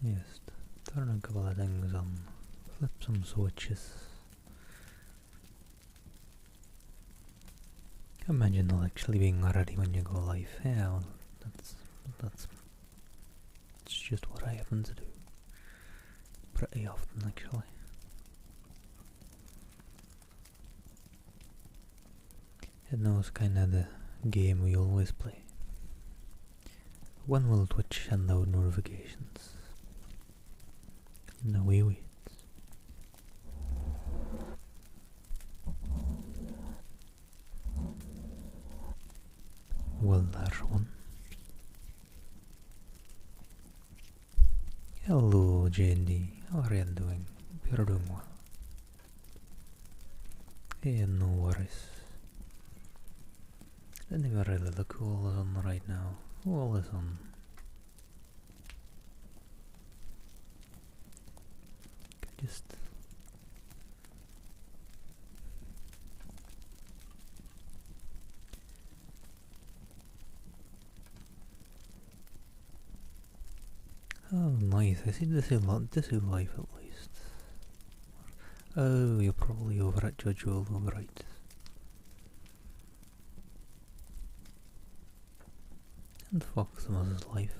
Just turn a couple of things on, flip some switches. Imagine not actually being ready when you go live. Yeah, well, that's it's just what I happen to do pretty often actually. It knows kinda the game we always play. When will Twitch send out notifications? No, we wait. Well, there's one. Hello, JD. How are you doing? You're doing well. Yeah, no worries. I don't even really look who all is on right now. Who all is on? Just oh, nice. I see this is live at least. Oh, you're probably over at Judge World, right? And Foximus' life.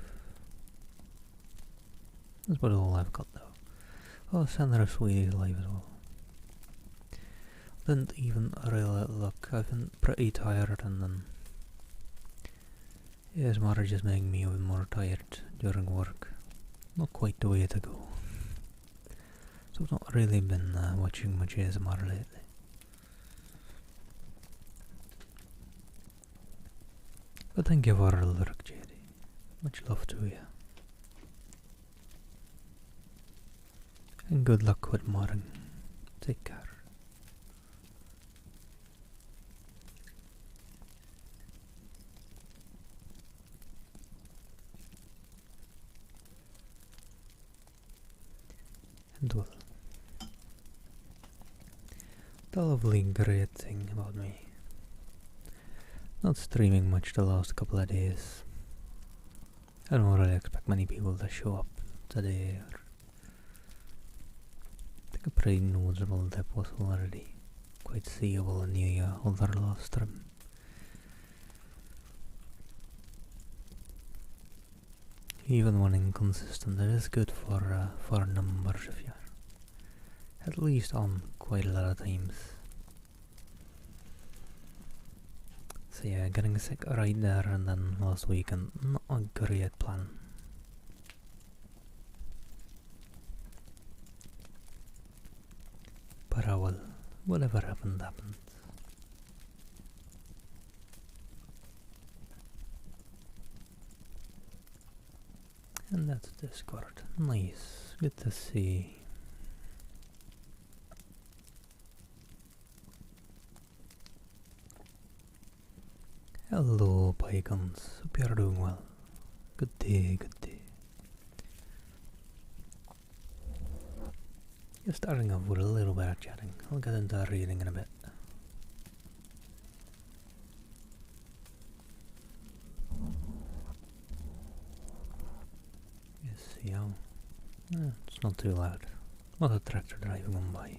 That's about all I've got though. Oh, Sandra Sweetie's life as well. Didn't even really look. I've been pretty tired, and then his marriage is making me even more tired during work. Not quite the way to go. So I've not really been watching much ASMR lately. But thank you for a lyric, JD. Much love to you. And good luck with modding. Take care. And well, the lovely great thing about me, not streaming much the last couple of days. I don't really expect many people to show up today. I think a pretty noticeable dip was already quite seeable in the other last stream. Even when inconsistent, it is good for numbers if you're at least on quite a lot of times. So yeah, getting sick right there and then last weekend, not a great plan. But I will, whatever happened, happened. And that's Discord. Nice, good to see. Hello, Pycons. Hope you're doing well. Good day, good day. You're starting off with a little bit of chatting. I'll get into reading in a bit. Yes, yeah. It's not too loud. Not a tractor driving on by.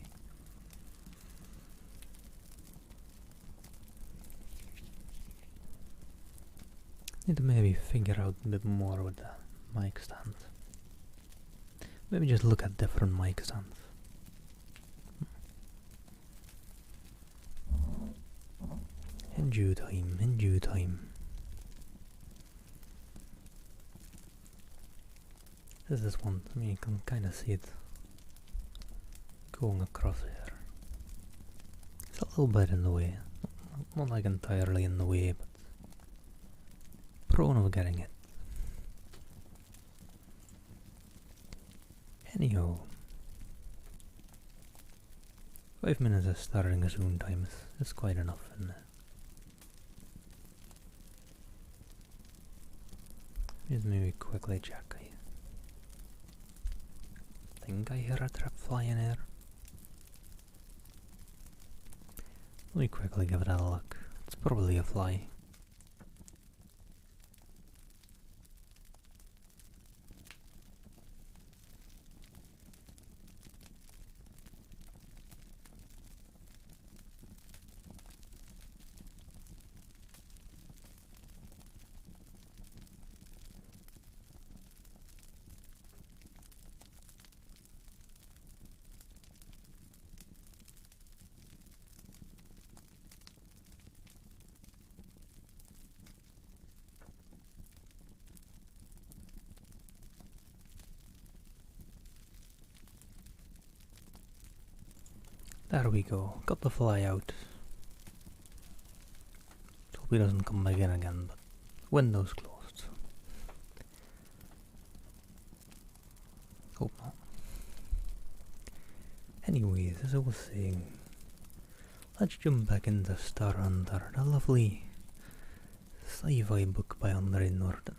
Need to maybe figure out a bit more with the mic stand. Maybe just look at different mic stands. In due time, in due time. There's this one, I mean you can kinda see it going across here. It's a little bit in the way. Not like entirely in the way, but prone of getting it. Anyhow, 5 minutes of starting a Zoom time is quite enough, isn't it? Just maybe quickly check. I think I hear a trap fly in here. Let me quickly give it a look. It's probably a fly. There we go. Got the fly out. Hope he doesn't come back in again, but window's closed. Hope not. Anyways, as I was saying, let's jump back into Star Hunter, the lovely sci-fi book by Norton.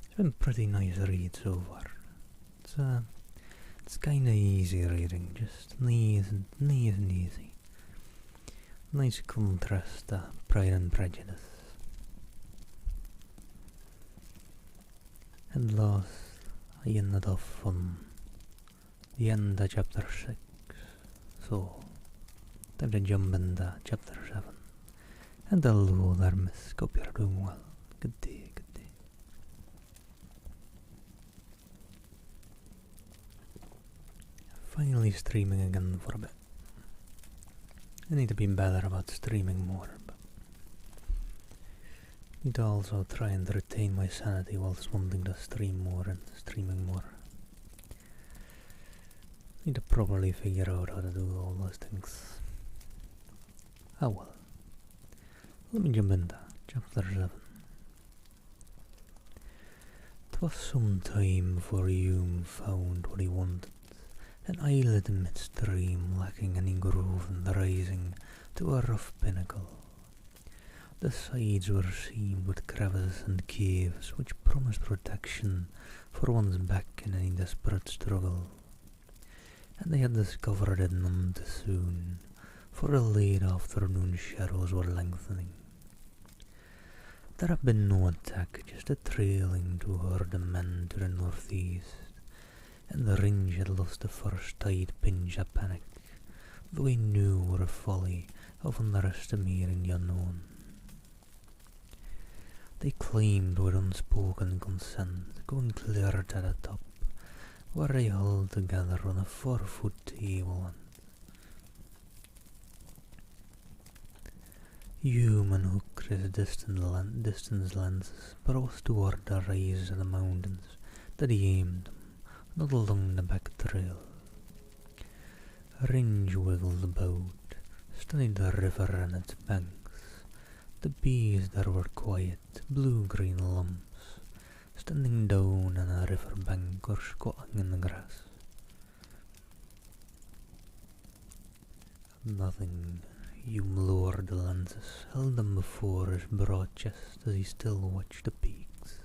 It's been a pretty nice read so far. It's kinda easy reading, just nice and easy. Nice contrast to Pride and Prejudice. At last, I ended off on the end of chapter 6, so time to jump into chapter 7. And hello there, miss. Hope you're doing well. Good day, good day. Finally streaming again for a bit. I need to be better about streaming more, but need to also try and retain my sanity whilst wanting to stream more and streaming more. Need to properly figure out how to do all those things. Ah well. Let me jump into chapter 7. 'Twas some time before Hume found what he wanted, an islet in midstream, lacking any grove and rising to a rough pinnacle. The sides were seamed with crevices and caves, which promised protection for one's back in any desperate struggle. And they had discovered it none too soon, for the late afternoon shadows were lengthening. There had been no attack, just a trailing to herd the men to the northeast, and the range had lost the first tide pinch of panic, though he knew the folly of underestimating the unknown. They climbed with unspoken consent, going clear to the top, where they huddled together on a 4-foot table. Hume unhooked his distance lenses, browsed toward the rise of the mountains that he aimed them, not along the back trail. Range wiggled about, studied the river and its banks. The bees there were quiet, blue-green lumps, standing down on a river bank or squatting in the grass. Nothing. Hume lowered the lenses, held them before his broad chest as he still watched the peaks.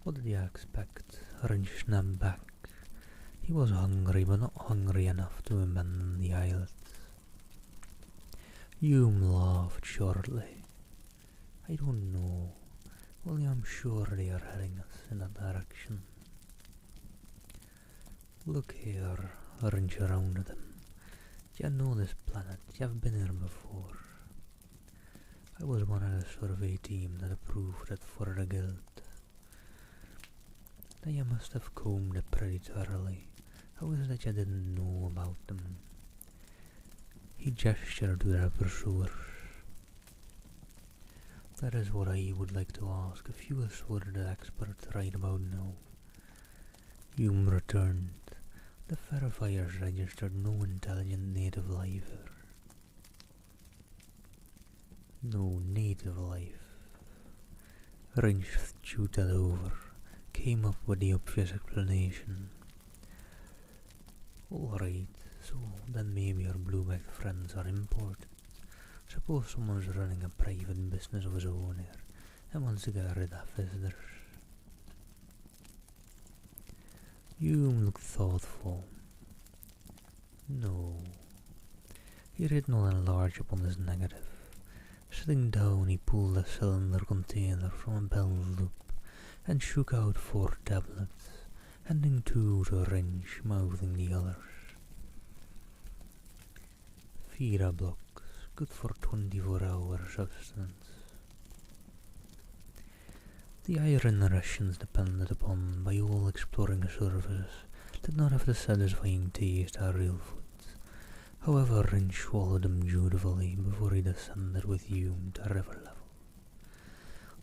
What did you expect? Wrench snapped back. He was hungry, but not hungry enough to abandon the islet. Hume laughed shortly. I don't know. Well, I'm sure they are heading us in that direction. Look here, Wrench rounded him. You know this planet, you've been here before. I was one of the survey team that approved it for the guild. Then you must have combed it pretty thoroughly. How is it that you didn't know about them? He gestured to their pursuers. That is what I would like to ask if you assured the experts right about now. Hume returned. The verifiers registered no intelligent native life here. No native life. Wrench chewed it over, came up with the obvious explanation. Alright, so then maybe our blue-backed friends are imported. Suppose someone's running a private business of his own here and wants to get rid of visitors. Hume looked thoughtful. No. He read not enlarge upon his negative. Sitting down, he pulled a cylinder container from a belt loop and shook out 4 tablets, handing 2 to Wrench, mouthing the others. Vira blocks, good for 24-hour substance. The iron rations depended upon by all exploring services did not have the satisfying taste of real foods. However, Wrench swallowed them dutifully before he descended with Hume to river level.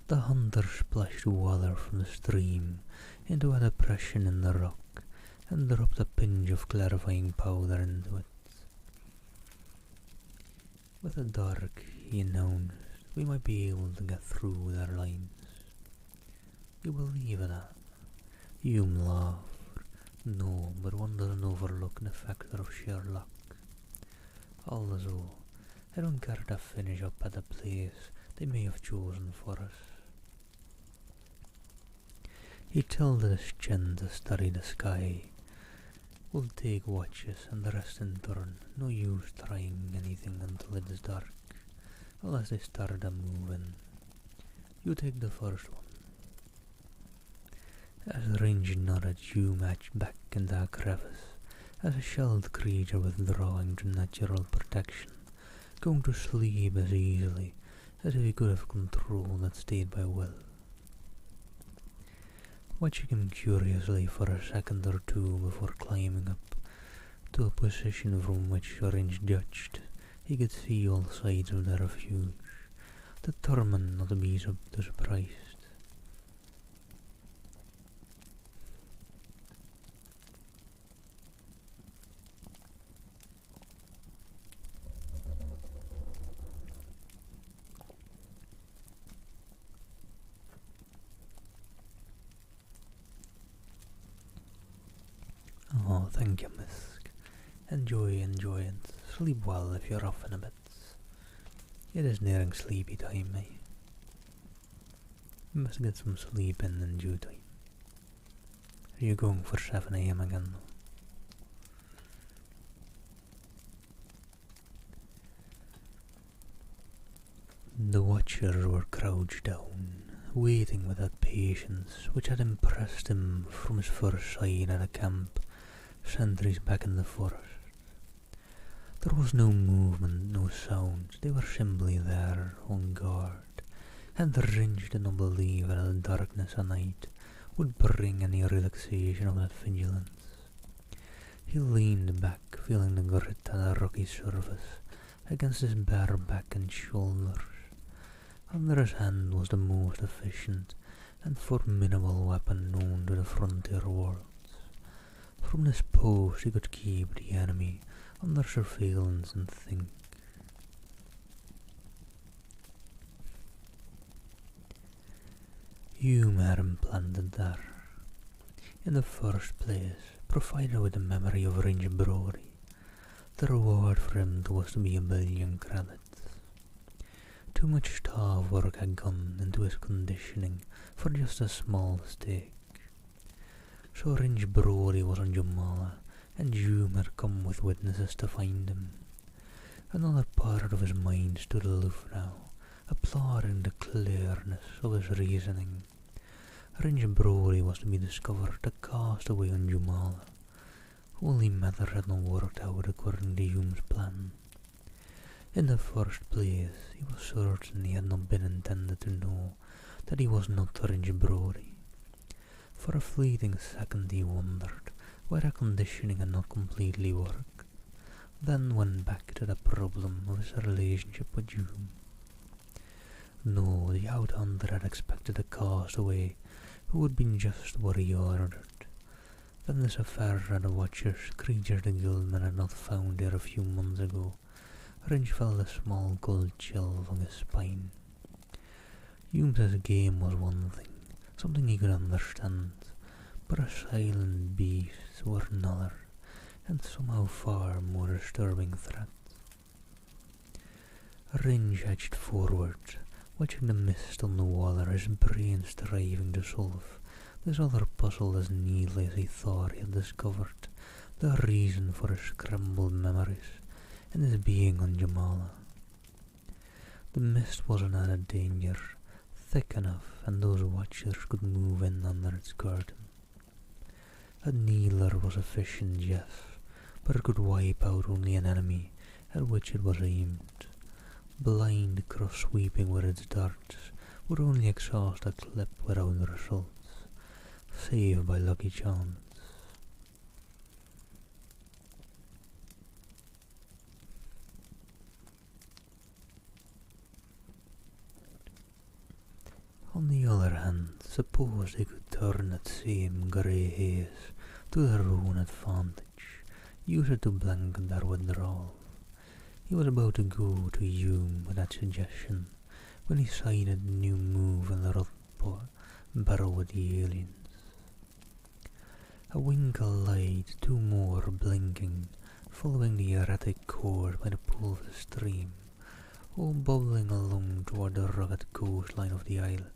The hunter splashed water from the stream into a depression in the rock and dropped a pinch of clarifying powder into it. With the dark, he announced, we might be able to get through their lines. You believe in that? Hume laughed. No, but one doesn't overlook the factor of sheer luck. Also, I don't care to finish up at the place they may have chosen for us. He tilted his chin to study the sky. We'll take watches and the rest in turn. No use trying anything until it is dark, unless they start a moving. You take the first one. As Range nodded, Hugh matched back into a crevice, as a shelled creature withdrawing to natural protection, going to sleep as easily as if he could have controlled that state by will. Watching him curiously for a second or two before climbing up to a position from which Range judged he could see all sides of the refuge, determined not to be surprised. Oh, thank you, Misk. Enjoy it. Sleep well if you're off in a bit. It is nearing sleepy time, eh? You must get some sleep in due time. Are you going for 7 AM again? The watchers were crouched down, waiting with that patience which had impressed him from his first sight at a camp centuries back in the forest. There was no movement, no sound. They were simply there, on guard, and Range did not believe that the darkness at night would bring any relaxation of that vigilance. He leaned back, feeling the grit of the rocky surface against his bare back and shoulders. Under his hand was the most efficient and formidable weapon known to the frontier worlds. From this post he could keep the enemy under surveillance and think. Hume had him planted there. In the first place, provided with the memory of Range Brody, the reward for him was to be 1,000,000,000 credits. Too much starve work had gone into his conditioning for just a small stake. So Range Brody was on Jamala, and Hume had come with witnesses to find him. Another part of his mind stood aloof now, applauding the clearness of his reasoning. Range Brody was to be discovered, the castaway on Jamala. Only matter had not worked out according to Hume's plan. In the first place, he was certain he had not been intended to know that he was not Range Brody. For a fleeting second he wondered why the conditioning had not completely worked, then went back to the problem of his relationship with Hume. No, the outhunter had expected a castaway who would be just what he ordered. Then this affair at the Watchers, creature the Guildman had not found there a few months ago, Range felt a small cold chill along his spine. Hume's game was one thing, something he could understand, but a silent beast were another, and somehow far more disturbing threat. Range edged forward, watching the mist on the water, his brain striving to solve this other puzzle as neatly as he thought he had discovered the reason for his scrambled memories and his being on Jamala. The mist wasn't at a danger, thick enough, and those watchers could move in under its curtain. A needler was efficient, yes, but it could wipe out only an enemy at which it was aimed. Blind cross-sweeping with its darts would only exhaust a clip without results, save by lucky chance. On the other hand, suppose they could turn that same grey haze to their own advantage, use it to blanket their withdrawal. He was about to go to Hume with that suggestion when he sighted a new move in the rut barrow with the aliens. A winkle light, two more blinking, following the erratic course by the pool of the stream, all bubbling along toward the rugged coastline of the islands.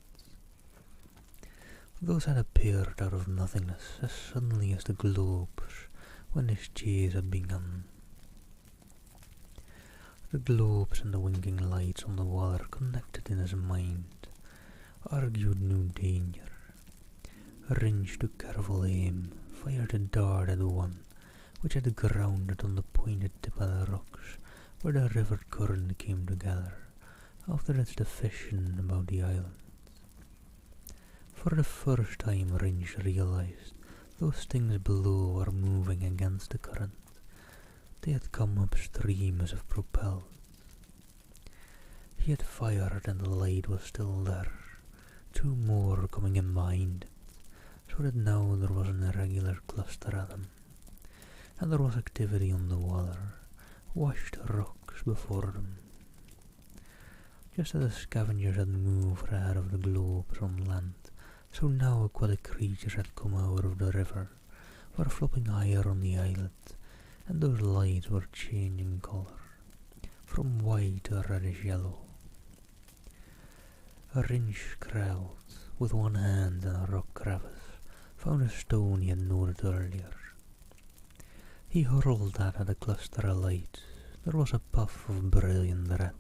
Those had appeared out of nothingness as suddenly as the globes when this chase had begun. The globes and the winking lights on the water connected in his mind, argued new danger. Ringe took careful aim, fired a dart at one which had grounded on the pointed tip of the rocks where the river current came together after its defection about the island. For the first time Ringe realized those things below were moving against the current. They had come upstream as if propelled. He had fired and the light was still there, two more coming in behind it, so that now there was an irregular cluster at them, and there was activity on the water, washed rocks before them. Just as the scavengers had moved ahead of the globes on land, so now aquatic creatures had come out of the river, were flopping higher on the islet, and those lights were changing colour, from white to reddish yellow. Ringe crawled, with one hand in a rock crevice, found a stone he had noted earlier. He hurled that at a cluster of light. There was a puff of brilliant red.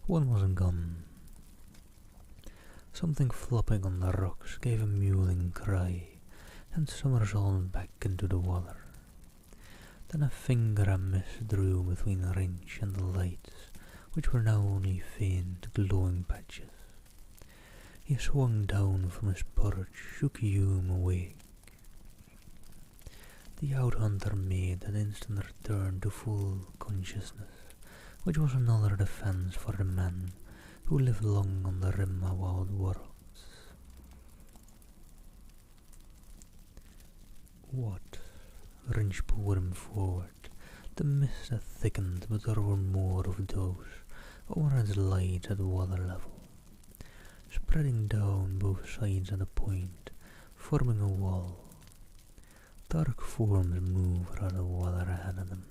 One was gone. Something flopping on the rocks gave a mewling cry, and somersaulted back into the water. Then a finger a mist drew between Ringe and the lights, which were now only faint, glowing patches. He swung down from his perch, shook Hume awake. The out-hunter made an instant return to full consciousness, which was another defence for the men who lived long on the rim of wild worlds. What? Ringe pulled him forward. The mist had thickened, but there were more of those, over its light at water level, spreading down both sides of the point, forming a wall. Dark forms moved out of the water ahead of them,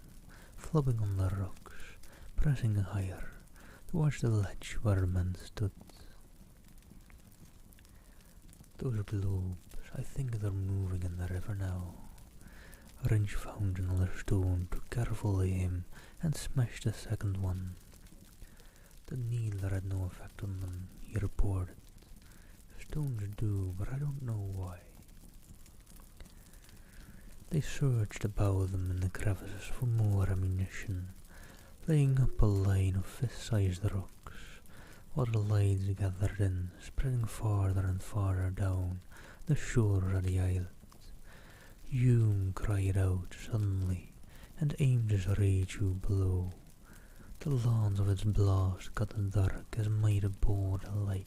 flopping on the rocks, pressing higher, towards the ledge where men stood. Those globes, I think they're moving in the river now. Ringe found another stone, took careful aim, and smashed the second one. The needle had no effect on them, he reported. Stones do, but I don't know why. They searched about them in the crevices for more ammunition, laying up a line of fist-sized rocks, while the lights gathered in, spreading farther and farther down the shore of the islet. Hume cried out suddenly, and aimed his ray tube below. The lance of its blast cut the dark as might have bored the lightning.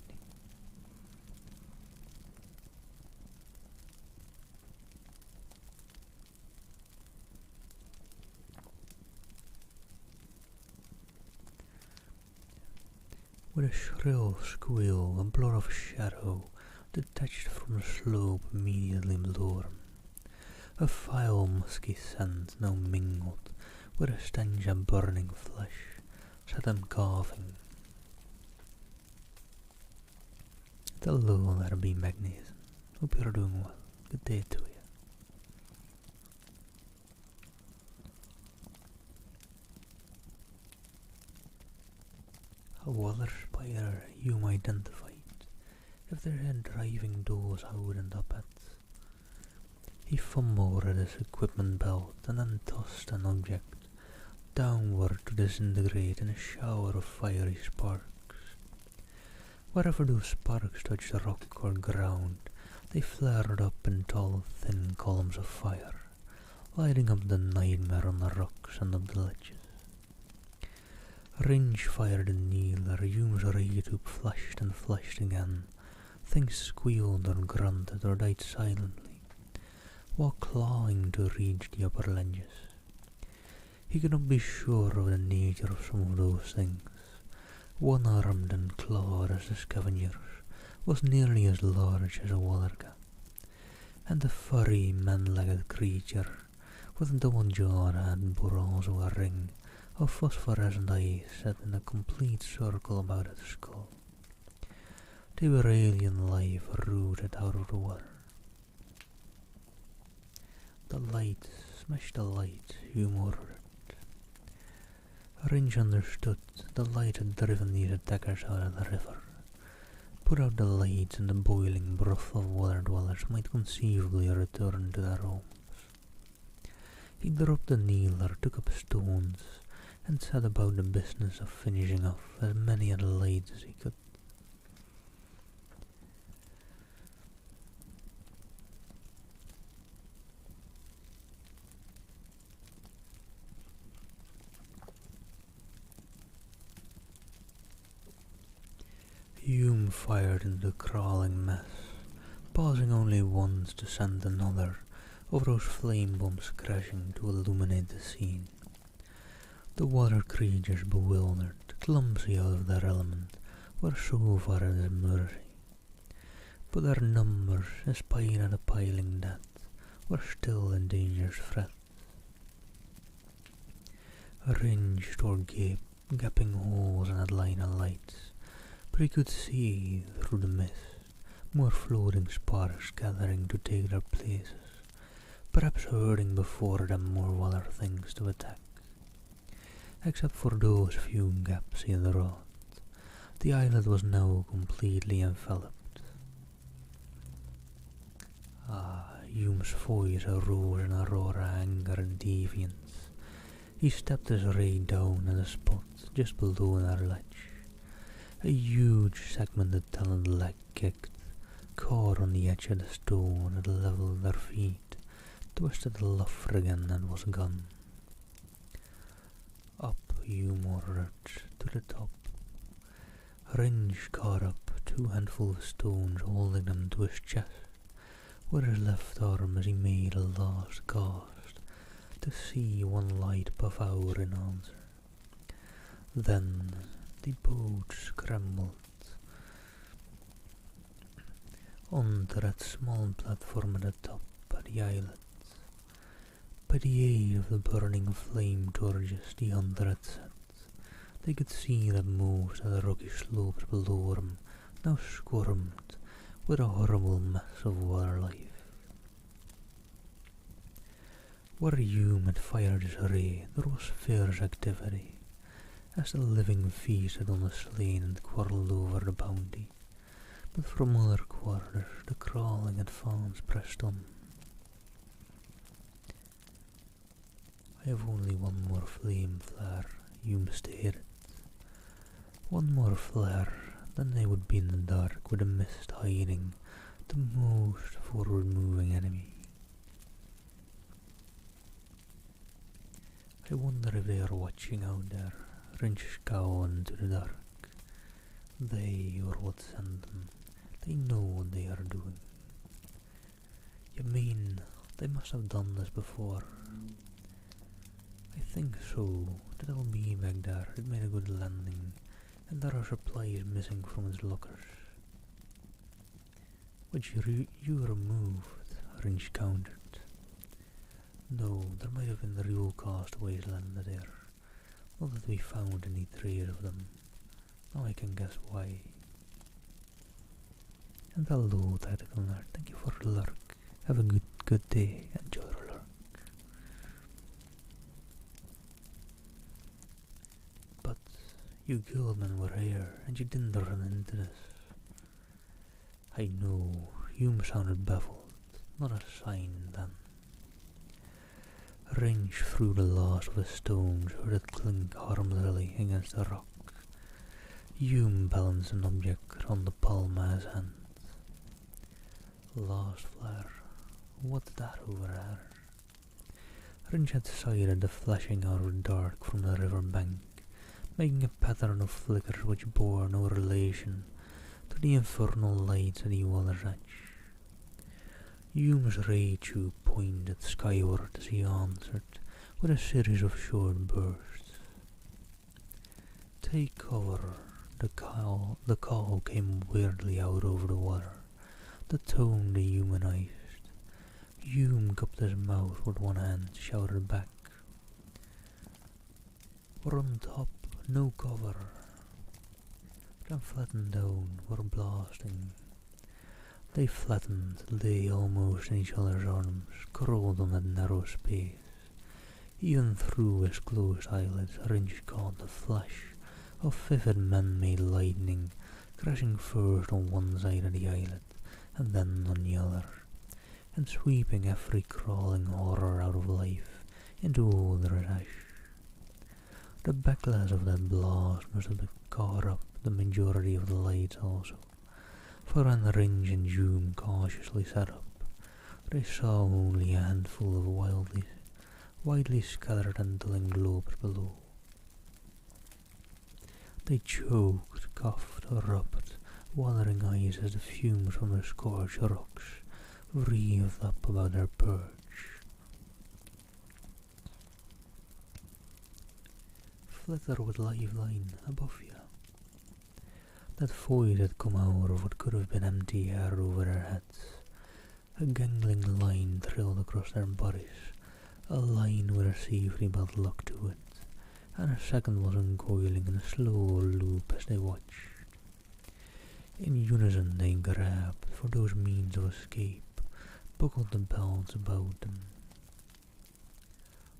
With a shrill squeal, a blur of shadow detached from the slope immediately below him. A foul musky scent now mingled with a stench of burning flesh, set him coughing. Hello there, be Magnesium. Hope you're doing well. Good day to you. A water spider Hume identified, if there had driving doors I wouldn't up at. He fumbled at his equipment belt and then tossed an object downward to disintegrate in a shower of fiery sparks. Wherever those sparks touched rock or ground, they flared up in tall, thin columns of fire, lighting up the nightmare on the rocks and up the ledges. Ringe fired a needler, Hume's ray tube flashed and flashed again. Things squealed or grunted or died silently, while clawing to reach the upper ledges. He could not be sure of the nature of some of those things. One-armed and clawed as the scavengers, was nearly as large as a water-cat, and the furry, man-legged creature with double jaw had bore also a ring of phosphorescent eyes set in a complete circle about its skull. They were alien life rooted out of the water. The light, smash the light, Hugh murmured. Ringe understood the light had driven these attackers out of the river. Put out the lights and the boiling broth of water dwellers might conceivably return to their homes. He dropped the kneeler, took up stones, and set about the business of finishing off as many of the lights as he could. Hume fired into the crawling mess, pausing only once to send another of those flame bombs crashing to illuminate the scene. The water creatures, bewildered, clumsy out of their element, were so far at his mercy. But their numbers, despite the piling death, were still in danger's threat. Ringe toward gaping holes in that line of lights, but he could see through the mist more floating sparks gathering to take their places, perhaps herding before them more other things to attack. Except for those few gaps he had wrought, the islet was now completely enveloped. Hume's voice arose in a roar of anger and defiance. He stepped his ray down at a spot just below their ledge. A huge segmented taloned leg kicked, caught on the edge of the stone at the level of their feet, twisted the luffer again and was gone. Up Hume ordered, to the top. Ringe caught up 2 handfuls of stones, holding them to his chest, with his left arm as he made a last cast, to see one light puff out in answer. Then the boat scrambled onto that small platform at the top of the islet. By the aid of the burning flame torches the hunter had set, they could see that most of the rocky slopes below them now squirmed with a horrible mess of water life. Where Hume had fired his ray, there was fierce activity, as the living feasted on the slain and quarrelled over the bounty, but from other quarters the crawling advance pressed on. I have only one more flame flare, Hume stated. One more flare, then they would be in the dark with the mist hiding the most forward-moving enemy. I wonder if they are watching out there, Ringe scowled into the dark. They, or what sent them, they know what they are doing. You mean, they must have done this before? I think so. That little bee back there, it made a good landing, and there are supplies missing from its lockers. Which you removed, Ringe countered. No, there might have been real castaways landed there. Not that we found any trace of them. Now I can guess why. And hello, Tactical Nerd. Thank you for the lurk. Have a good day. Enjoy the lurk. But you guildmen were here, and you didn't run into this. I know. Hume sounded baffled. Not a sign then. Ringe threw the last of the stones, heard it clink harmlessly against the rock. Hume balanced an object on the palm of his hand. Last flare. What's that over there? Ringe had sighted the flashing out of the dark from the river bank, making a pattern of flickers which bore no relation to the infernal lights at the water's edge. Hume's ray tube pointed skyward as he answered with a series of short bursts. "Take cover." The call came weirdly out over the water, the tone dehumanized. Hume cupped his mouth with one hand, shouted back, "We're on top, no cover." Then flattened down, we're blasting. They flattened, lay almost in each other's arms, curled on that narrow space. Even through his closed eyelids, Ringe caught the flash of vivid man-made lightning, crashing first on one side of the islet, and then on the other, and sweeping every crawling horror out of life into odorous ash. The backlash of that blast must have caught up the majority of the lights also, for when Ringe and Hume cautiously sat up, they saw only a handful of widely scattered and dulling globes below. They choked, coughed, or rubbed, watering eyes as the fumes from the scorched rocks wreathed up about their perch. "Flitter with lifeline above you." That voice had come out of what could have been empty air over their heads. A gangling line trailed across their bodies, a line with a safety belt locked to it, and a second was uncoiling in a slow loop as they watched. In unison they grabbed for those means of escape, buckled the belts about them.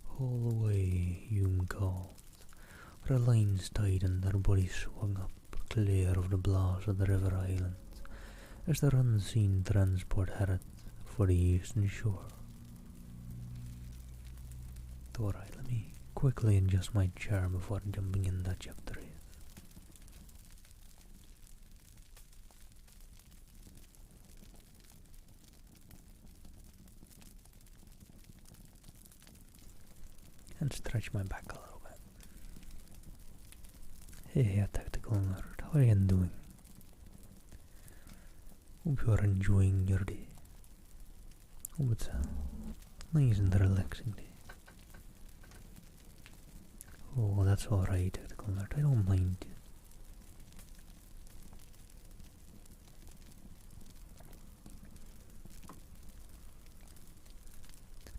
"Haul away," Hume called. Their lines tightened, their bodies swung up, clear of the blast of the river island, as their unseen transport headed for the eastern shore. Alright, let me quickly adjust my chair before jumping in that chapter 8. And stretch my back a little bit. Hey, tactical nerd, how are you doing? Hope you are enjoying your day. Hope it's a nice and relaxing day. Oh, that's alright, tactical nerd, I don't mind.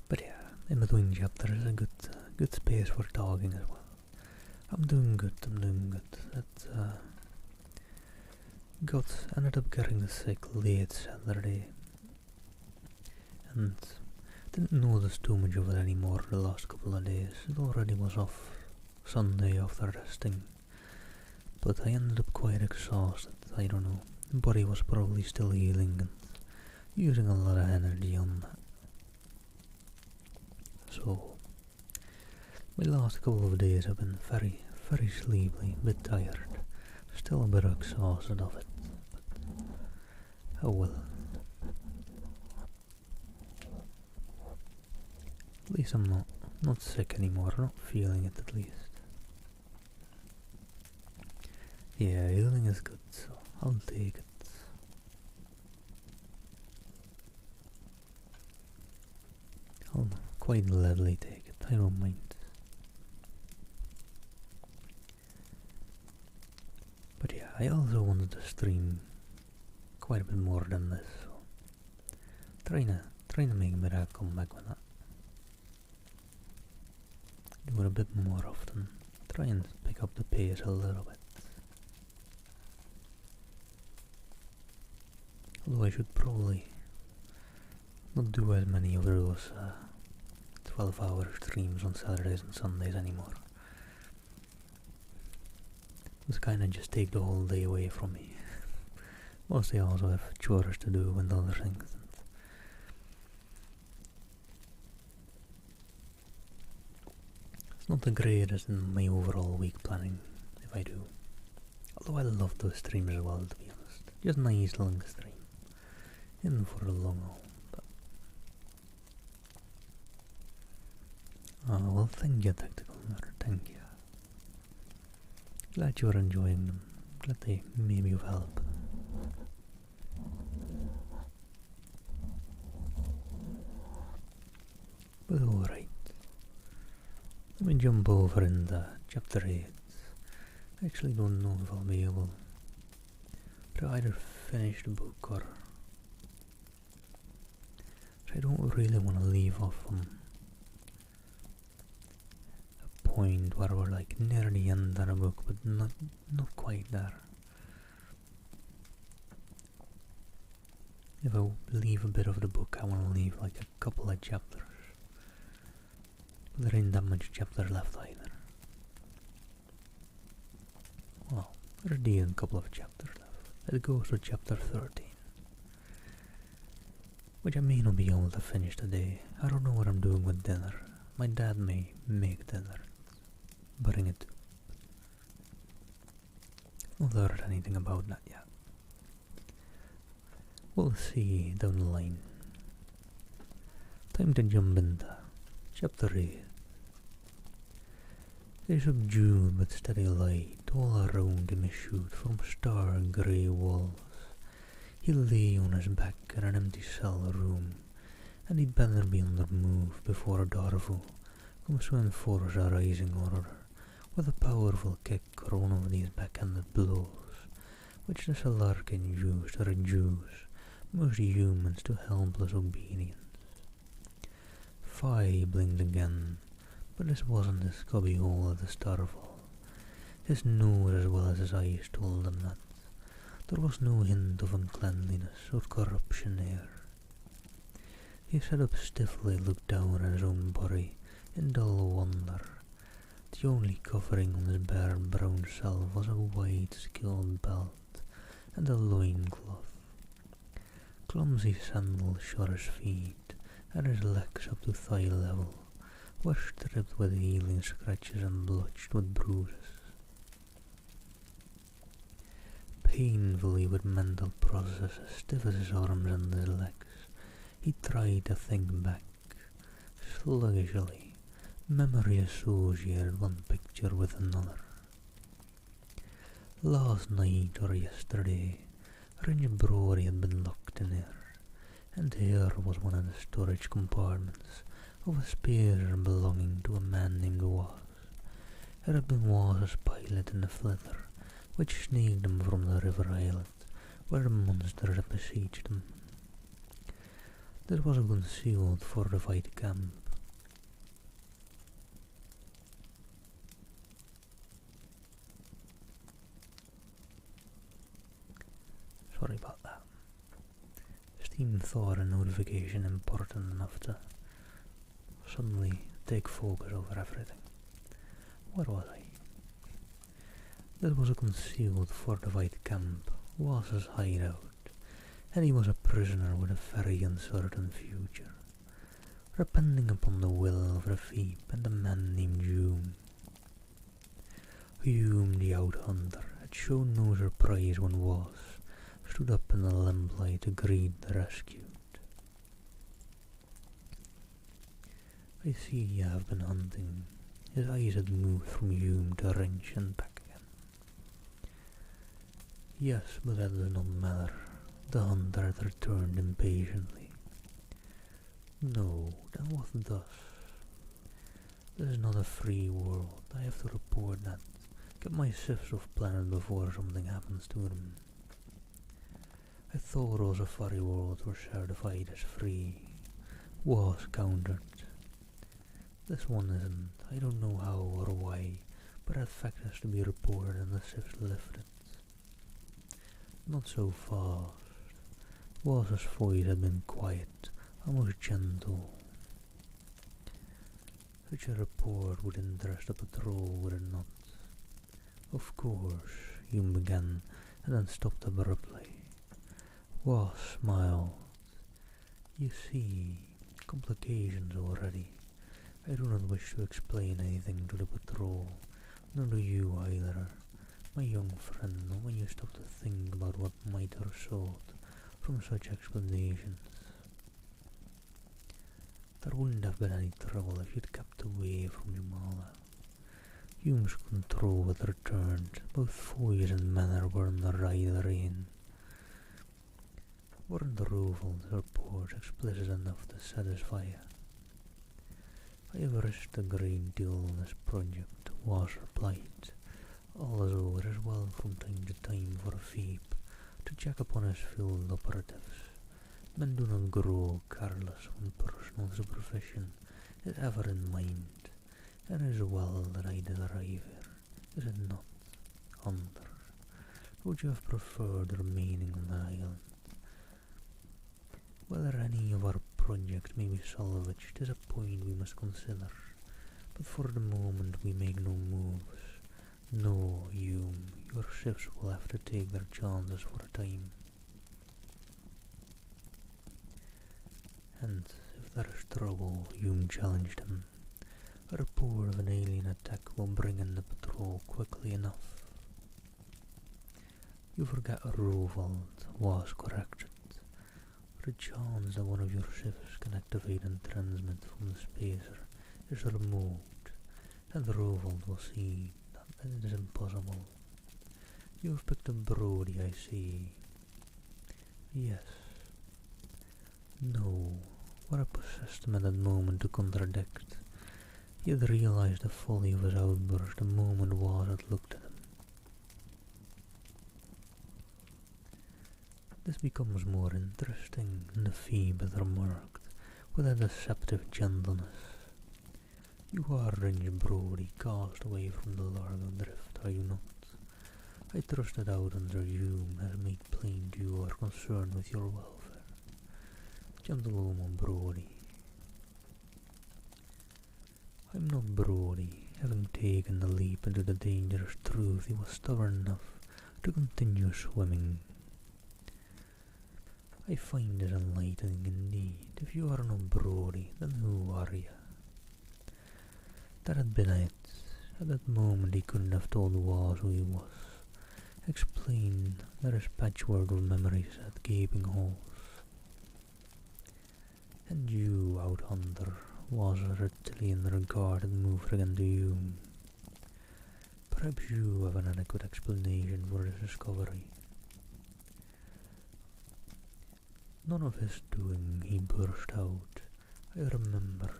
But yeah, in between chapters is a good space for talking as well. I'm doing good. Ended up getting sick late Saturday, and didn't notice too much of it anymore the last couple of days. It already was off Sunday after resting, but I ended up quite exhausted. I don't know, the body was probably still healing and using a lot of energy on that. So my last couple of days have been very sleepy, a bit tired, still a bit exhausted of it, but oh well. At least I'm not sick anymore, not feeling it at least. Yeah, healing is good, so I'll take it. I'll quite gladly take it, I don't mind. But yeah, I also wanted to stream quite a bit more than this, so trying to make a bit of a comeback with that. Do it a bit more often, try and pick up the pace a little bit. Although I should probably not do as many of those 12-hour streams on Saturdays and Sundays anymore. It's kinda just take the whole day away from me. Mostly I also have chores to do and other things. It's not the greatest in my overall week planning, if I do. Although I love those streams as well, to be honest. Just nice long stream. In for a long haul. Oh, well, thank you, Tactical Nerd, thank you. Glad you're enjoying them. Glad they maybe of help. But alright. Let me jump over into chapter 8. I actually don't know if I'll be able to either finish the book or I don't really want to leave off on a point where we're like near the end of the book, but not quite there. If I leave a bit of the book, I want to leave like a couple of chapters. But there ain't that much chapters left either. Well, there's a couple of chapters left. It goes to chapter 13. Which I may not be able to finish today. I don't know what I'm doing with dinner. My dad may make dinner. Bring it to. I've not heard anything about that yet. We'll see down the line. Time to jump into chapter 8. A subdued but steady light all around him issued from stark grey walls. He lay on his back in an empty cell room, and he'd better be on the move before Darvo comes to enforce a rising order with a powerful kick or one of these backhanded blows, which the Salarkin used to reduce most humans to helpless obedience. Fi blinked again, but this wasn't the scubby hole of the starfall. His nose as well as his eyes told him that there was no hint of uncleanliness or corruption there. He sat up stiffly, looked down at his own body in dull wonder. The only covering on his bare brown self was a white skilled belt and a loincloth. Clumsy sandals shod his feet, and his legs up to thigh level were stripped with healing scratches and blotched with bruises. Painfully with mental processes stiff as his arms and his legs, he tried to think back. Sluggishly, memory associated one picture with another. Last night or yesterday, Ringe Brody had been locked in here, and here was one of the storage compartments of a spear belonging to a man named Was. It had been Was's pilot in the flitter, which snaked him from the river islet, where the monsters had besieged him. This was a concealed fortified camp. Sorry about that. Steam thought a notification important enough to suddenly take focus over everything. Where was I? This was a concealed fortified camp, Was's hideout, and he was a prisoner with a very uncertain future, depending upon the will of the Veep and a man named Hume. Hume the out-hunter had shown no surprise when Was stood up in the lamplight to greet the rescued. I see you have been hunting. His eyes had moved from Hume to Ringe and back again. Yes, but that does not matter. The hunter had returned impatiently. No, then what thus? This is not a free world. I have to report that. Get my sifs off planet before something happens to them. I thought all the furry worlds were certified as free. Was countered. This one isn't. I don't know how or why, but that fact has to be reported and the sifs lifted. Not so fast. Was's voice had been quiet, almost gentle. Such a report would interest the patrol, would it not? Of course, Hume began, and then stopped abruptly. Was smiled. You see, complications already. I do not wish to explain anything to the patrol, nor do you either, my young friend, when you stop to think about what might result from such explanations. There wouldn't have been any trouble if you'd kept away from Jumala. Hume's control had returned, both voice and manner were in the right rein. Weren't Roval's reports explicit enough to satisfy you? I have risked a great deal on this project, water plight. All is over as well from time to time for a Phoebe to check upon his field operatives. Men do not grow careless when personal supervision is ever in mind, and it is well that I did arrive here, is it not, Hunter? Would you have preferred remaining on the island? Whether any of our projects may be salvaged is a point we must consider, but for the moment we make no moves. No, Hume, your ships will have to take their chances for a time. And if there is trouble, Hume challenged him, a report of an alien attack will bring in the patrol quickly enough. You forget Rovald was corrected. The chance that one of your ships can activate and transmit from the spacer is remote, and Rovald will see that it is impossible. You have picked up Brody, I see. Yes. No. What I possessed him at that moment to contradict. He had realized the folly of his outburst the moment Was had looked at him. This becomes more interesting, the Phoebe had remarked, with a deceptive gentleness. You are Ranger Brody, cast away from the Largo Drift, are you not? I trust that Outlander Hume has made plain you are concerned with your welfare. Gentlewoman Brody. I'm not Brody. Having taken the leap into the dangerous truth, he was stubborn enough to continue swimming. I find this enlightening indeed. If you are not Brody, then who are you? That had been it. At that moment he couldn't have told Was who he was. Explained that his patchwork of memories had gaping holes. And you, Outhunter, Was a reptilian regard had moved again to you. Perhaps you have an adequate explanation for this discovery. None of his doing, he burst out. I remembered.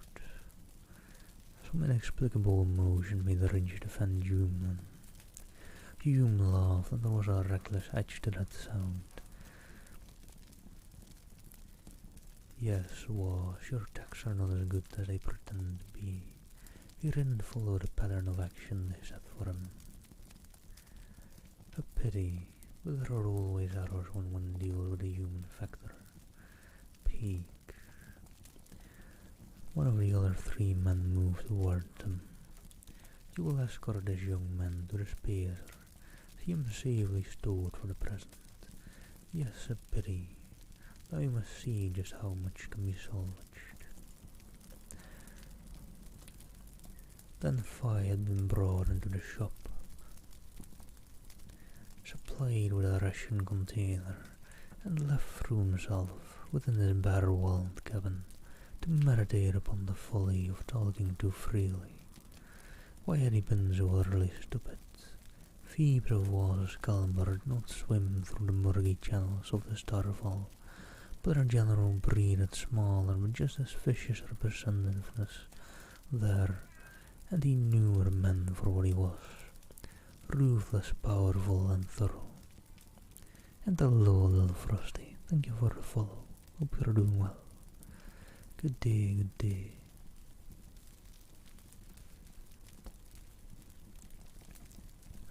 Some inexplicable emotion made the Ridge defend Hume. Hume laughed, and there was a reckless edge to that sound. Yes, Was, your attacks are not as good as they pretend to be. He didn't follow the pattern of action they set for him. A pity, but there are always errors when one deals with a human factor. Peak. One of the other three men moved toward him. You will escort this young man to the spacer. See him safely stowed for the present. Yes, a pity. Now you must see just how much can be salvaged. Then fire had been brought into the shop, supplied with a ration container, and left through himself within his bare-walled cabin to meditate upon the folly of talking too freely. Why had he been so utterly stupid? Phoebe of Was's caliber did not swim through the murky channels of the Starfall, but her general breed had smaller but just as vicious representativeness there, and he knew her man for what he was, ruthless, powerful, and thorough. And hello, little Frosty, thank you for the follow. Hope you're doing well. Good day, good day.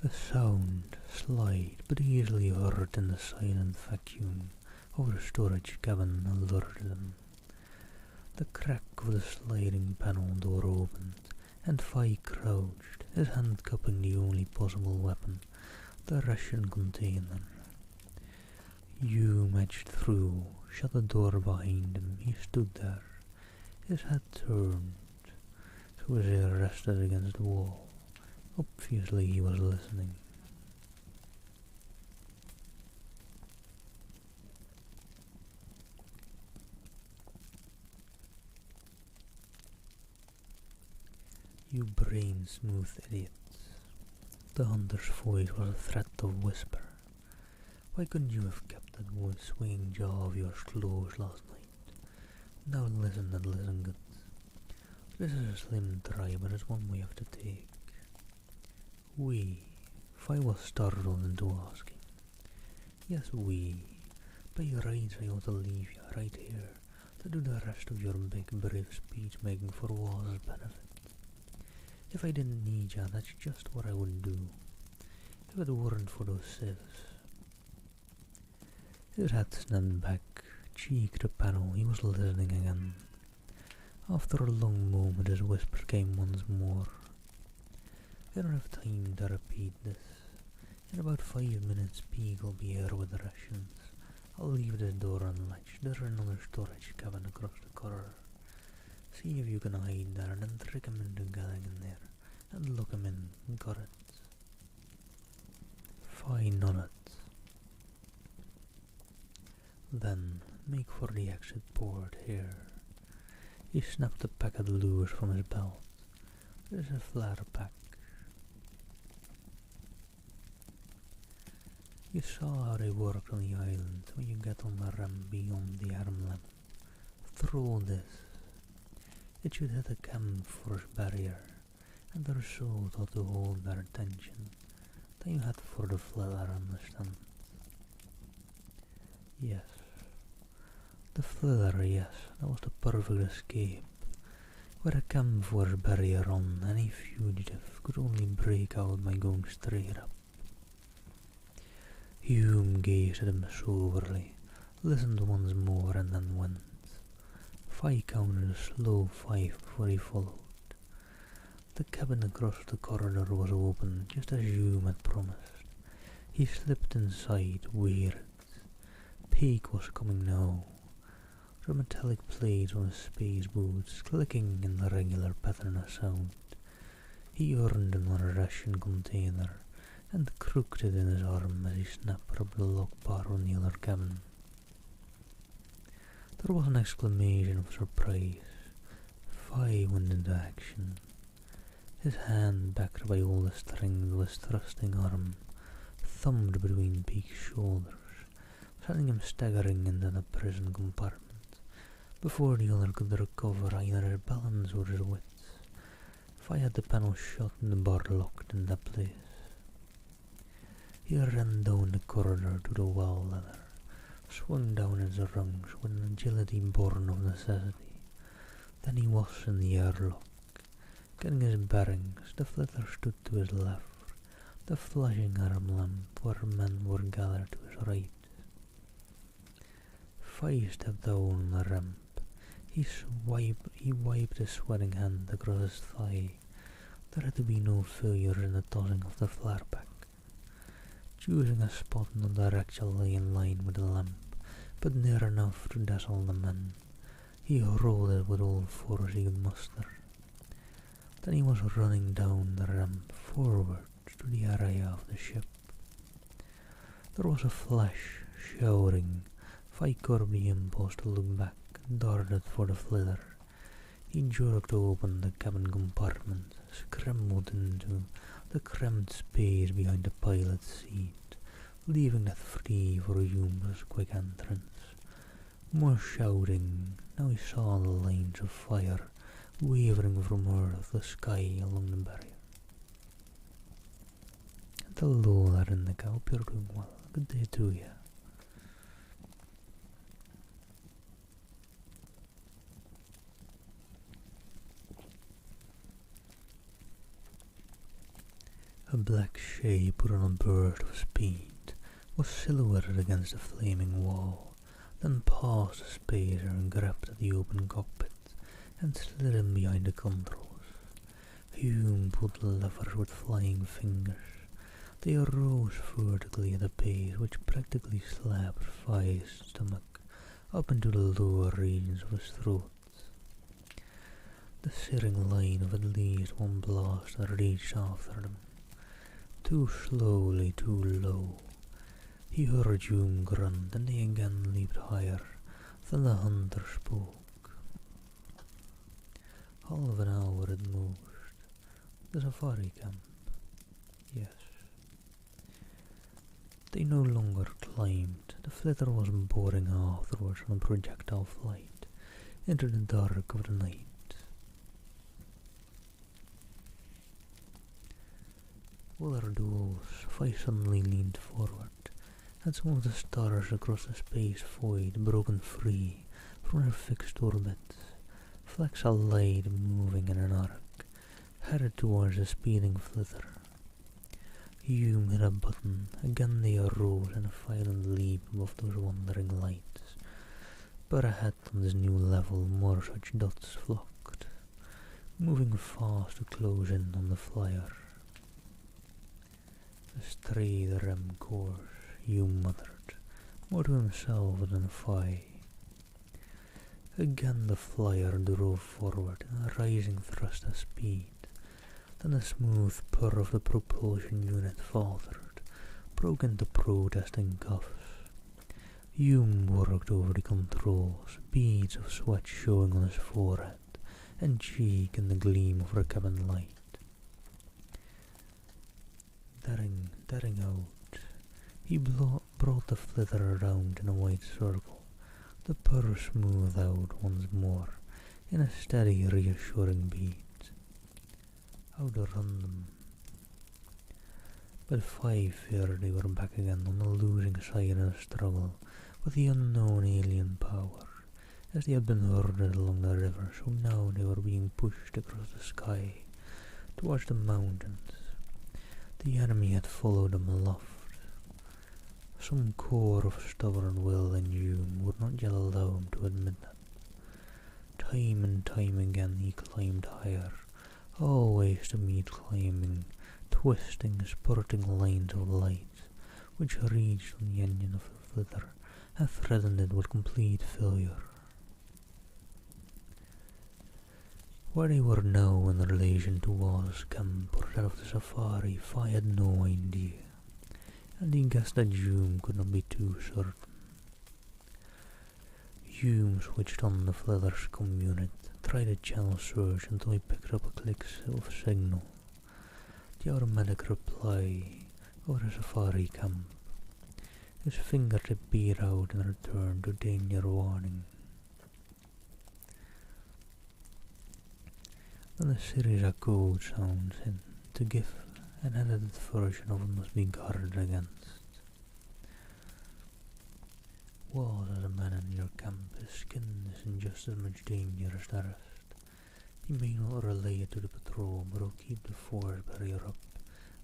A sound, slight but easily heard in the silent vacuum of the storage cabin, alerted him. The crack of the sliding panel door opened, and Fi crouched, his hand cupping the only possible weapon, the ration container. Hume edged through, shut the door behind him. He stood there, his head turned, so his ear rested against the wall. Obviously he was listening. You brain-smooth idiots. The hunter's voice was a threat of whisper. Why couldn't you have kept that swinging jaw of yours closed last night? Now listen and listen good. This is a slim try, but it's one we have to take. If I was startled into asking. Yes, by rights I ought to leave you right here to do the rest of your big brave speech making for war's benefit. If I didn't need you, that's just what I would do. If it weren't for those civs. His head snapped back, cheek to panel, he was listening again. After a long moment his whisper came once more. I don't have time to repeat this. In about 5 minutes Peak will be here with the rations. I'll leave this door unlatched. There's another storage cabin across the corridor. See if you can hide there and then trick him into getting in there. And lock him in. Got it? Fine on it. Then make for the exit port here. He snapped a packet loose from his belt. There's a flare pack. You saw how they worked on the island when you get on the ramp beyond the arm lamp. Throw this. It should hit a camouflage barrier, and the result ought to hold their attention. Then you head for the flitter, understand? Yes. The flitter, yes, that was the perfect escape. With a camouflage barrier on, any fugitive could only break out by going straight up. Hume gazed at him soberly, listened once more and then went. Fi counted a slow 5 before he followed. The cabin across the corridor was open, just as Hume had promised. He slipped inside, wearied. Peak was coming now. The metallic plates on his space boots clicking in the regular pattern of sound. He earned another ration container and crooked it in his arm as he snapped up the lock bar on the other cabin. There was an exclamation of surprise. Fi went into action. His hand, backed by all the strength of his thrusting arm, thumbed between Peak's shoulders, sending him staggering into the prison compartment, before the other could recover either his balance or his wits. Fi had the panel shut and the bar locked into place. He ran down the corridor to the wall ladder, swung down its rungs with an agility born of necessity. Then he was in the airlock. Getting his bearings, the flitter stood to his left, the flashing arm lamp where men were gathered to his right. Fi stepped down the ramp. He wiped his sweating hand across his thigh. There had to be no failure in the tossing of the flare pack. Choosing a spot not directly in line with the lamp, but near enough to dazzle the men, he rolled it with all force he could muster. Then he was running down the ramp forward to the area of the ship. There was a flash, shouting. Fi curbed the impulse to look back and darted for the flitter. He jerked open the cabin compartment, scrambled into the cramped space behind the pilot's seat, leaving that free for Hume's quick entrance. More shouting. Now he saw the lines of fire wavering from earth to sky along the barrier. Hello there in the hope you're doing well. Good day to you. A black shape put on a burst of speed, was silhouetted against the flaming wall, then paused the spacer and grabbed at the open cockpit and slid in behind the controls. Hume pulled the levers with flying fingers. They arose vertically at a pace which practically slapped Fi's stomach up into the lower regions of his throat. The searing line of at least one blast that reached after them. Too slowly, too low. He heard Hume grunt, and they again leaped higher. Then the hunter spoke. Half an hour at most. The safari camp. Yes. They no longer climbed. The flitter was boring afterwards on a projectile flight into the dark of the night. Other duels, if I suddenly leaned forward, and some of the stars across the space void broken free from their fixed orbits, flecks of light moving in an arc, headed towards the speeding flitter. Hume hit a button, again they arose in a violent leap above those wandering lights, but ahead on this new level more such dots flocked, moving fast to close in on the flyer. Astray the rim course, Hume muttered, more to himself than Fye. Again the flyer drove forward in a rising thrust of speed. Then the smooth purr of the propulsion unit faltered, broke into protesting coughs. Hume worked over the controls, beads of sweat showing on his forehead and cheek in the gleam of the cabin light. Daring out, he brought the flitter around in a wide circle, the purr smoothed out once more in a steady, reassuring beat. Outrun them. But 5 feared they were back again on the losing side in a struggle with the unknown alien power, as they had been herded along the river, so now they were being pushed across the sky towards the mountains. The enemy had followed them aloft. Some core of stubborn will in Hume would not yet allow him to admit that. Time and time again he climbed higher, always to meet climbing, twisting, spurting lines of light, which reached on the engine of the flitter and threatened it with complete failure. Where they were now in relation to Wall's camp or that of the safari, Fye had no idea, and he guessed that Hume could not be too certain. Hume switched on the flitter's comm unit, tried a channel search until he picked up a click of signal. The automatic reply over the safari camp. His fingertip beat out in return to danger warning. Then a series of code sounds in to give an edited version of it must be guarded against. Walls as a man in your camp, his skin is in just as much danger as the rest. He may not relay it to the patrol, but will keep the force barrier up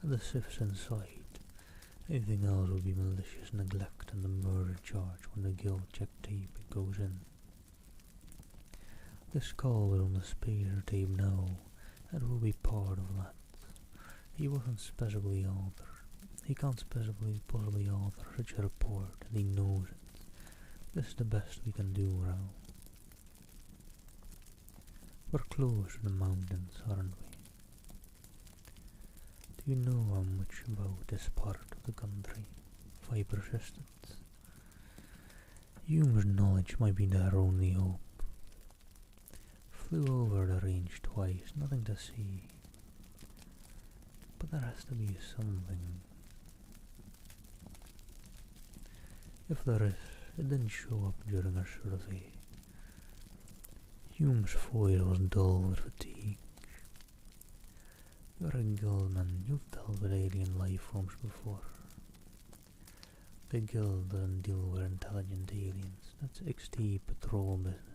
and the sifts inside. Anything else will be malicious neglect and the murder charge when the guild check tape goes in. This call is on the spacer tape now, and will be part of that. He wasn't specifically altered. He can't possibly alter such a report, and he knows it. This is the best we can do now. We're close to the mountains, aren't we? Do you know how much about this part of the country? Fye persisted. Hume's knowledge might be their only hope. Flew over the range twice, nothing to see. But there has to be something. If there is, it didn't show up during our survey. Hume's voice was dull with fatigue. You're a guildman, you've dealt with alien life forms before. The guild doesn't deal with intelligent aliens, that's XT patrol business.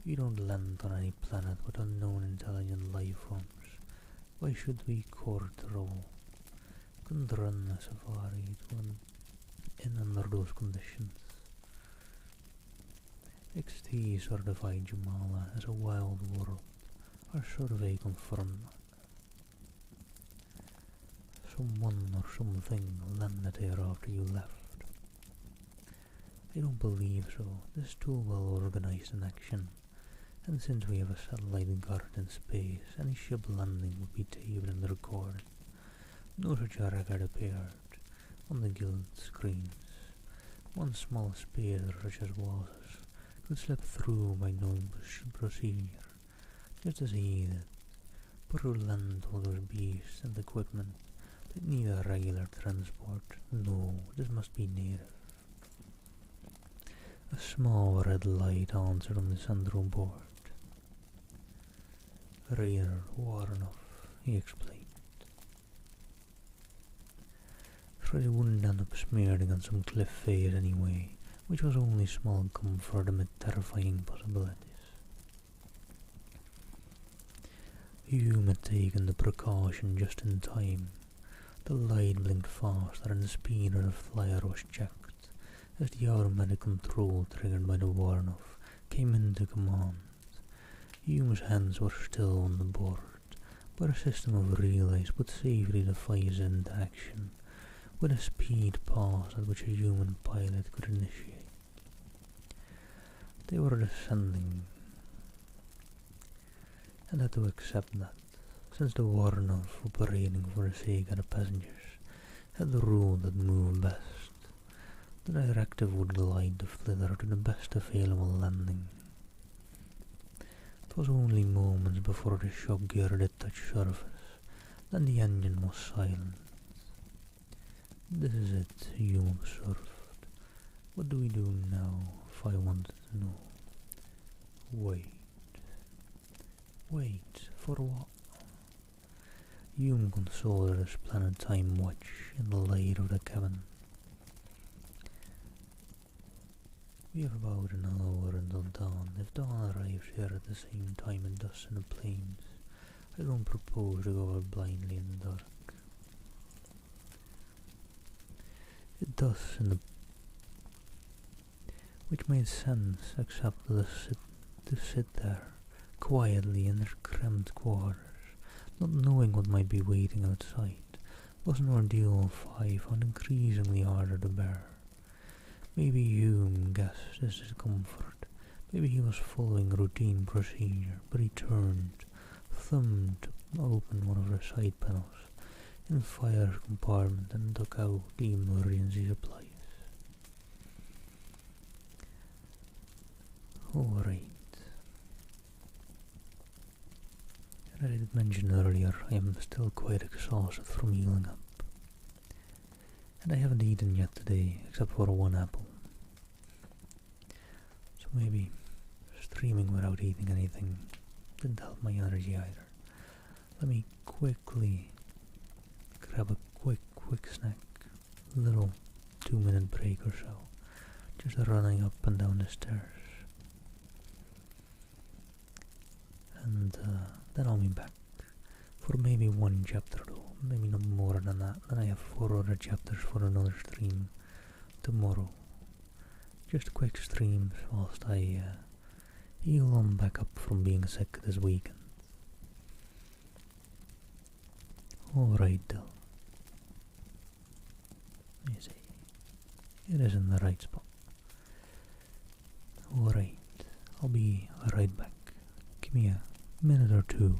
We don't land on any planet with unknown intelligent life forms. Why should we court role? Couldn't run a safari in under those conditions. XT certified Jamala as a wild world. Our survey confirmed that. Someone or something landed here after you left. I don't believe so. This is too well organized an action. And since we have a satellite guard in space, any ship landing would be taped and recorded. No such a record appeared on the guild screens. One small spacer such as Wallace could slip through by no procedure, just as he did. But to land all those beasts and equipment, they need a regular transport. No, this must be native. A small red light answered on the central board. Raider Warnoff, he explained. so they wouldn't end up smearing on some cliff face anyway, which was only small comfort amid terrifying possibilities. Hume had taken the precaution just in time. The light blinked faster and the speed of the flyer was checked as the automatic control triggered by the warn-off came into command. Hume's hands were still on the board, but a system of relays put safely the device into action with a speed pause at which a human pilot could initiate. They were descending, and had to accept that, since the warn-off operating for the sake of the passengers had ruled that move best. The directive would glide the flitter to the best available landing. It was only moments before the shock gear did touch surface, then the engine was silent. This is it, Hume observed. What do we do now, if I wanted to know? Wait. Wait, for what? Hume consulted his planet time watch in the light of the cabin. We have about an hour until dawn. If dawn arrives here at the same time it does in the plains, I don't propose to go out blindly in the dark. It does in the... which made sense, except to sit there, quietly in their cramped quarters, not knowing what might be waiting outside, was an ordeal I found increasingly harder to bear. Maybe Hume guessed his discomfort. Maybe he was following routine procedure, but he turned, thumbed open one of the side panels in fire compartment and took out the emergency supplies. Alright. As I did mention earlier, I am still quite exhausted from healing up. And I haven't eaten yet today, except for one apple. So maybe streaming without eating anything didn't help my energy either. Let me quickly grab a quick snack, little 2-minute break or so, just running up and down the stairs. And then I'll be back for maybe one chapter though, maybe not more than that. Then I have 4 other chapters for another stream tomorrow. Just quick streams whilst I heal on back up from being sick this weekend. Alright though. Let me see. It is in the right spot. Alright, I'll be right back. Give me a minute or two.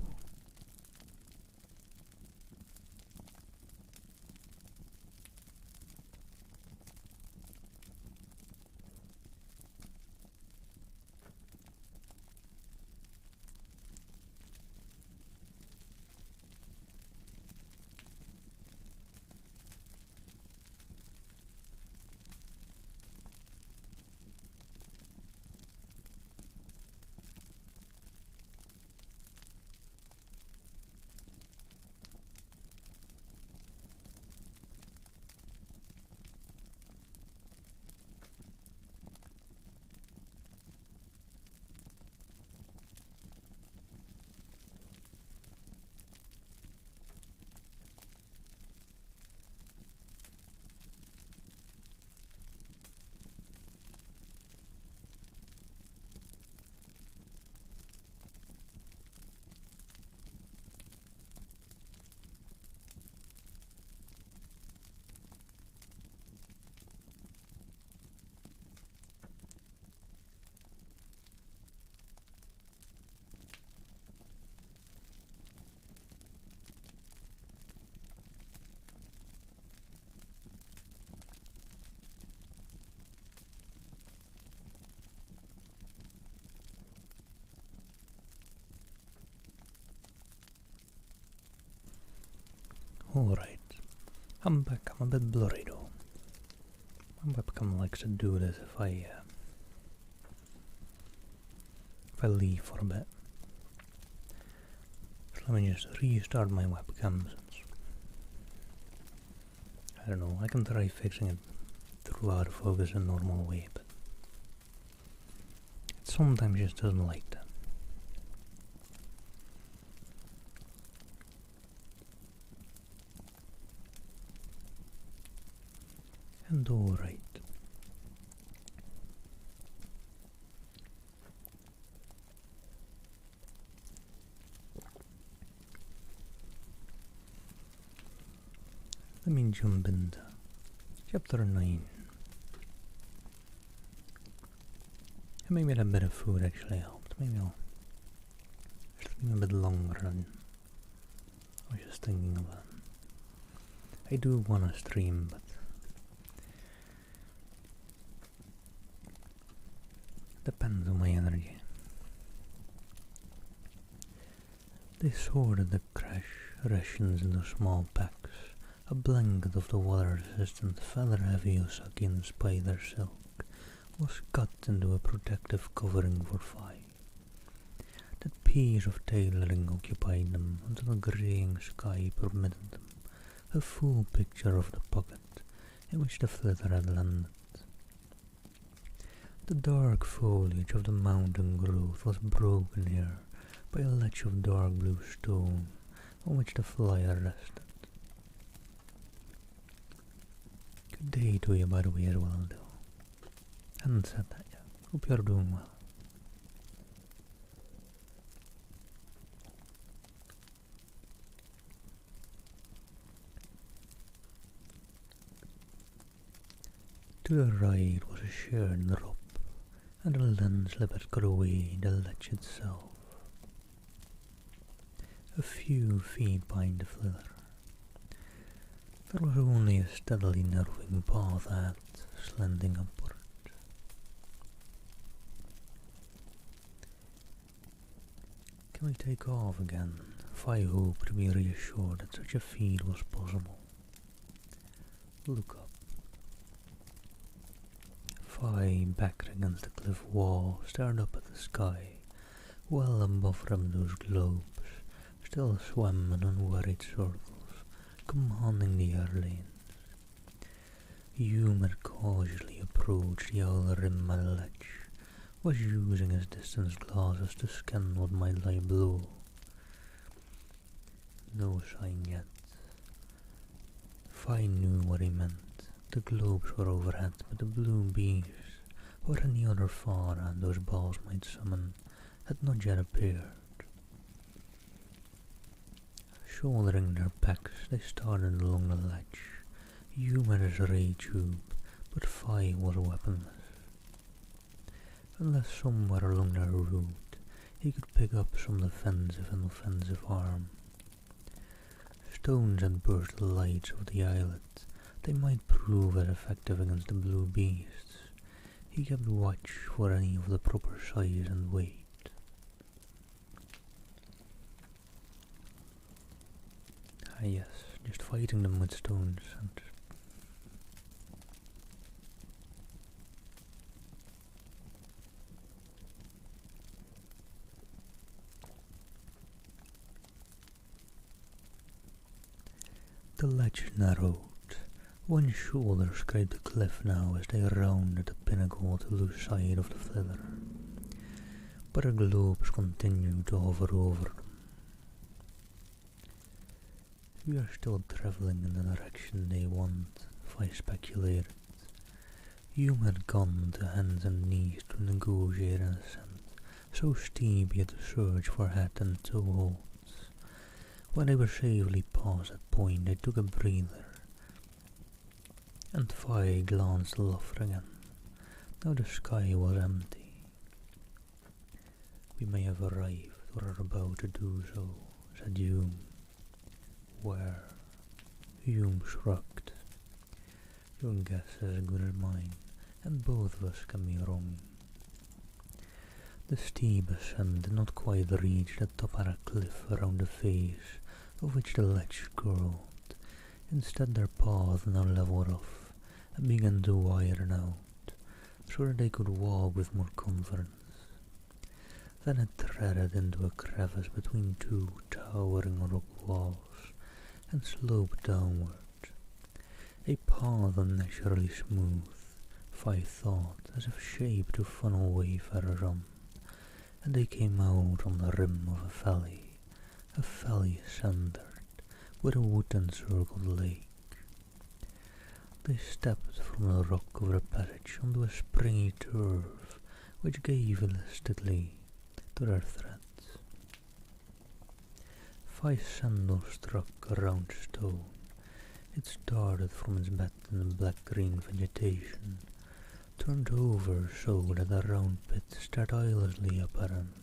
Alright, I'm back. I'm a bit blurry though. My webcam likes to do this if I leave for a bit. So let me just restart my webcam since I don't know, I can try fixing it through autofocus in a normal way, but it sometimes just doesn't like that. And alright. Let me jump into chapter 9. And maybe that bit of food actually helped. Maybe I'll stream a bit longer than I was just thinking about. I do want to stream, but depends on my energy. They sorted the crash rations into small packs. A blanket of the water-resistant, feather-heavy Osakian spider silk was cut into a protective covering for Fi. That piece of tailoring occupied them until the greying sky permitted them a full picture of the pocket in which the flitter had landed. The dark foliage of the mountain growth was broken here by a ledge of dark blue stone on which the flyer rested. Good day to you, by the way, as well, though. Hadn't said that yet. Hope you're doing well. To the right was a shared drop, and the landslip cut away the ledge itself. A few feet behind the flitter, there was only a steadily narrowing path ahead, slanting upward. Can we take off again? Fi hoped to be reassured that such a feat was possible. Look up. Fi, backed against the cliff wall, stared up at the sky. Well above them those globes still swam in unworried circles, commanding the air lanes. Hume cautiously approached the outer rim of the ledge, was using his distance glasses to scan what might lie below. No sign yet. Fi knew what he meant. The globes were overhead, but the blue beasts, or any other far hand those balls might summon, had not yet appeared. Shouldering their packs, they started along the ledge. Hume had his ray tube, but Fi was weaponless. Unless somewhere along their route he could pick up some defensive and offensive arm. Stones had burst the lights of the islet. They might prove as effective against the blue beasts. He kept watch for any of the proper size and weight. Ah yes, just fighting them with stones and... The ledge narrowed. One shoulder scraped the cliff now as they rounded the pinnacle to lose sight of the flitter. But the globes continued to hover over them. We are still travelling in the direction they want, Fi speculated. Hume had gone to hands and knees to negotiate an ascent, so steep he had to search for head and toe holds. When they were safely past that point, they took a breather, and Fi glanced aloft again. Now the sky was empty. We may have arrived, or are about to do so, said Hume. Where? Hume shrugged. Your guess is as good as mine, and both of us can be wrong. The steep ascent did not quite reach the top of a cliff around the face of which the ledge curled. Instead their path now leveled off and began to widen out, so that they could walk with more confidence. Then it threaded into a crevice between two towering rock walls and sloped downward. a path unnaturally smooth, Fi thought, as if shaped to funnel wayfarers on, and they came out on the rim of a valley centred with a wood-encircled lake. They stepped from the rock of the passage onto a springy turf which gave illicitly to their threads. Five sandals struck a round stone. It started from its bed in the black-green vegetation, turned over so that the round pit stared eyelessly up at him.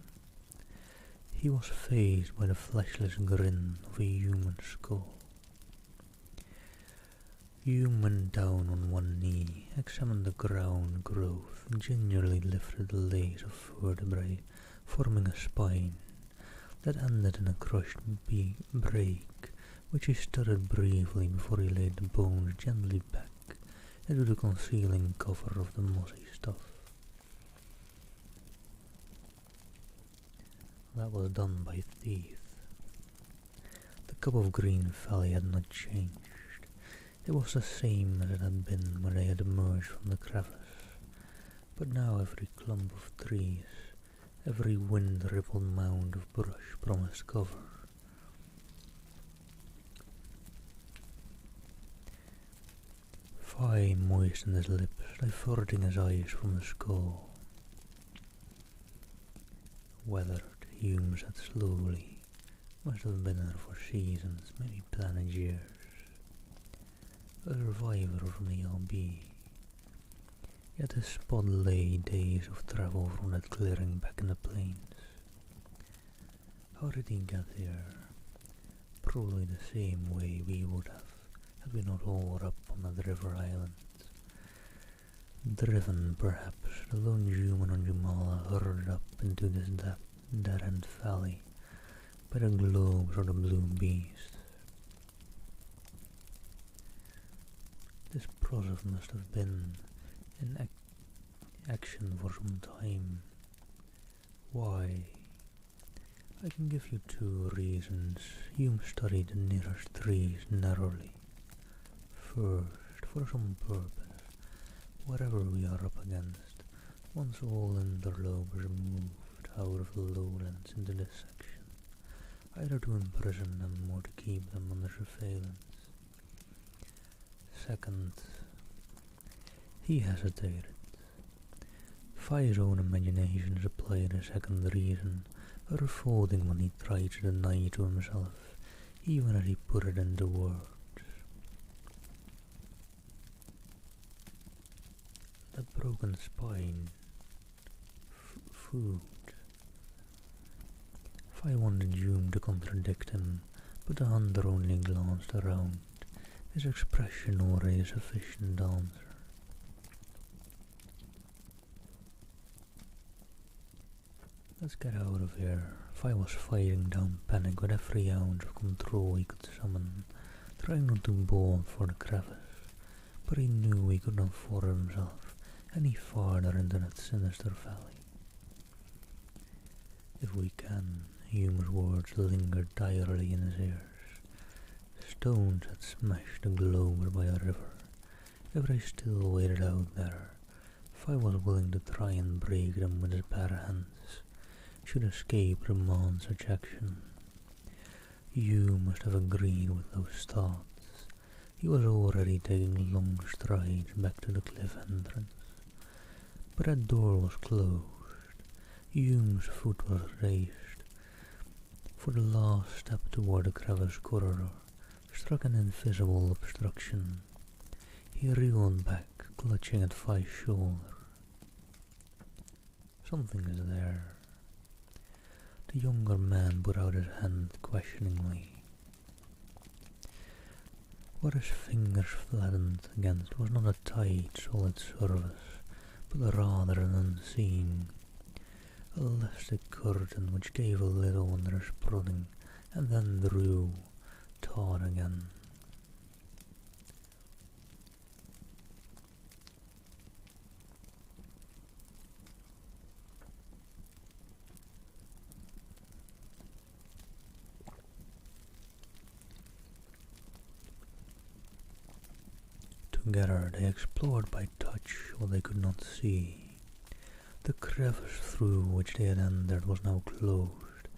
He was faced by the fleshless grin of a human skull. Hume went down on one knee, examined the ground growth, and gingerly lifted the lace of vertebrae, forming a spine that ended in a crushed break, which he studied briefly before he laid the bones gently back into the concealing cover of the mossy stuff. That was done by teeth. The cup of green valley had not changed. It was the same as it had been when they had emerged from the crevice, but now every clump of trees, every wind-rippled mound of brush promised cover. Fi moistened his lips, diverting his eyes from the skull. Weathered, Hume said slowly, must have been there for seasons, maybe planet years. A survivor from the LB. Yet his spot lay days of travel from that clearing back in the plains. How did he get here? Probably the same way we would have, had we not all up on that river island. Driven, perhaps, the lone human on Jumala hurried up into this dead-end valley by the globes or the blue beast. This process must have been in action for some time. Why? I can give you two reasons. Hume studied the nearest trees narrowly. First, for some purpose, whatever we are up against, once all interlopers are moved out of the lowlands into this section, either to imprison them or to keep them under surveillance. Second, he hesitated. Fi's own imagination supplied a second reason, a revolting one he tried to deny to himself, even as he put it into words. That broken spine. Food. Fi wanted Hume to contradict him, but the hunter only glanced around, his expression already a sufficient answer. Let's get out of here. Fi was fighting down panic with every ounce of control he could summon, trying not to bolt for the crevice, but he knew he could not force himself any farther into that sinister valley. If we can, Hume's words lingered direly in his ears. Stones had smashed the globes by a river. If they still waited out there, Fi was willing to try and break them with his bare hands, should escape demand such action. You must have agreed with those thoughts. He was already taking long strides back to the cliff entrance. But that door was closed. Hume's foot was raised. For the last step toward the crevice corridor struck an invisible obstruction. He reeled back, clutching at Fi's shoulder. Something is there. The younger man put out his hand questioningly. What his fingers flattened against was not a tight, solid surface, but rather an unseen, elastic curtain which gave a little under his prodding and then drew, taut again. Together they explored by touch what they could not see. The crevice through which they had entered was now closed,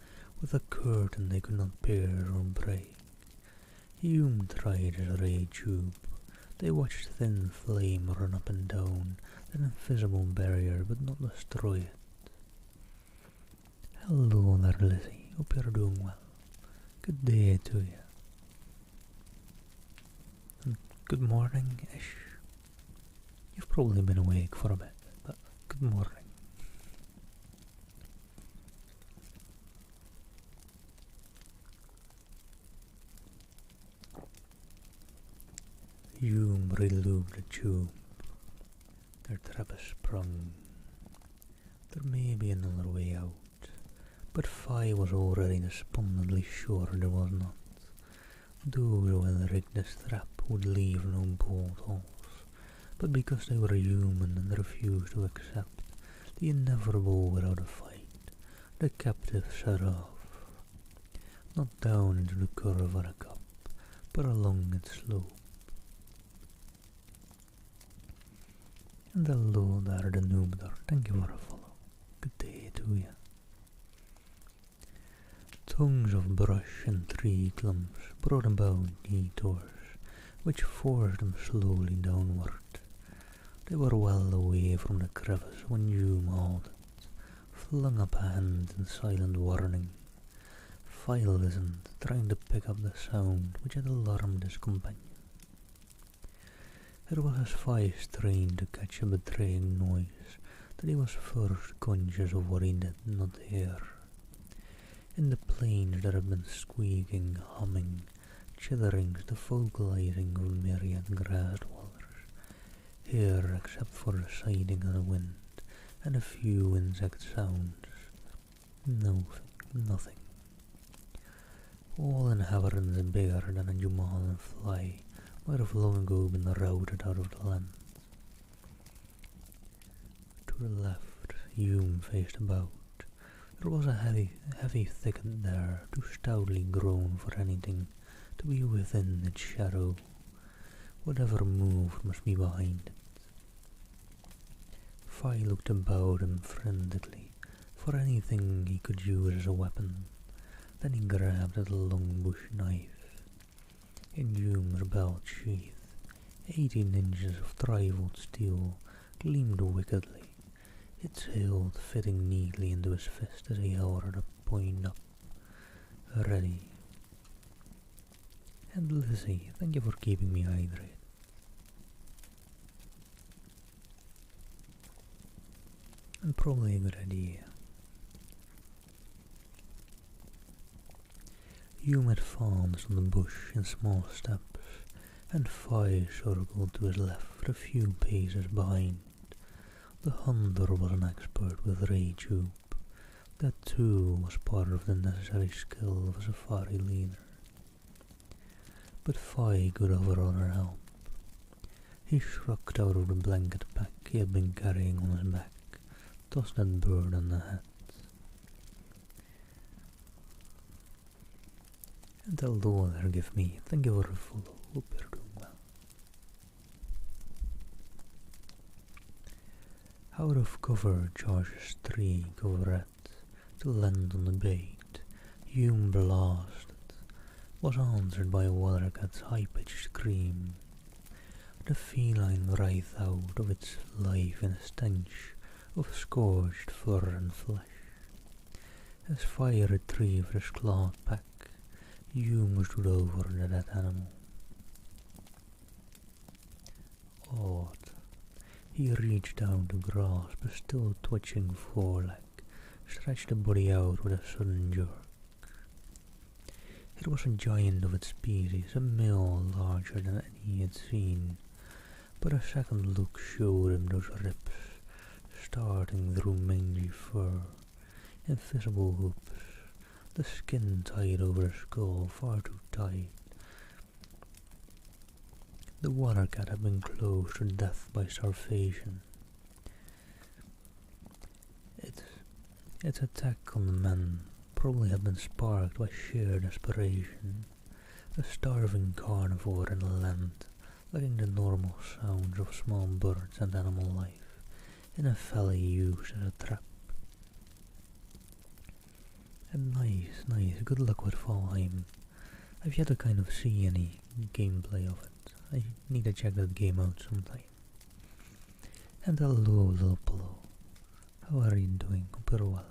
with a curtain they could not pierce or break. Hume tried his ray tube. They watched thin flame run up and down that invisible barrier but not destroy it. Hello there, Lizzie. Hope you're doing well. Good day to you. And good morning-ish. You've probably been awake for a bit, but good morning. Hume relubed the tube. Their trap is sprung. There may be another way out, but Fi was already despondently sure there was not. Those who had rigged this trap would leave no portholes, but because they were human and refused to accept the inevitable without a fight, the captives set off. Not down into the curve of a cup, but along its slope. And hello there, the noobler. Thank you for a follow. Good day to you. Tongues of brush and tree clumps brought about detours, which forced them slowly downward. They were well away from the crevice when Hume halted, flung up a hand in silent warning. Phil listened, trying to pick up the sound which had alarmed his companion. It was as Fi's trained to catch a betraying noise that he was first conscious of what he did not hear. In the plains there had been squeaking, humming, chitterings, the vocalizing of myriad grass dwellers. Here, except for the sighing of the wind and a few insect sounds, nothing. All inhabitants bigger than a Jumalan fly might have long ago been routed out of the land. To the left, Hume faced about. There was a heavy thicket there, too stoutly grown for anything to be within its shadow. Whatever moved must be behind it. Fi looked about him frantically for anything he could use as a weapon. Then he grabbed at a long bush knife. In Hume's belt sheath, 18 inches of trivaled steel gleamed wickedly, its hilt fitting neatly into his fist as he held the point up, ready. And Lizzie, thank you for keeping me hydrated. And probably a good idea. Hume advanced on the bush in small steps, and Fi circled to his left a few paces behind. The hunter was an expert with ray tube. That too was part of the necessary skill of a safari leader. But Fi could offer other help. He shrugged out of the blanket pack he had been carrying on his back, tossed that bird on the hat. And hello there, give me. Thank you for the follow. Hope you're doing well. Out of cover charges 3 coverets to land on the bait. Hume blasted. Was answered by a watercat's high-pitched scream. The feline writhed out of its life in a stench of scorched fur and flesh. As Fire retrieved his clawed pack, Hume stood over the dead animal. Odd. He reached down to grasp a still twitching foreleg, stretched the body out with a sudden jerk. It was a giant of its species, a male larger than any he had seen, but a second look showed him those ribs, starting through mangy fur, invisible hoops, the skin tied over the skull far too tight. The watercat had been close to death by starvation. Its attack on the men probably had been sparked by sheer desperation. A starving carnivore in a land letting the normal sounds of small birds and animal life in a valley used as a trap. And nice, good luck with Valheim. I've yet to kind of see any gameplay of it. I need to check that game out sometime. And hello, little Polo. How are you doing? Hope you're well.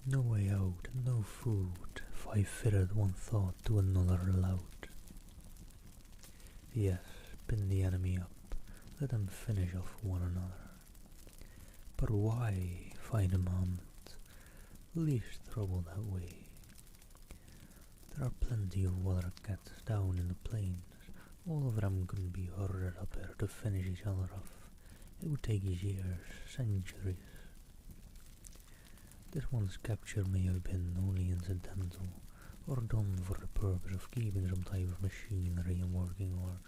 No way out, no food. Five fitted one thought to another loud. Yes, pin the enemy up. Let them finish off one another. But why fight a moment? Least trouble that way. There are plenty of water cats down in the plains. All of them couldn't be herded up here to finish each other off. It would take years, centuries. This one's capture may have been only incidental, or done for the purpose of keeping some type of machinery in working order.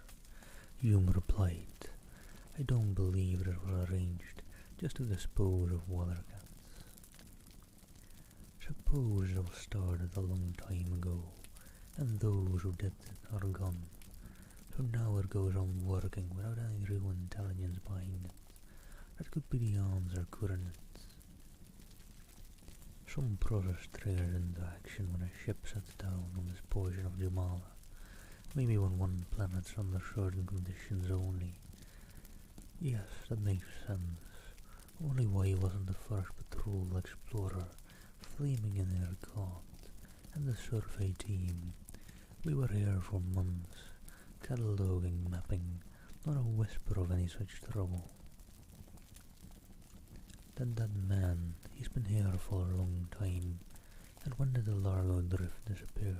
Hume replied, I don't believe it was arranged just to dispose of water cats. Suppose it was started a long time ago, and those who did it are gone. So now it goes on working without any real intelligence behind it. That could be the answer, couldn't it? Some process triggers into action when a ship sets down on this portion of Jumala. Maybe when one planet's under certain conditions only. Yes, that makes sense. Only why wasn't the first patrol explorer flaming in their god, and the survey team? We were here for months, cataloguing, mapping, not a whisper of any such trouble. Then that man, he's been here for a long time, and when did the Largo drift disappear?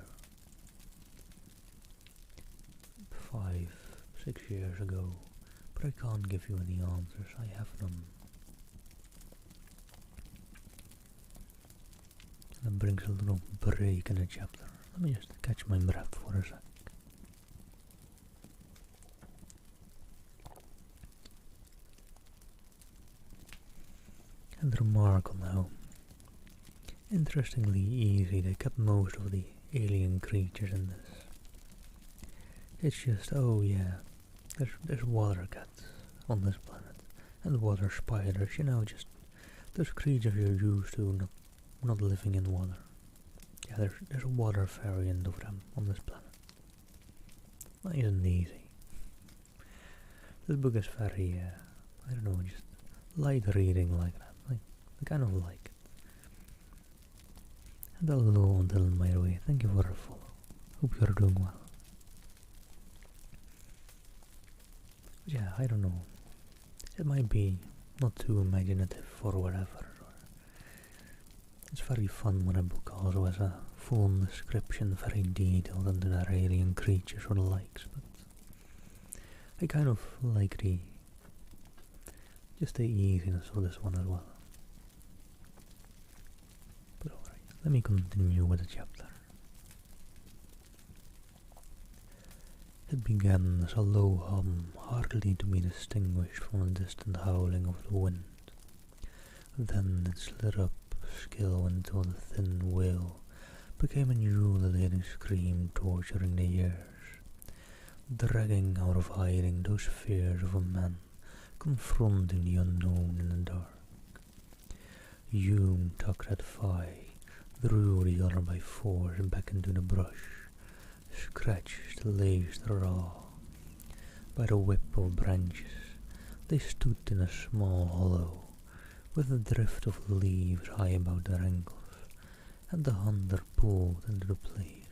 5, 6 years ago, but I can't give you any answers, I have none. That brings a little break in the chapter. Let me just catch my breath for a sec. And remarkable now. Interestingly easy, they kept most of the alien creatures in this. It's just, oh yeah, there's water cats on this planet, and water spiders, you know, just those creatures you're used to, not living in water. Yeah, there's a water variant of them on this planet. Nice and easy. This book is very, I don't know, just light reading like that. I kind of like it. And hello, Dylan, by the way. Thank you for the follow. Hope you're doing well. But yeah, I don't know. It might be not too imaginative or whatever. It's very fun when a book also has a full description, very detailed into their alien creatures or the likes, but I kind of like just the easiness of this one as well. But alright, let me continue with the chapter. It began as a low hum, hardly to be distinguished from the distant howling of the wind. Then it slid up skill until the thin wail became a ululating scream torturing the ears, dragging out of hiding those fears of a man confronting the unknown in the dark. Hume tugged at Vi, drew the other by force back into the brush, scratched, laced raw. By the whip of branches, they stood in a small hollow, with a drift of leaves high about their ankles, and the hunter pulled into the place.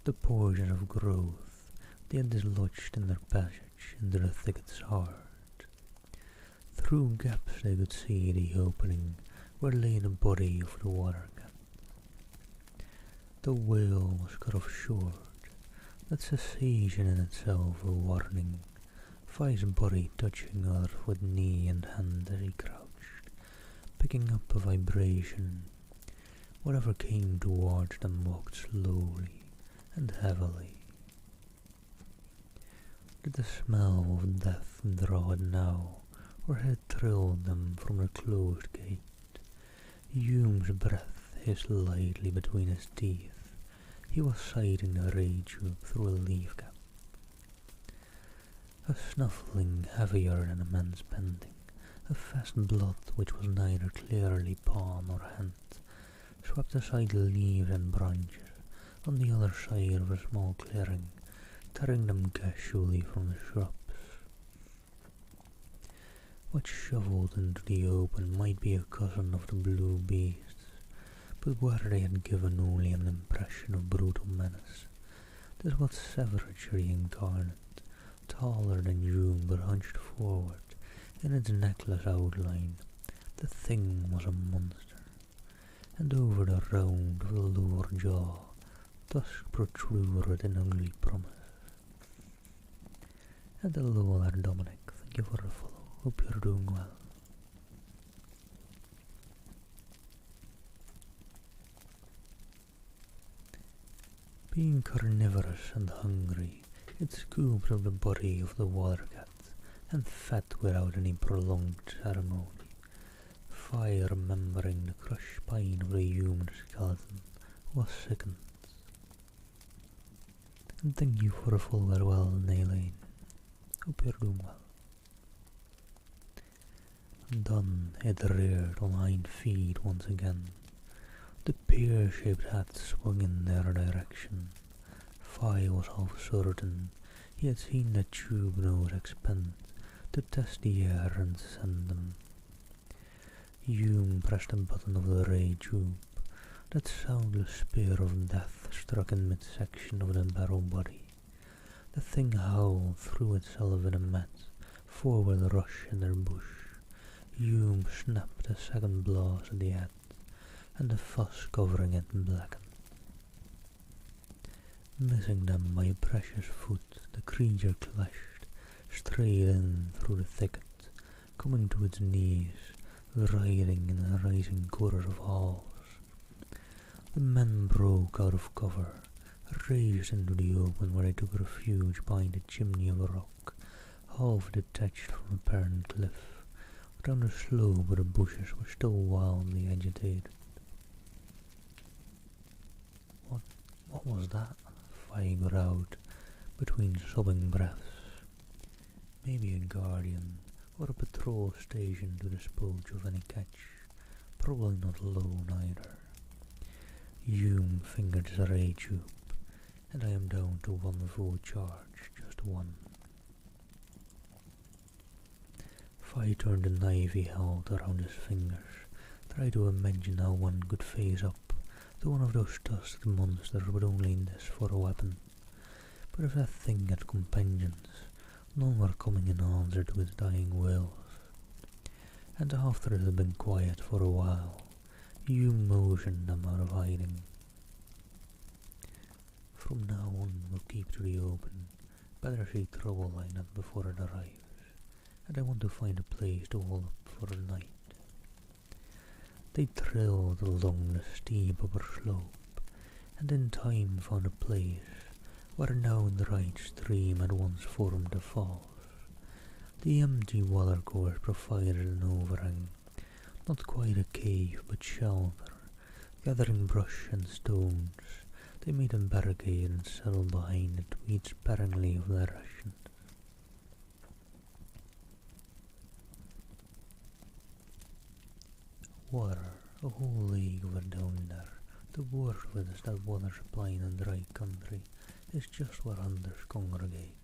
The portion of growth they had dislodged in their passage into the thicket's heart. Through gaps they could see the opening where lay the body of the water cat. The wail was cut off short, that cessation in itself a warning, Vi's body touching earth with knee and hand as he crouched, picking up a vibration. Whatever came towards them walked slowly and heavily. Did the smell of death draw it now, or had it thrilled them from the closed gate? Hume's breath hissed lightly between his teeth. He was sighting the ray tube through a leaf gap. A snuffling heavier than a man's bending, a fast blood which was neither clearly palm or hand, swept aside the leaves and branches on the other side of a small clearing, tearing them casually from the shrubs. What shuffled into the open might be a cousin of the blue beasts, but where they had given only an impression of brutal menace, this was savagery incarnate, taller than June but hunched forward in its necklace outline. The thing was a monster, and over the round of the lower jaw, tusk protruded in ugly promise. And hello there, Dominic. Thank you for the follow. Hope you're doing well. Being carnivorous and hungry, it scooped up the body of the water cat and fed without any prolonged ceremony. Fire remembering the crushed spine of the human skeleton was sickened. And thank you for the follow as well, Naylane. Hope you're doing well. Done, it reared on hind feet once again. The pear-shaped hat swung in their direction. Fi was half certain he had seen the tube nose expand to test the air and send them. Hume pressed a button of the ray tube. That soundless spear of death struck in midsection of the barrel body. The thing howled, threw itself in a mat, forward rush in their bush. Hume snapped a second blast at the head, and the fuss covering it blackened. Missing them by a precious foot, the creature clashed straight in through the thicket, coming to its knees, writhing in a rising chorus of howls. The men broke out of cover, raced into the open where they took refuge behind the chimney of a rock, half detached from a parent cliff. Down the slope where the bushes were still wildly agitated. What was that? Fi growled between sobbing breaths. Maybe a guardian or a patrol station to dispose of any catch. Probably not alone either. Hume fingered the ray tube, and I am down to one full charge, just one. Fi turned the knife he held around his fingers, tried to imagine how one could face up to one of those tusked monsters with only this for a weapon. But if that thing had companions, none were coming in answer to its dying wails. And after it had been quiet for a while, Hume motioned them out of hiding. From now on we'll keep to the open. Better see trouble line up before it arrives. And I want to find a place to hold up for the night. They trailed along the steep upper slope, and in time found a place where now the right stream had once formed the falls. The empty watercourse provided an overhang, not quite a cave but shelter. Gathering brush and stones, they made a barricade and settled behind it to eat sparingly of their rations. Water, a whole league of it down there. The worst of it is that water supply in a dry country is just where hunters congregate.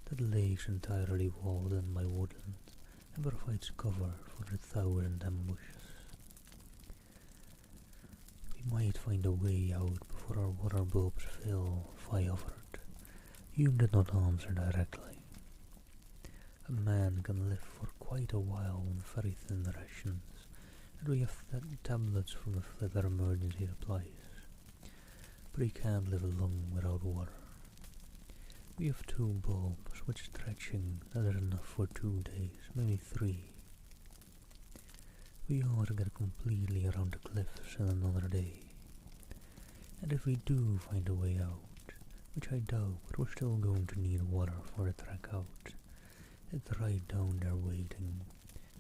That lake's entirely walled in by woodland and provides cover for 1,000 ambushes. We might find a way out before our water bulbs fill, Fi offered. Hume did not answer directly. A man can live for quite a while on very thin rations, and we have tablets from the flitter emergency supplies. But he can't live long without water. We have 2 bulbs, which stretching that is enough for 2 days, maybe 3. We ought to get completely around the cliffs in another day. And if we do find a way out, which I doubt, but we're still going to need water for the trek out, it's right down there waiting,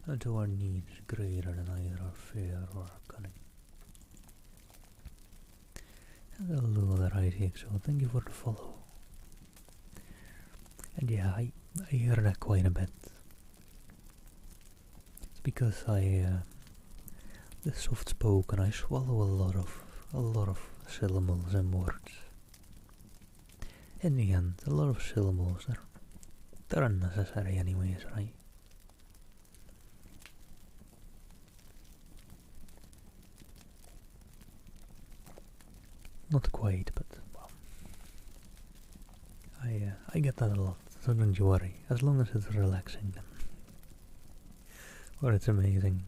until our needs greater than either our fear or our cunning. And hello there, ITXO, thank you for the follow. And yeah, I hear that quite a bit. It's because the soft spoken, I swallow a lot of syllables and words. In the end, a lot of syllables, they're unnecessary anyways, right? Not quite, but well, I get that a lot, so don't you worry. As long as it's relaxing, or it's amazing,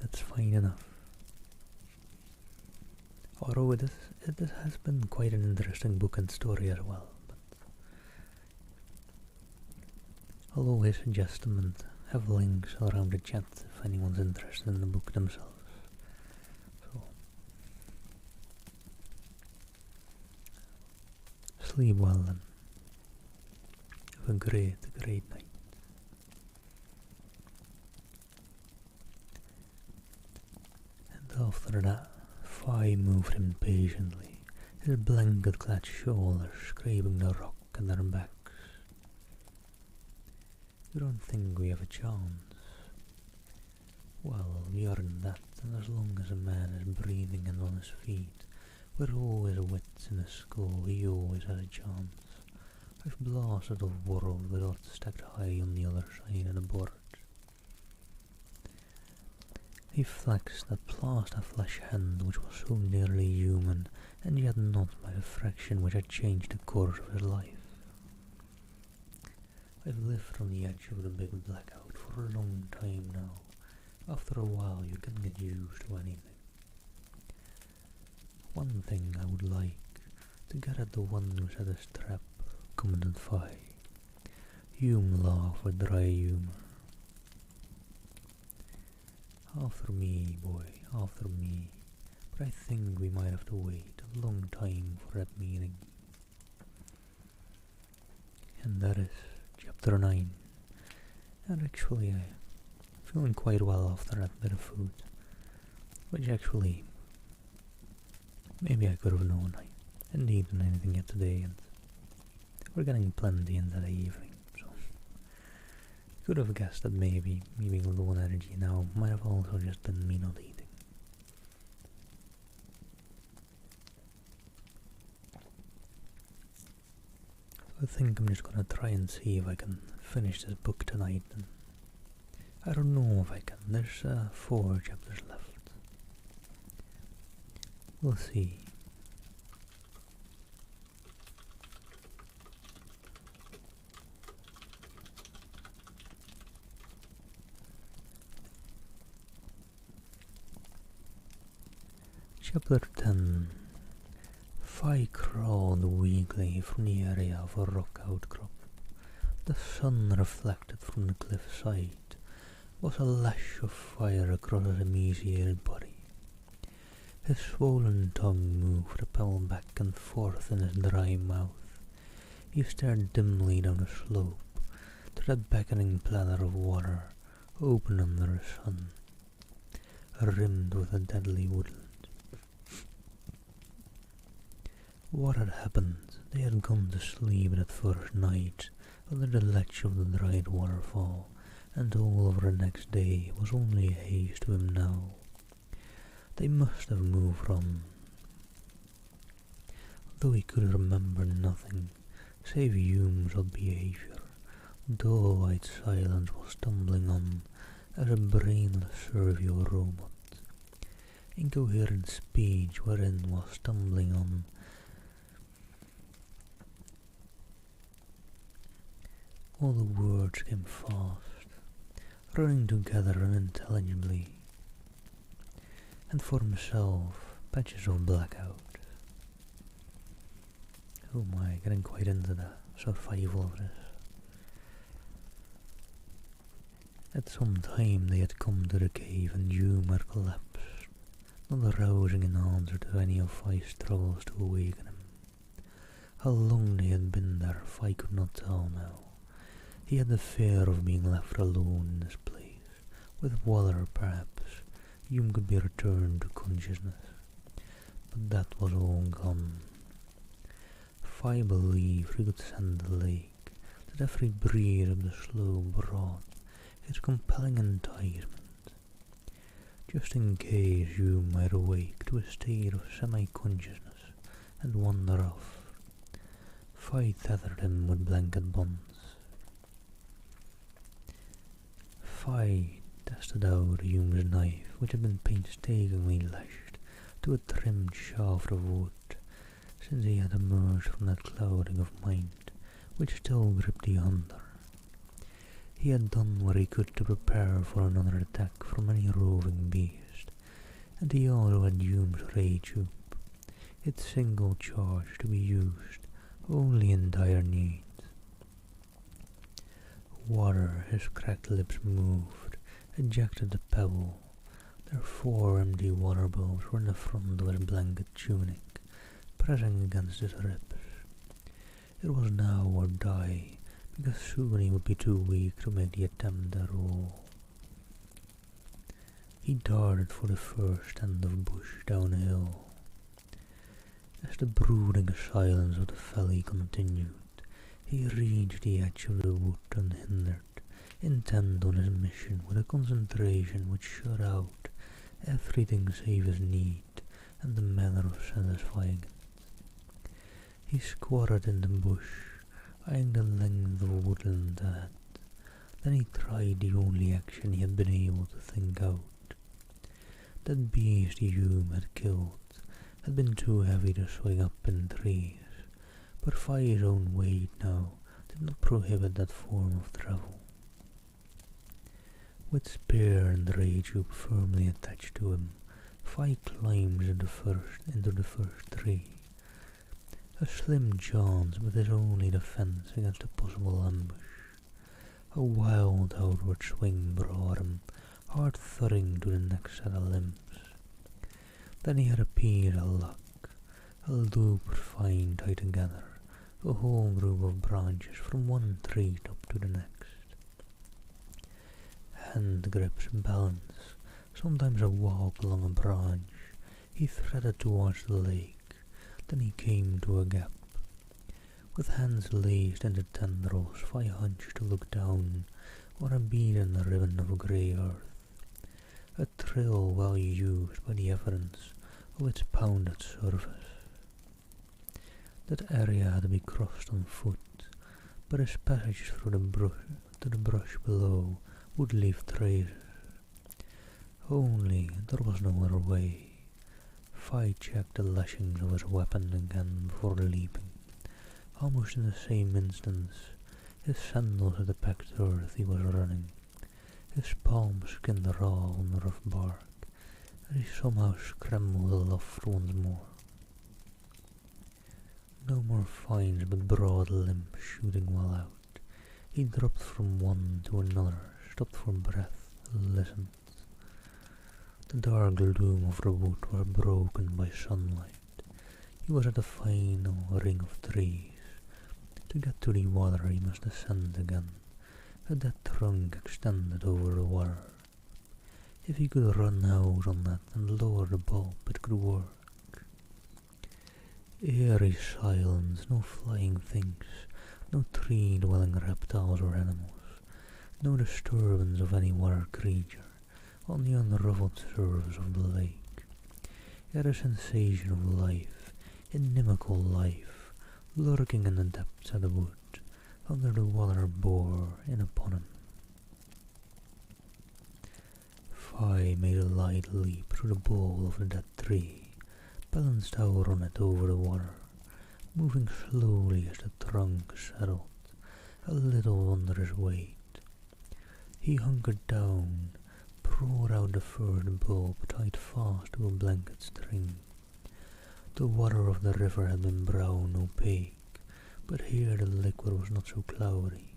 that's fine enough. Although it has been quite an interesting book and story as well. But I'll always suggest them and have links around the chat if anyone's interested in the book themselves. So sleep well then. Have a great night. And after that, Fi moved impatiently, his blanket-clad shoulders scraping the rock at their backs. You don't think we have a chance? Well, we aren't that, and as long as a man is breathing and on his feet, with always wits in his skull, he always has a chance. I've blasted the world without stacked high on the other side of the board. He flexed that plaster flesh hand which was so nearly human, and yet not by a fraction which had changed the course of his life. I've lived on the edge of the big blackout for a long time now. After a while you can get used to anything. One thing I would like, to get at the one who set this trap, commented Fi. Hume laughed with dry humour. After me, boy, after me, but I think we might have to wait a long time for that meeting. And that is chapter 9. And actually I'm feeling quite well after that bit of food, which actually, maybe I could have known I hadn't eaten anything yet today, and we're getting plenty into the evening. Could have guessed that maybe me being low on energy now might have also just been me not eating. So I think I'm just gonna try and see if I can finish this book tonight. And I don't know if I can. There's 4 chapters left. We'll see. Chapter 10. Fi crawled weakly from the area of a rock outcrop. The sun reflected from the cliffside was a lash of fire across his emaciated body. His swollen tongue moved a pebble back and forth in his dry mouth. He stared dimly down the slope to that beckoning platter of water open under the sun, rimmed with a deadly woodland. What had happened? They had gone to sleep that first night under the ledge of the dried waterfall, and all over the next day was only a haze to him now. They must have moved on. Though he could remember nothing, save Hume's odd behaviour, dull-eyed silence was stumbling on as a brainless servile robot. Incoherent speech wherein was stumbling on. All the words came fast, running together unintelligibly, and for himself, patches of blackout. Oh my, getting quite into the survival of this. At some time they had come to the cave and Hume had collapsed, not arousing in answer to any of Fi's struggles to awaken him. How long they had been there, Fi could not tell now. He had the fear of being left alone in this place, with Waller perhaps, Hume could be returned to consciousness, but that was all gone. Fay believed he could scent the lake, that every breeze of the slope brought its compelling enticement. Just in case Hume might awake to a state of semi-consciousness and wander off, Fay tethered him with blanket bonds. Fay tested out Hume's knife, which had been painstakingly lashed to a trimmed shaft of wood, since he had emerged from that clouding of mind which still gripped the hunter. He had done what he could to prepare for another attack from any roving beast, and he also had Hume's ray tube, its single charge to be used only in dire need. Water, his cracked lips moved, ejected the pebble. Their 4 empty water bulbs were in the front of his blanket tunic, pressing against his ribs. It was now or die, because soon he would be too weak to make the attempt at all. He darted for the first end of bush downhill. As the brooding silence of the valley continued, he reached the edge of the wood unhindered, intent on his mission with a concentration which shut out everything save his need and the manner of satisfying it. He squatted in the bush, eyeing the length of woodland ahead. Then he tried the only action he had been able to think out. That beast Hume had killed had been too heavy to swing up in trees, but Fay's own weight now did not prohibit that form of travel. With spear and ray tube firmly attached to him, Fay climbed into the first tree. A slim chance, but his only defense against a possible ambush. A wild outward swing brought him hard thudding to the next set of limbs. Then he had a piece of luck. A loop would find tied together a whole group of branches from one tree top to the next. Hand grips, balance, sometimes a walk along a branch. He threaded towards the lake. Then he came to a gap. With hands laced in the tendrils, Fay hunched to look down on a beaten ribbon of grey earth. A trail well used by the evidence of its pounded surface. That area had to be crossed on foot, but his passage through the brush below would leave traces. Only there was no other way. Fay checked the lashings of his weapon again before leaping. Almost in the same instant, his sandals had packed earth he was running. His palms skinned raw on the rough bark, as he somehow scrambled aloft once more. No more fines, but broad limbs shooting well out. He dropped from one to another, stopped for breath, listened. The dark gloom of the wood was broken by sunlight. He was at the final ring of trees. To get to the water he must descend again, but that trunk extended over the water. If he could run out on that and lower the bulb, it could work. Eerie silence, no flying things, no tree-dwelling reptiles or animals, no disturbance of any water creature on the unruffled surface of the lake. Yet a sensation of life, inimical life, lurking in the depths of the wood, under the water bore in upon him. Fay made a light leap through the bole of the dead tree, balanced out on it over the water, moving slowly as the trunk settled, a little under his weight. He hunkered down, poured out the third bulb tied fast to a blanket string. The water of the river had been brown, opaque, but here the liquid was not so cloudy.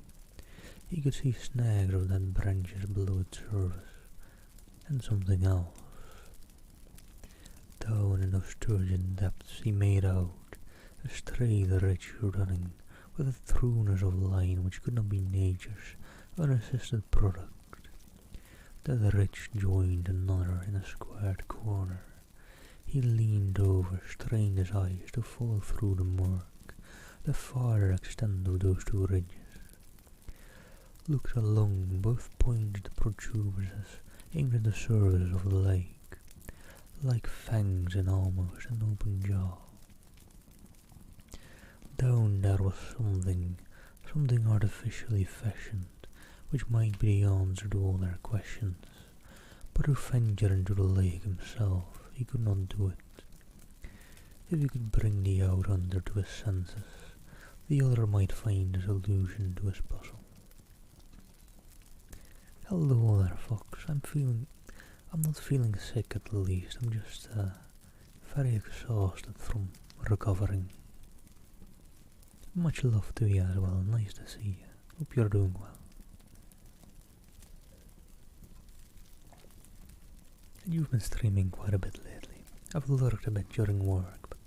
He could see snags of dead branches below its surface, and something else. Down in those turgid depths he made out a straight, rich running, with a throughness of line which could not be nature's unassisted product. The rich joined another in a squared corner. He leaned over, strained his eyes to fall through the murk, the farther extent of those two ridges. Looked along both pointed protuberances aimed at the surface of the lake, like fangs in almost an open jaw. Down there was something artificially fashioned, which might be the answer to all their questions, but to venture into the lake himself he could not do it. If he could bring the outhunter to his senses, the other might find a solution to his puzzle. Hello there, Fox. I'm not feeling sick at least. I'm just very exhausted from recovering. Much love to you as well. Nice to see you. Hope you're doing well. You've been streaming quite a bit lately. I've lurked a bit during work, but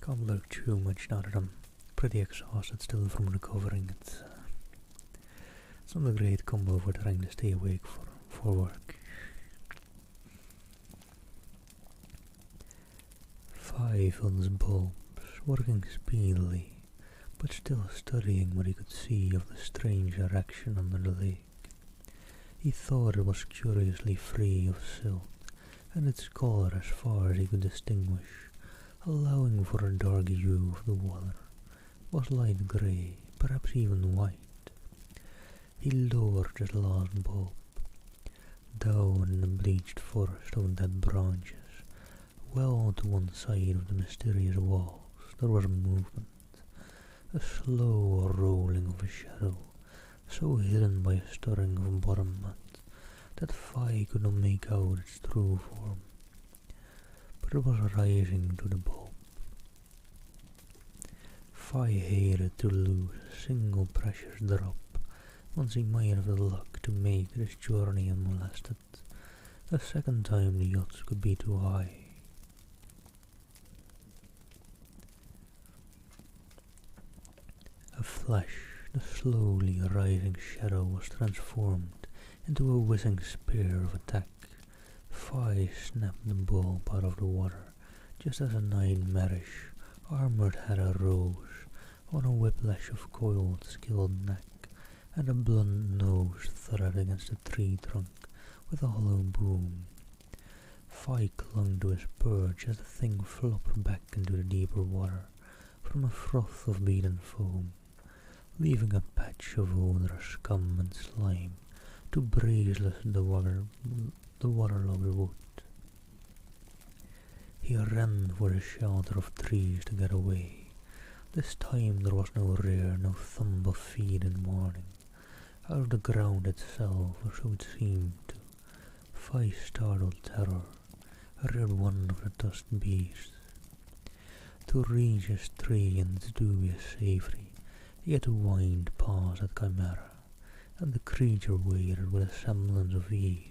can't lurk too much now that I'm pretty exhausted still from recovering. It's not a great combo for trying to stay awake for work. Five on his bulbs, working speedily, but still studying what he could see of the strange erection under the lake. He thought it was curiously free of silt, and its colour as far as he could distinguish, allowing for a dark hue of the water, was light grey, perhaps even white. He lowered his last bulb. Down in the bleached forest of dead branches, well to one side of the mysterious walls, there was movement, a slow rolling of a shadow, so hidden by a stirring of bottom mud that Phi could not make out its true form, but it was rising to the bulb. Phi hated to lose a single precious drop once he might have the luck to make this journey unmolested. A second time the odds could be too high. A flash, the slowly rising shadow was transformed into a whizzing spear of attack. Phi snapped the bulb out of the water, just as a nightmarish, armoured head arose on a whiplash of coiled, skilled neck, and a blunt nose thudded against a tree trunk with a hollow boom. Phi clung to his perch as the thing flopped back into the deeper water from a froth of beaten foam, leaving a patch of odorous scum and slime to braceless the waterlogged wood. He ran for the shelter of trees to get away. This time there was no rear, no thump of feet in warning. Out of the ground itself, or so it seemed to, Phi startled terror, reared one of the tusked beasts. To reach his tree and its dubious safety, he had to wind past that chimera, and the creature waited with a semblance of ease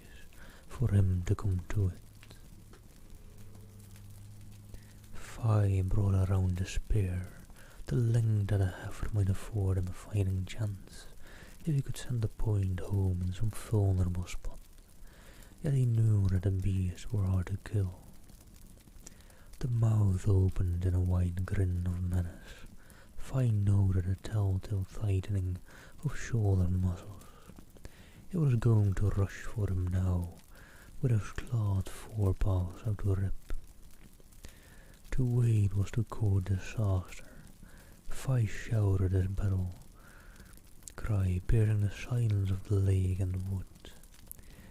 for him to come to it. Phi brought around the spear, the length that a heifer might afford him a fighting chance, if he could send the point home in some vulnerable spot. Yet he knew that the beasts were hard to kill. The mouth opened in a wide grin of menace. Phi noted a telltale tightening of shoulder muscles. It was going to rush for him now, with his clawed forepaws out to rip. To wait was to code disaster. Phi shouted his battle cry, piercing the silence of the lake and wood.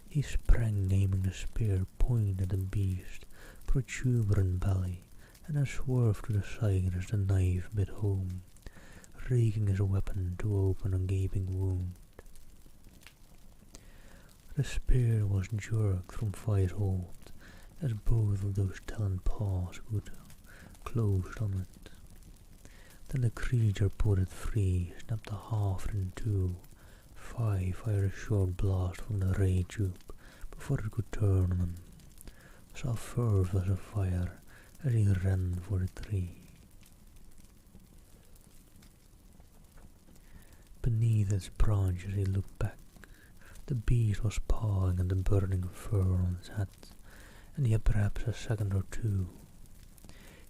He sprang, aiming the spear point at the beast's protuberant belly, and then swerved to the side as the knife bit home, raking his weapon to open a gaping wound. The spear was jerked from Phi's hold, as both of those taloned paws closed on it. Then the creature put it free, snapped the haft in two. Phi fired a short blast from the ray tube before it could turn on him. Saw furth as a fire as he ran for the tree. Beneath its branches he looked back. The beast was pawing at the burning fur on his hat, and he had perhaps a second or two.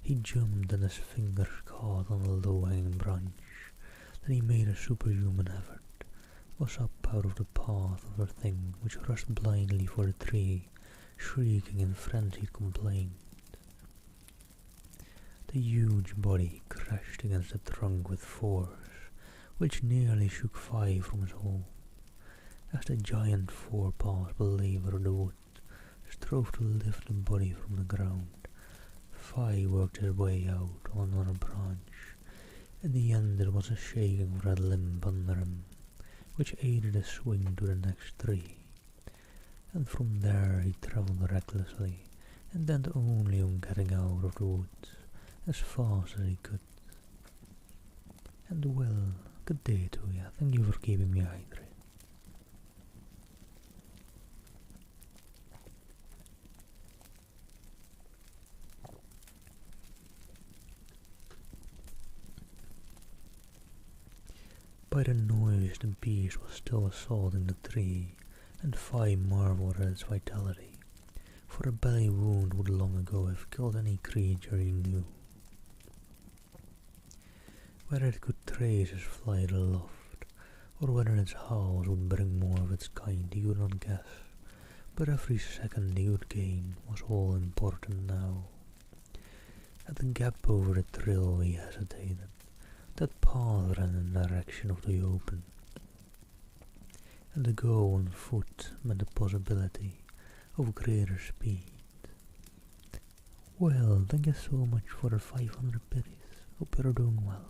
He jumped and his fingers caught on a low-hanging branch. Then he made a superhuman effort, was up out of the path of the thing which rushed blindly for the tree, shrieking in frenzied complaint. The huge body crashed against the trunk with force, which nearly shook Fi from his hold. As the giant forepaws belaboured the wood, strove to lift the body from the ground, Fi worked his way out on another branch. In the end there was a shaking of that limb under him, which aided his swing to the next tree, and from there he travelled recklessly, intent only on getting out of the woods as fast as he could. And well, good day to you. Thank you for keeping me hydrated. By the noise the beast was still assaulting the tree, and Fi marvelled at its vitality, for a belly wound would long ago have killed any creature he knew. Whether it could trace its flight aloft, or whether its howls would bring more of its kind, he could not guess, but every second he would gain was all important now. At the gap over the trail he hesitated. That path ran in the direction of the open, and to go on foot meant the possibility of greater speed. Well, thank you so much for the 500 biddies. Hope you're doing well.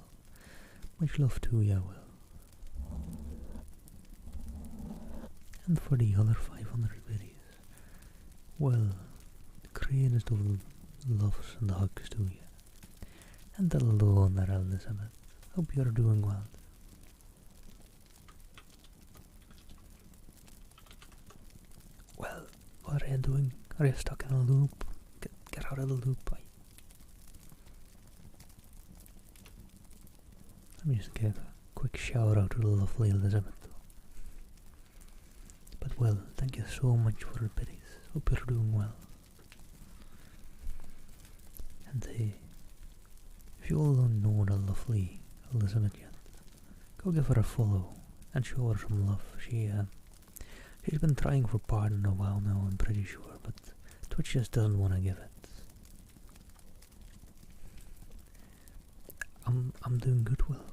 Much love to you, Will. And for the other 500 biddies, well, the greatest of loves and hugs to you. And hello there, Elizabeth. Hope you're doing well. Well, what are you doing? Are you stuck in a loop? Get out of the loop. Let me just give a quick shout out to the lovely Elizabeth. But well, thank you so much for the biddies. Hope you're doing well. And if you all don't know the lovely Elizabeth yet, go give her a follow and show her some love. She's been trying for pardon a while now, I'm pretty sure, but Twitch just doesn't want to give it. I'm doing good, Will.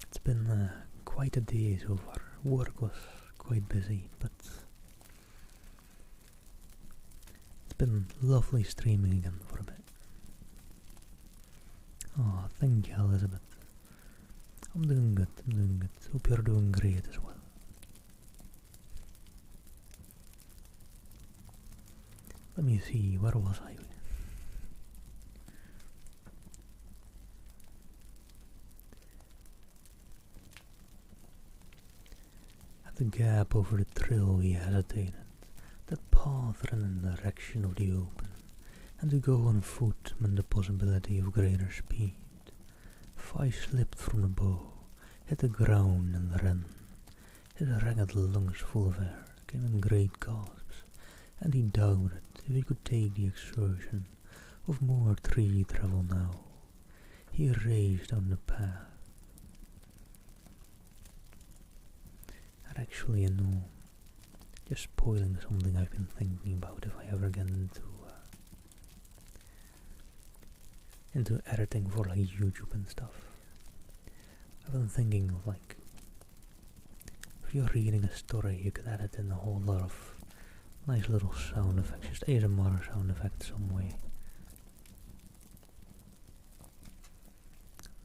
It's been quite a day so far. Work was quite busy, but it's been lovely streaming again for a bit. Oh, thank you, Elizabeth. I'm doing good. Hope you're doing great as well. Let me see, where was I? At the gap over the trail he hesitated. That path ran in the direction of the open, and to go on foot meant the possibility of greater speed. Fi slipped from the bow, hit the ground and ran. His ragged lungs full of air came in great gasps, and he doubted if he could take the exertion of more tree travel now. He raced down the path. And actually, you know, just spoiling something I've been thinking about if I ever get into editing for like YouTube and stuff. I've been thinking of like, if you're reading a story, you could edit in a whole lot of nice little sound effects, just ASMR sound effects some way.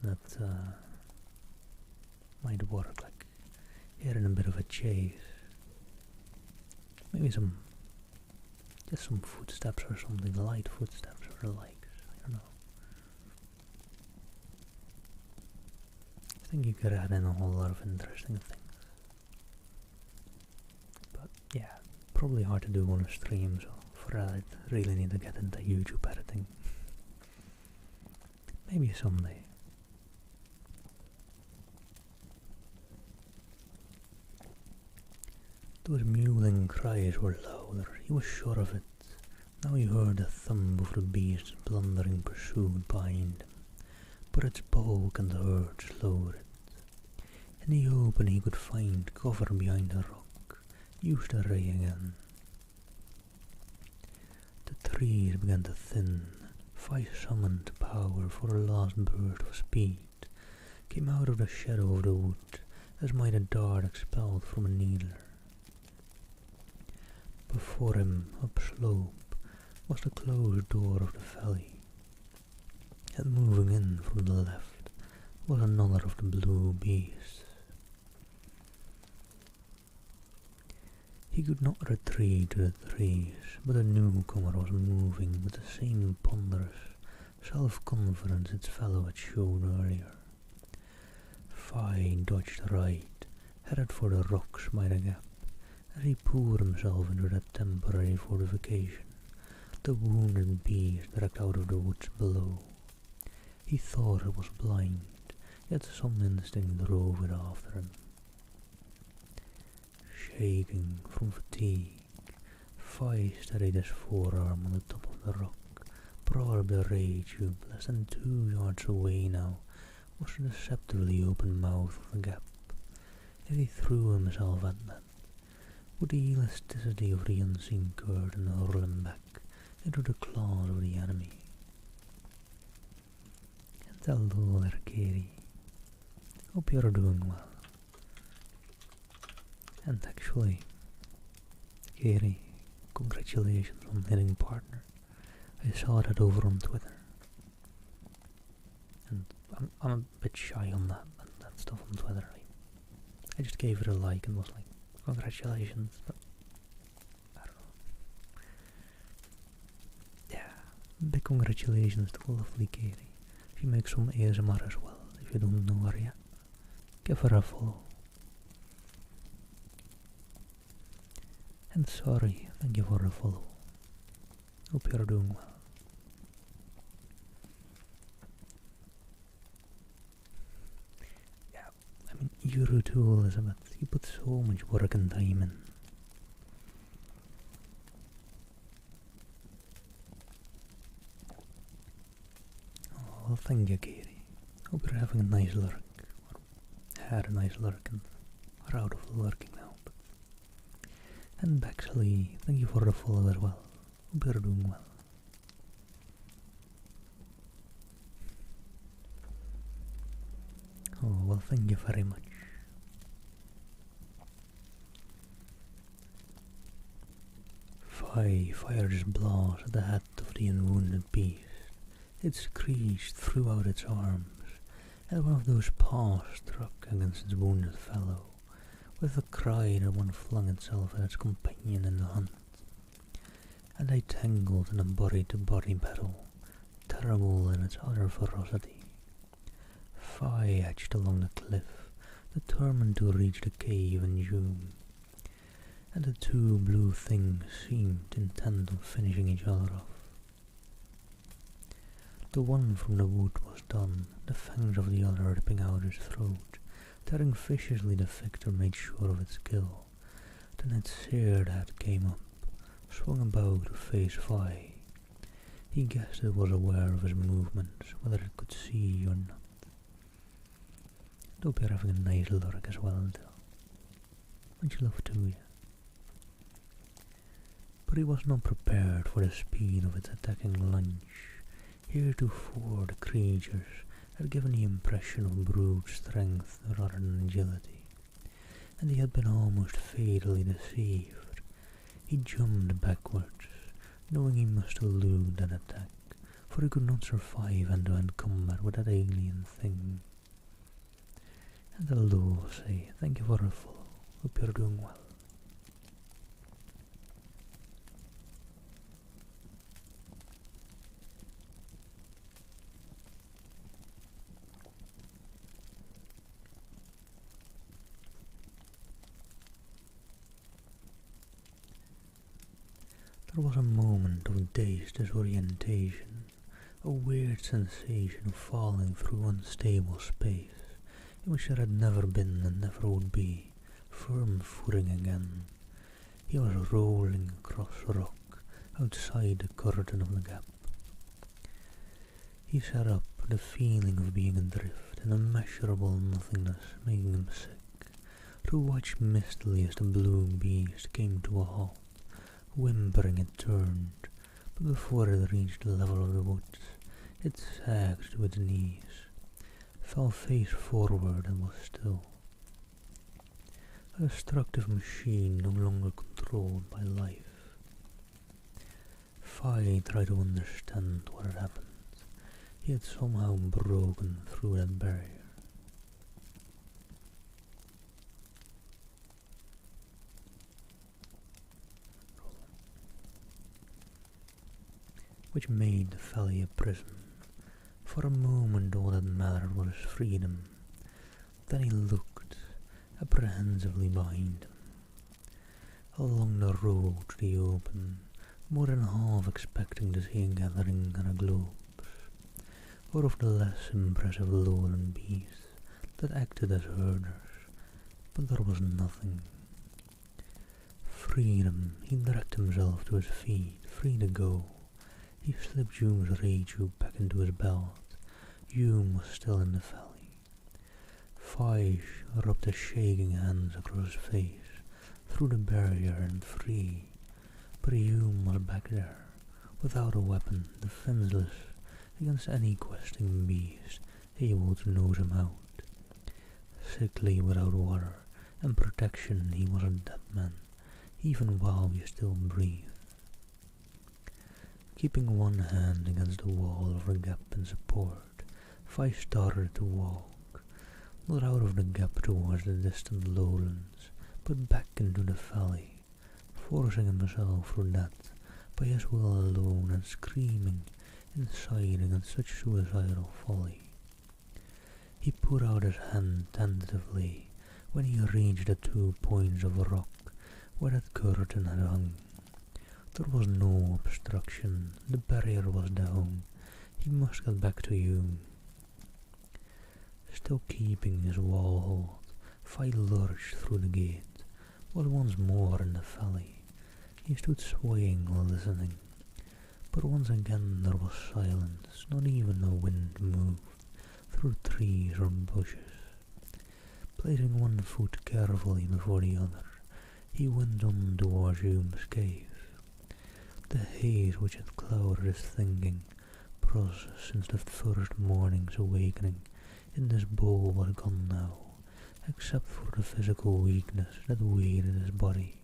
That might work, like hearing a bit of a chase. Maybe just some footsteps or something, light footsteps or the likes, I don't know. I think you could add in a whole lot of interesting things. But yeah, probably hard to do on a stream, so for that I'd really need to get into YouTube editing. Maybe someday. Those mewling cries were louder, he was sure of it. Now he heard the thump of the beast's blundering pursuit behind him, but its bulk and hurt slowed it. In the open he could find cover behind a rock, used the ray again. The trees began to thin. Five summoned power for a last burst of speed came out of the shadow of the wood, as might a dart expelled from a needler. Before him, upslope, was the closed door of the valley, and moving in from the left was another of the blue beasts. He could not retreat to the trees, but the newcomer was moving with the same ponderous self-confidence its fellow had shown earlier. Fye dodged right, headed for the rocks by the gap, as he poured himself into that temporary fortification, the wounded beast dragged out of the woods below. He thought it was blind, yet some instinct drove it after him. Shaking from fatigue, Fye steadied his forearm on the top of the rock, brought up the ray tube less than 2 yards away now was the deceptively open mouth of the gap. If he threw himself at that, would the elasticity of the unseen curtain hurl him back into the claws of the enemy? And hello there, Katie. Hope you're doing well. And actually, Katie, congratulations on hitting partner. I saw that over on Twitter. And I'm a bit shy on that stuff on Twitter. I just gave it a like and was like, congratulations, but I don't know. Yeah, big congratulations to lovely Katie. She makes some ASMR as well. If you don't know her yet, give her a follow. And sorry, thank you for the follow. Hope you're doing well. Yeah, I mean, you too, Elizabeth. You put so much work and time in. Oh, well, thank you, Katie. Hope you're having a nice lurk. Or had a nice lurk and are out of lurking now. And Baxley, thank you for the follow as well. Hope you're doing well. Oh, well, thank you very much. Fye fired his blast at the head of the unwounded beast. It screeched throughout its arms, and one of those paws struck against its wounded fellow, with a cry that one flung itself at its companion in the hunt, and they tangled in a body-to-body battle, terrible in its utter ferocity. Fye edged along the cliff, determined to reach the cave in June, and the two blue things seemed intent on finishing each other off. The one from the wood was done, the fangs of the other ripping out his throat. Tearing viciously, the victor made sure of its kill. Then its seared head came up, swung about to face Fye. He guessed it was aware of his movements, whether it could see or not. Hope you're having a nice lurk as well, Dill. Much love to you. But he was not prepared for the speed of its attacking lunge. Heretofore the creatures had given the impression of brute strength rather than agility, and he had been almost fatally deceived. He jumped backwards, knowing he must elude that attack, for he could not survive hand-to-hand combat with that alien thing. And hello, say, thank you for the follow. Hope you're doing well. There was a moment of dazed disorientation, a weird sensation of falling through unstable space, in which there had never been and never would be firm footing again, He was rolling across the rock outside the curtain of the gap. He sat up with a feeling of being adrift in immeasurable nothingness making him sick, to watch mistily as the blue beast came to a halt. Whimpering it turned, but before it reached the level of the woods, it sagged to its knees, fell face forward and was still. A destructive machine no longer controlled by life. Fi tried to understand what had happened. He had somehow broken through that barrier. Which made the valley a prison. For a moment all that mattered was his freedom. Then he looked apprehensively behind him. Along the road to the open, more than half expecting to see a gathering on a globes, or of the less impressive lowland beasts that acted as herders, but there was nothing. Freedom, he dragged himself to his feet, free to go. He slipped Hume's ray tube back into his belt. Hume was still in the valley. Fish rubbed his shaking hands across his face, through the barrier and free. But Hume was back there, without a weapon, defenseless against any questing beast able to nose him out. Sickly without water and protection, he was a dead man, even while he still breathed. Keeping one hand against the wall of the gap in support, Fi started to walk, not out of the gap towards the distant lowlands, but back into the valley, forcing himself through that by his will alone and screaming inside against such suicidal folly. He put out his hand tentatively when he reached the 2 points of rock where that curtain had hung. There was no obstruction, the barrier was down. He must get back to Hume. Still keeping his wall hold, Fi lurched through the gate, was once more in the valley. He stood swaying while listening, but once again there was silence, not even a wind moved through trees or bushes. Placing one foot carefully before the other, he went on towards Hume's cave. The haze which had clouded his thinking process since the first morning's awakening in this bowl was gone now, except for the physical weakness that weighted his body.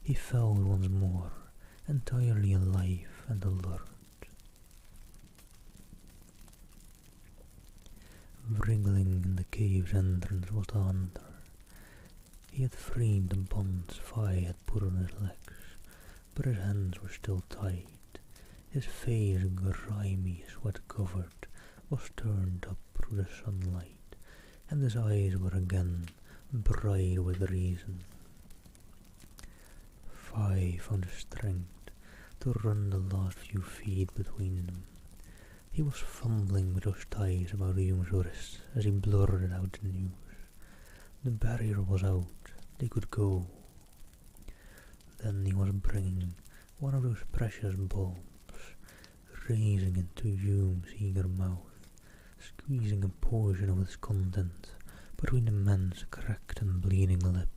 He felt once more, entirely alive and alert. Wriggling in the cave's entrance was the hunter. He had freed the bonds Fi had put on his legs, but his hands were still tied. His face, grimy, sweat-covered, was turned up through the sunlight, and his eyes were again bright with reason. Fi found the strength to run the last few feet between them. He was fumbling with those ties about Hume's wrists as he blurted out the news. The barrier was out, they could go. Then he was bringing one of those precious bulbs, raising it to Hume's eager mouth, squeezing a portion of its contents between the man's cracked and bleeding lips.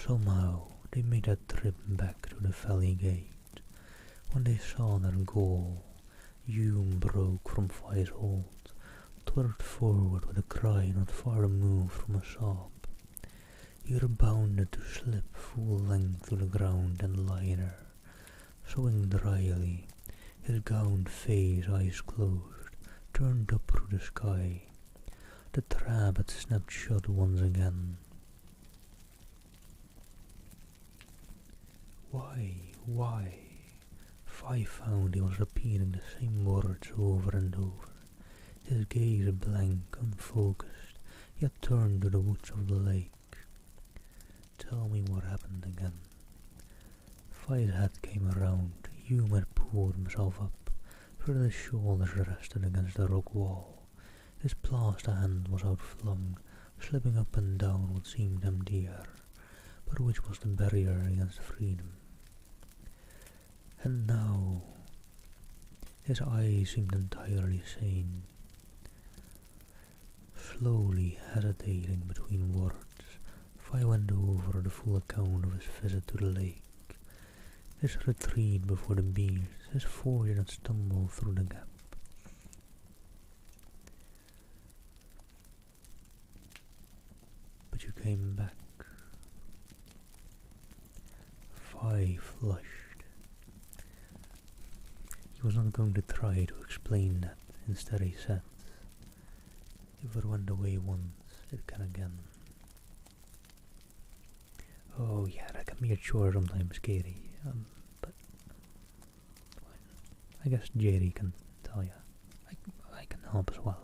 Somehow they made that trip back to the valley gate. When they saw their goal, Hume broke from Fi's hold, twerked forward with a cry not far removed from a sob. He rebounded to slip full length to the ground and lie there, sewing dryly, his gowned face, eyes closed, turned up through the sky. The trap had snapped shut once again. Why? Fi found he was repeating the same words over and over, his gaze blank, unfocused, yet turned to the woods of the lake. Tell me what happened again. Fi's head came around. Hume had pulled himself up, so that his shoulders rested against the rock wall. His plaster hand was outflung, slipping up and down what seemed empty air, but which was the barrier against freedom? And now his eyes seemed entirely sane, slowly hesitating between words. If I went over the full account of his visit to the lake, his retreat before the beast, his fortunate stumble through the gap. But you came back. Vi flushed. He was not going to try to explain that. Instead he said, "If it went away once, it can again." Oh yeah, that can be a chore sometimes, Katie. But I guess Jerry can tell you. I can help as well.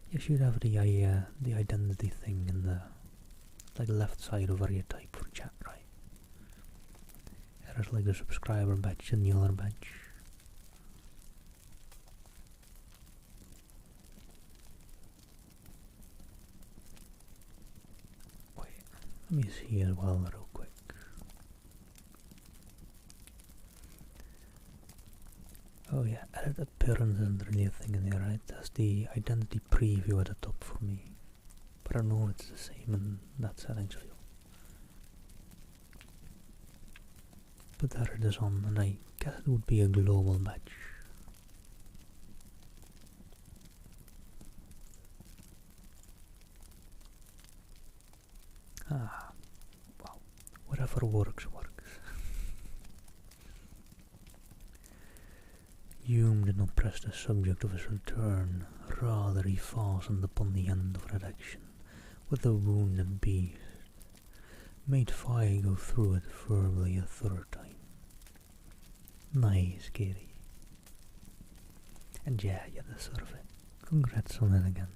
You should have the identity thing in the left side over your type for chat, right? There's like the subscriber badge and the other badge. Wait, let me see as well real quick. Oh yeah, edit appearance isn't really a thing in there, right? That's the identity preview at the top for me. But I know it's the same in that settings view. But there it is on, and I guess it would be a global badge. Ah, well, whatever works. Hume did not press the subject of his return, rather he fastened upon the end of that action with the wounded beast, made Vi go through it firmly a third time. Nice, Katie. And yeah, you deserve it. Congrats on it again.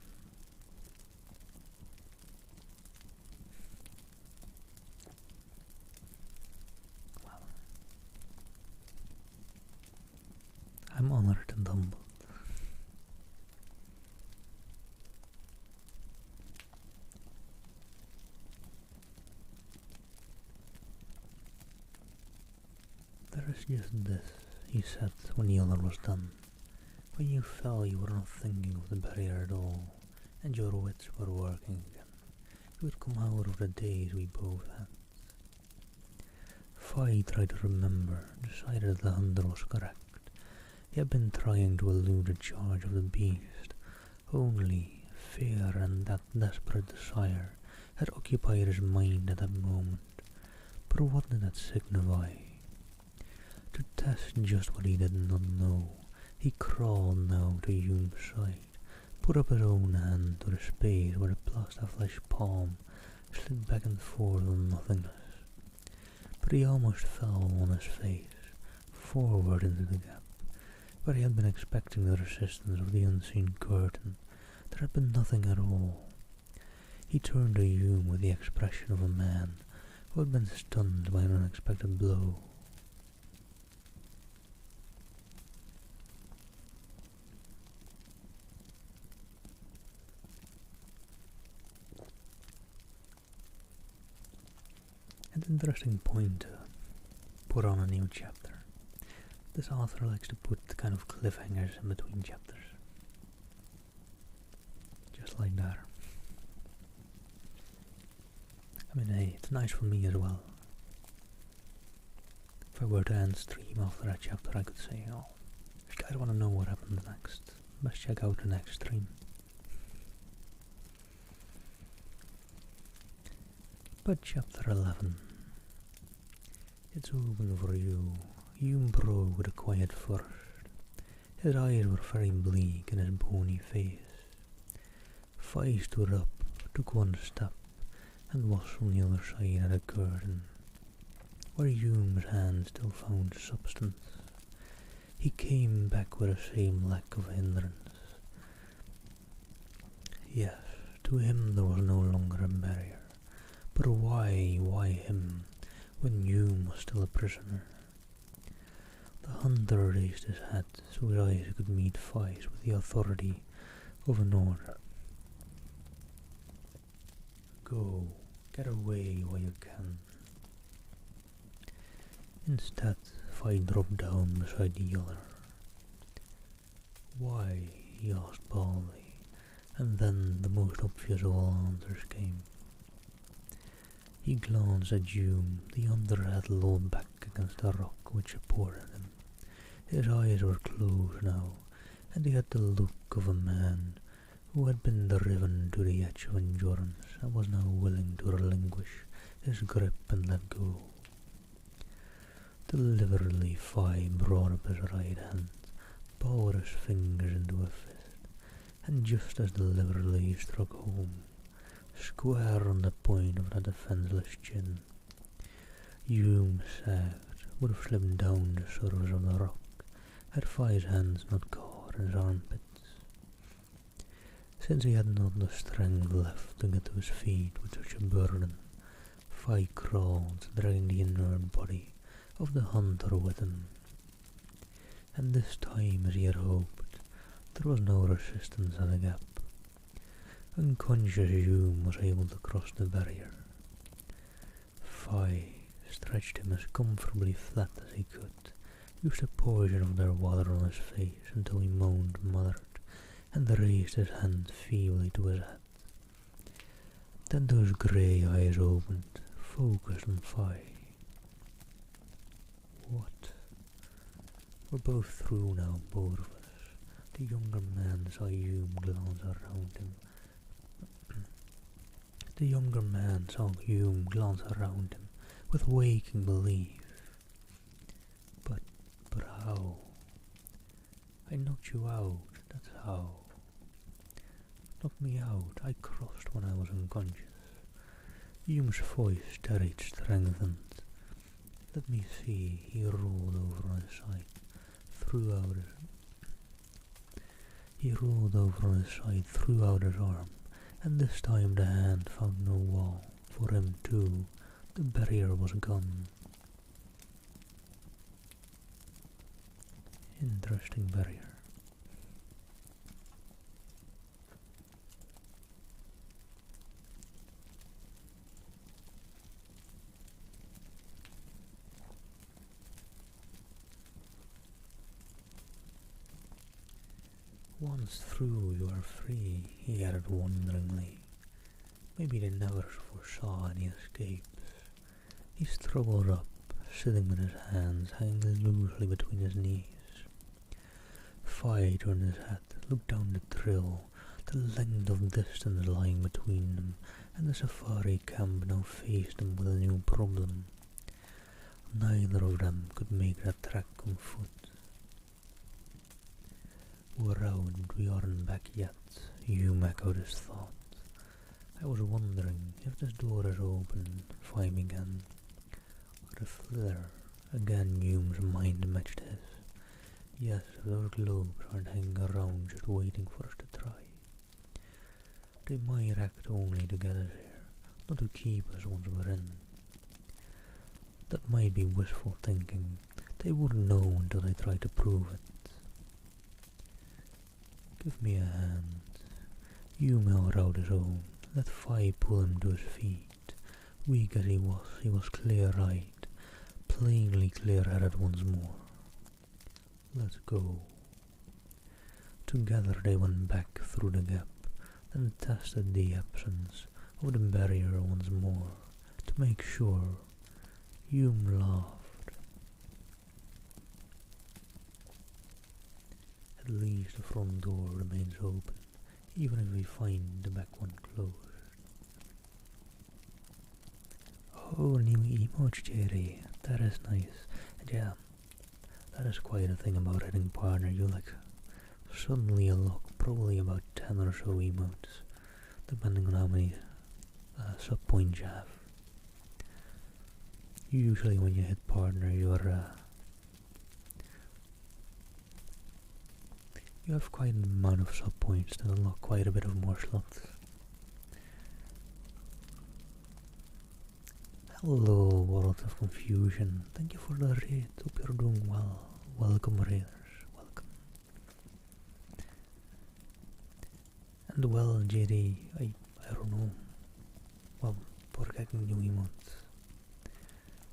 Well, I'm honored and humbled. There is just this, he said when the other was done. When you fell, you were not thinking of the barrier at all, and your wits were working again. You would come out of the days we both had. Vi tried to remember, decided the hunter was correct. He had been trying to elude the charge of the beast. Only fear and that desperate desire had occupied his mind at that moment. But what did that signify? To test just what he did not know, he crawled now to Hume's side, put up his own hand to the space where the plaster-flesh palm slid back and forth on nothingness. But he almost fell on his face, forward into the gap, where he had been expecting the resistance of the unseen curtain. There had been nothing at all. He turned to Hume with the expression of a man who had been stunned by an unexpected blow. An interesting point to put on a new chapter. This author likes to put kind of cliffhangers in between chapters. Just like that. I mean, hey, it's nice for me as well. If I were to end stream after that chapter, I could say, oh, if you guys want to know what happens next, let's check out the next stream. But chapter 11. It's open for you. Hume broke with a quiet first. His eyes were very bleak in his bony face. Vi stood up, took one step, and was from the other side of the curtain, where Hume's hand still found substance. He came back with the same lack of hindrance. Yes, to him there was no longer a barrier. But why him, when Hume was still a prisoner? The hunter raised his hat so his eyes could meet Vi's with the authority of an order. Go, Get away while you can. Instead, I dropped down beside the other. Why? He asked baldly, and then the most obvious of all answers came. He glanced at Hume, the other had lowered back against the rock which supported him. His eyes were closed now, and he had the look of a man who had been driven to the edge of endurance and was now willing to relinquish his grip and let go. Deliberately, Phi brought up his right hand, bowed his fingers into a fist, and just as deliberately he struck home, square on the point of the defenseless chin. Hume sagged, would have slipped down the surface of the rock, had Phi's hands not caught his armpits. Since he had not the strength left to get to his feet with such a burden, Phi crawled, dragging the inert body of the hunter with him. And this time, as he had hoped, there was no resistance at the gap. Unconscious, Hume was able to cross the barrier. Phi stretched him as comfortably flat as he could, used a portion of their water on his face until he moaned muttered, and raised his hand feebly to his head. Then those grey eyes opened, focused on Phi. What? We're both through now, both of us. The younger man saw Hume glance around him. The younger man saw Hume glance around him with waking belief. But how? I knocked you out, that's how. Knocked me out, I crossed when I was unconscious. Hume's voice carried strengthened. Let me see, he rolled over on his side, threw out his arm, and this time the hand found no wall. For him too, the barrier was gone. Interesting barrier. Once through, you are free, he added wonderingly. Maybe they never foresaw any escapes. He struggled up, sitting with his hands hanging loosely between his knees. Phi turned his head, looked down the trail, the length of distance lying between them, and the safari camp now faced them with a new problem. Neither of them could make that trek on foot. We're out, we aren't back yet, Hume echoed his thought. I was wondering if this door is open, Phi began. Or if there, again Hume's mind matched his. Yes, if those globes aren't hanging around just waiting for us to try. They might act only to get us here, not to keep us once we're in. That might be wishful thinking. They wouldn't know until they try to prove it. Give me a hand. Hume held out his own. Let Phi pull him to his feet. Weak as he was clear-eyed, plainly clear-headed once more. Let's go. Together they went back through the gap, then tested the absence of the barrier once more, to make sure. Hume laughed. At least the front door remains open, even if we find the back one closed. Oh, new emote, Jerry. That is nice. And yeah, that is quite a thing about hitting partner. You suddenly unlock probably about 10 or so emotes, depending on how many sub points you have. Usually when you hit partner, you have quite an amount of sub points to unlock quite a bit of more slots. Hello, World of Confusion. Thank you for the raid. Hope you're doing well. Welcome, raiders. Welcome. And well, JD, I don't know. Well, por getting new emotes.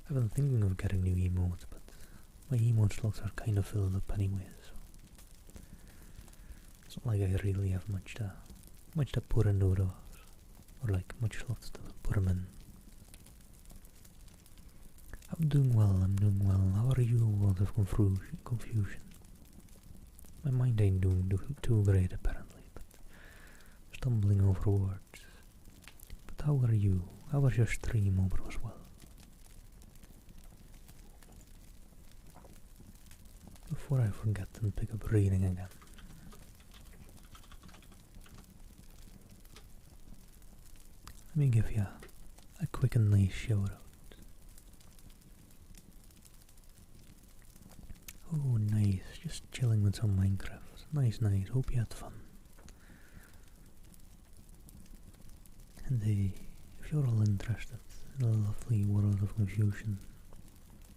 I've been thinking of getting new emotes, but my emote slots are kind of filled up anyways. So it's not like I really have much to put into those, or like much slots to put them in. I'm doing well. How are you, world of confusion? My mind ain't doing too great apparently, but stumbling over words. But how are you? How was your stream over as well? Before I forget and pick up reading again. Let me give you a quick and nice shout out. Oh, nice. Just chilling with some Minecraft. Nice. Hope you had fun. And if you're all interested in the lovely world of confusion,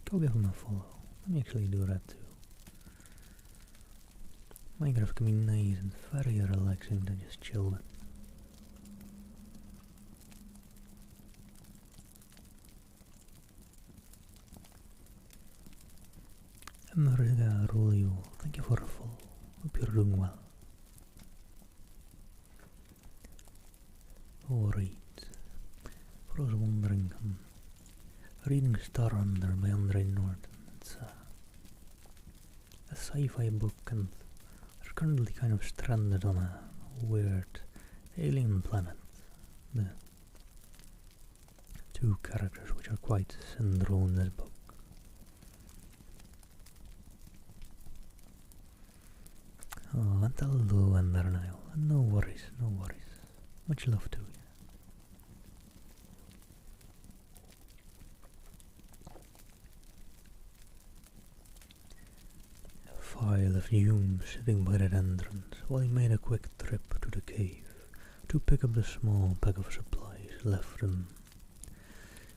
go give him a follow. Let me actually do that too. Minecraft can be nice and very relaxing to just chill with. Mariga Rolio, thank you for a follow. Hope you're doing well. Alright. For those wondering, I'm reading Star Under by Norton. It's a sci-fi book, and they're currently kind of stranded on a weird alien planet. The two characters, which are quite central in this book. Oh, and hello, Andernile. No worries. Much love to you. A file of Hume sitting by that entrance while he made a quick trip to the cave to pick up the small pack of supplies left him.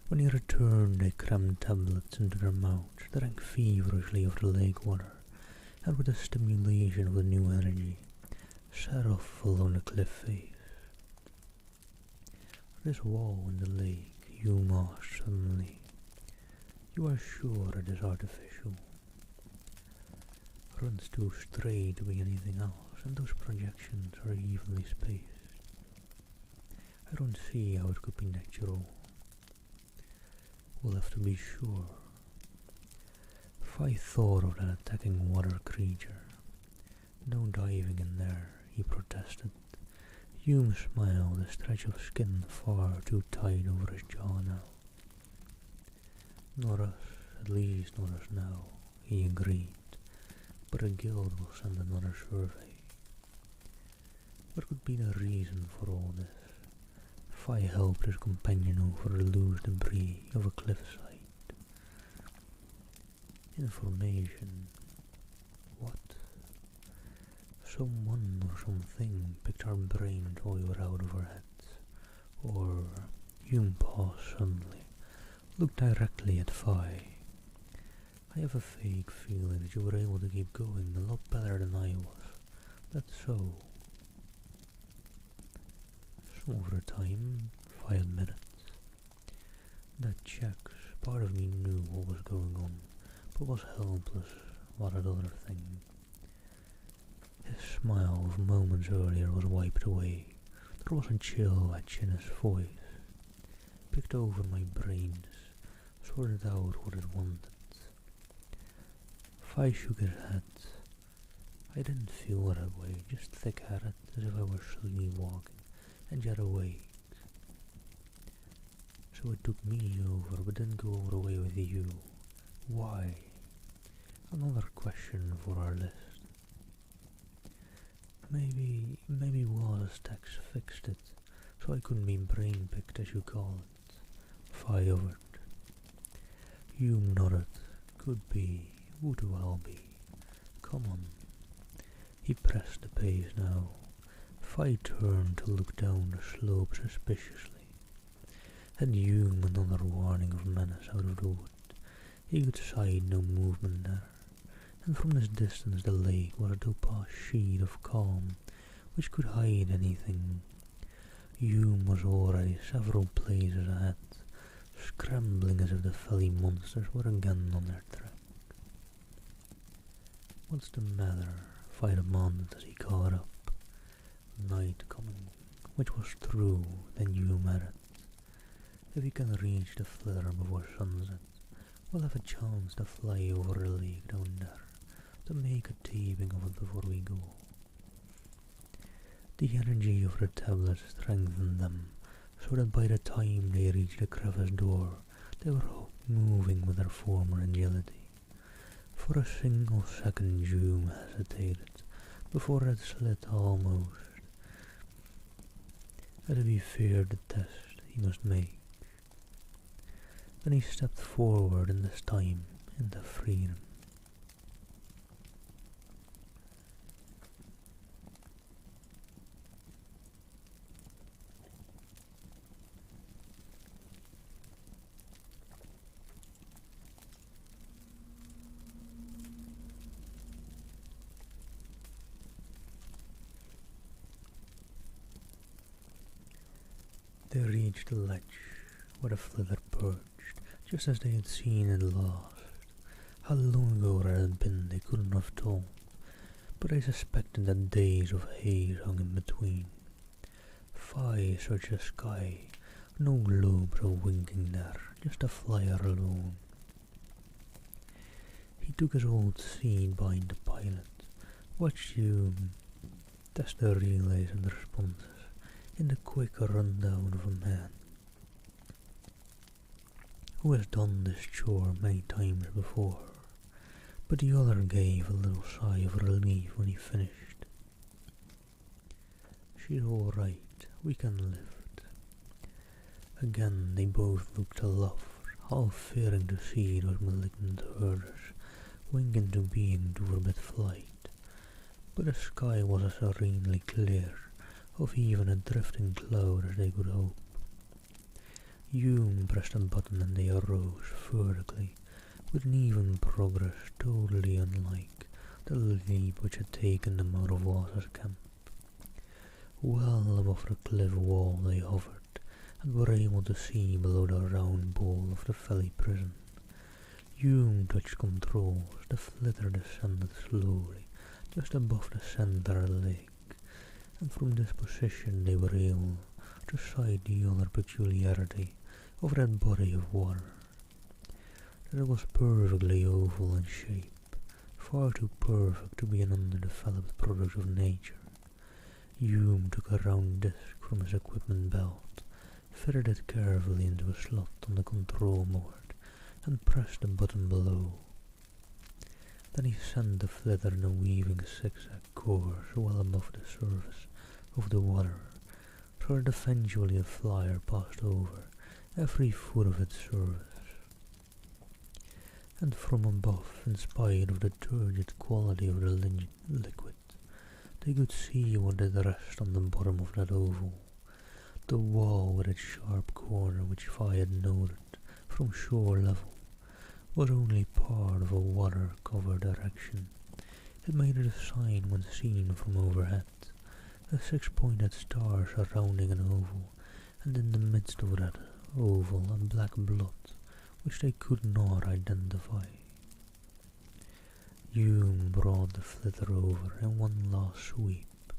When he returned, they crammed tablets into their mouths, drank feverishly of the lake water, and with the stimulation of the new energy, set off along the cliff face. This wall in the lake, Hume asked suddenly. You are sure it is artificial? Runs too straight to be anything else, and those projections are evenly spaced. I don't see how it could be natural. We'll have to be sure. If I thought of that attacking water creature, no diving in there, he protested. Hume smiled, a stretch of skin far too tight over his jaw now. Not us, at least not us now, he agreed, but the guild will send another survey. What could be the reason for all this? If I helped his companion over the loose debris of a cliffside. Information. What? Someone or something picked our brains while we were out of our heads. Or Hume paused suddenly, looked directly at Fi. I have a vague feeling that you were able to keep going a lot better than I was. That's so. Some of the time, Fi admitted. That checks. Part of me knew what was going on, but was helpless about that other thing. His smile of moments earlier was wiped away. There was a chill etch in his voice. Picked over my brains, sorted out what it wanted. Fi shook his head. I didn't feel that way, just thick-headed, as if I were sleepwalking, and yet awake. So it took me over, but didn't go all the way with you. Why? Another question for our list. Maybe Wallace Tex fixed it, so I couldn't be brain-picked as you call it. Fi offered. Hume nodded. Could be, would well be. Come on. He pressed the pace now. Fi turned to look down the slope suspiciously. Had Hume another warning of menace out of the wood? He could sight no movement there, and from this distance the lake was a topaz sheet of calm which could hide anything. Hume was already several places ahead, scrambling as if the felly monsters were again on their track. "What's the matter?" I demanded as he caught up. "Night coming," which was true. Then Hume added, "If we can reach the flare before sunset, we'll have a chance to fly over the lake down there, to make a taping of it before we go." The energy of the tablet strengthened them, so that by the time they reached the crevice door, they were moving with their former agility. For a single second Hume hesitated, before it slid almost, as if he feared the test he must make. Then he stepped forward in this time into freedom. They reached the ledge where the flitter perched, just as they had seen it last. How long ago it had been they couldn't have told, but they suspected that days of haze hung in between. Fie, such a sky, no globes or winking there, just a flyer alone. He took his old seat behind the pilot, watched Hume test the relays and responses in the quick rundown of a man who has done this chore many times before, but the other gave a little sigh of relief when he finished. "She's all right, we can lift." Again they both looked aloft, half fearing to see those malignant herders wink into being to forbid flight, but the sky was as serenely clear of even a drifting cloud as they could hope. Hume pressed a button and they arose vertically, with an even progress totally unlike the leap which had taken them out of Water's camp. Well above the cliff wall they hovered, and were able to see below the round bowl of the felly prison. Hume touched controls, the flitter descended slowly, just above the centre of the lake, and from this position they were able to sight the other peculiarity of that body of water, that it was perfectly oval in shape, far too perfect to be an underdeveloped product of nature. Hume took a round disc from his equipment belt, fitted it carefully into a slot on the control board, and pressed the button below. Then he sent the flitter in a weaving zigzag course well above the surface of the water, so that eventually the flyer passed over every foot of its surface. And from above, in spite of the turgid quality of the liquid, they could see what did rest on the bottom of that oval. The wall with its sharp corner, which Vi had noted from shore level, was only part of a water-covered erection. It made it a sign when seen from overhead, a six-pointed star surrounding an oval, and in the midst of that oval a black blot which they could not identify. Hume brought the flitter over in one last sweep.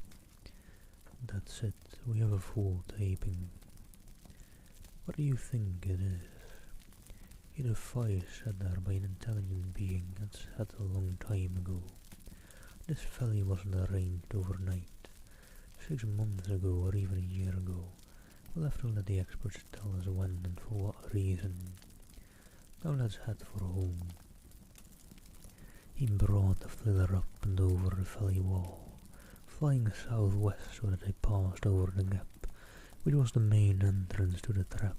"That's it, we have a full taping. What do you think it is?" A device set there by an intelligent being had said a long time ago. This felly wasn't arranged overnight. 6 months ago or even a year ago. We'll have to let the experts tell us when and for what reason. Now let's head for home. He brought the flitter up and over the valley wall, flying southwest so that they passed over the gap, which was the main entrance to the trap.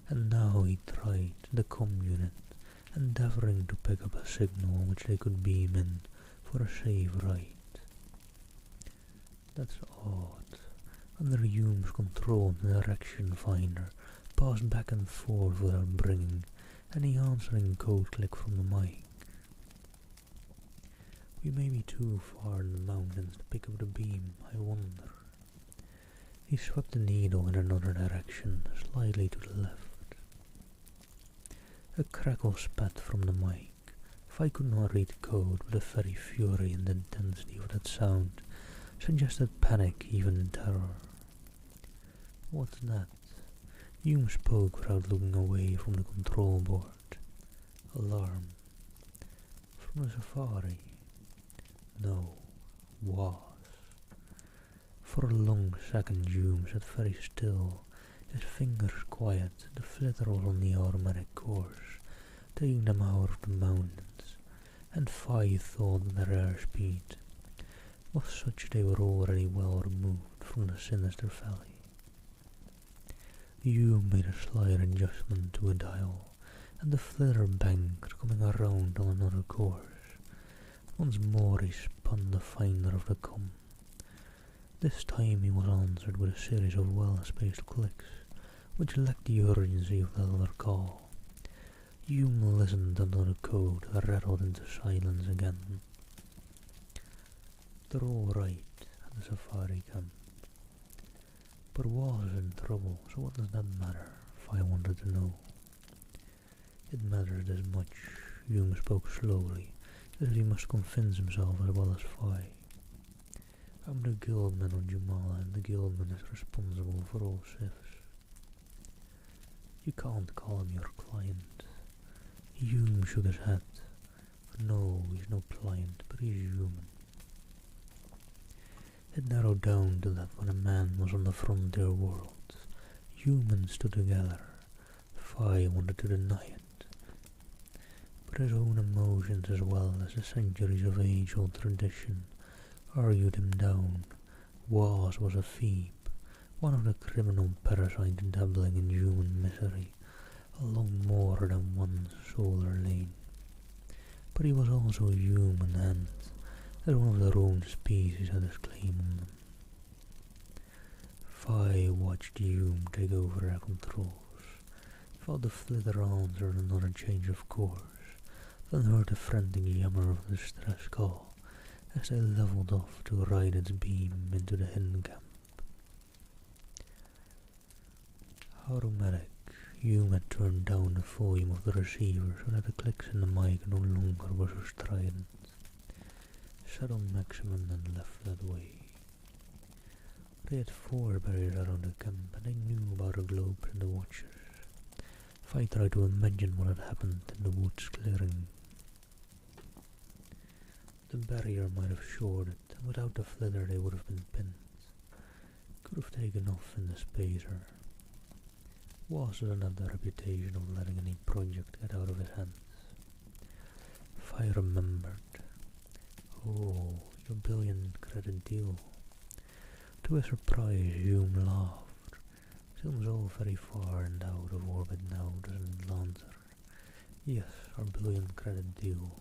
And now he tried the comm unit, endeavouring to pick up a signal which they could beam in for a safe ride. That's odd. Under Hume's control, the direction finder passed back and forth without bringing any answering code click from the mic. We may be too far in the mountains to pick up the beam, I wonder. He swept the needle in another direction, slightly to the left. A crackle spat from the mic. If I could not read code, but the very fury and intensity of that sound suggested panic, even terror. What's that? Hume spoke without looking away from the control board. Alarm. From the safari. No. Was. For a long second Hume sat very still, his fingers quiet. The flitter was on the automatic course, taking them out of the mountains, and Fi thought their airspeed was such they were already well removed from the sinister valley. Hume made a slight adjustment to a dial, and the flitter banked, coming around on another course. Once more he spun the finder of the comm. This time he was answered with a series of well-spaced clicks, which lacked the urgency of the other call. Hume listened until the code rattled into silence again. They're all right at the safari camp. But was in trouble, so what does that matter, if I wanted to know? It matters as much, Hume spoke slowly, as if he must convince himself as well as Fi. I'm the guildman on Jumala, and the guildman is responsible for all shifts. You can't call him your client. Hume shook his head. No, he's no client, but he's human. It narrowed down to that when a man was on the frontier world, humans stood together. Fi wanted to deny it, but his own emotions as well as the centuries of age-old tradition argued him down. Was a Phoebe, one of the criminal parasites dabbling in human misery, along more than one solar lane. But he was also human, and as one of their own species had his claim on them. Fi watched Hume take over their controls, felt the flitter answer another change of course, then heard the frantic yammer of the distress call as they levelled off to ride its beam into the hidden camp. Automatic. Hume had turned down the volume of the receiver so that the clicks in the mic no longer were so strident. Set on maximum and left that way. They had 4 barriers around the camp, and they knew about the globes and the watchers. If I tried to imagine what had happened in the woods clearing, the barrier might have shorted, and without the flitter they would have been pinned. Could have taken off in the spacer. Was doesn't have the reputation of letting any project get out of his hands. If I remembered. Oh, your billion-credit deal. To his surprise, Hume laughed. Seems all very far and out of orbit now, doesn't it, Lancer? Yes, our billion-credit deal.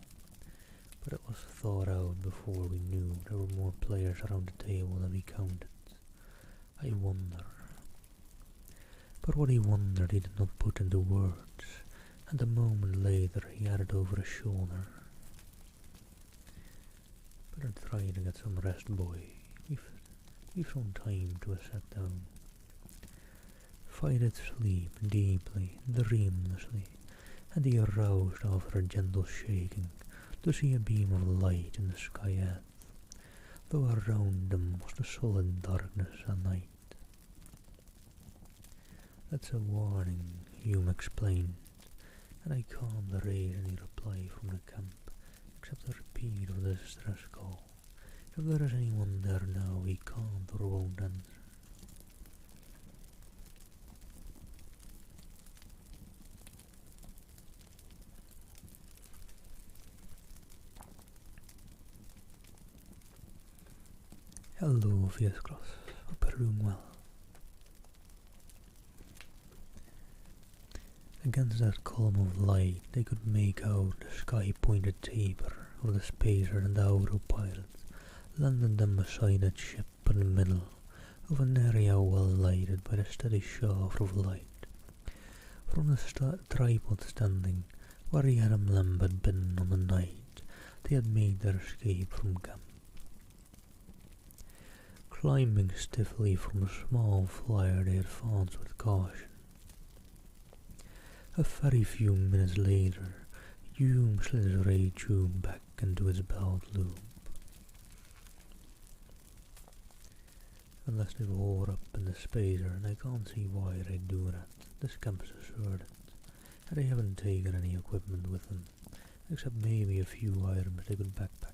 But it was thought out before we knew there were more players around the table than we counted. I wonder. But what he wondered he did not put into words, and a moment later he added over his shoulder. Better try to get some rest, boy. We've some time to set down. Fi did sleep deeply, dreamlessly, and he aroused after a gentle shaking to see a beam of light in the sky ahead, though around them was the solid darkness at night. That's a warning, Hume explained, and I can't raise any reply from the camp, except a repeat of the distress call. If there is anyone there now, he can't or won't answer. Hello, Viescross. Hope you're doing well. Against that column of light, they could make out the sky-pointed taper of the spacer and the autopilot, landing them beside that ship in the middle of an area well lighted by the steady shaft of light. From the tripod standing where the Adam lamp had been on the night they had made their escape from camp. climbing stiffly from the small flyer they advanced with caution. A very few minutes later, Hume slid his ray tube back into his belt loop. Unless they wore up in the spacer, and I can't see why they'd do that, the scamps asserted, and they haven't taken any equipment with them, except maybe a few items they could backpack.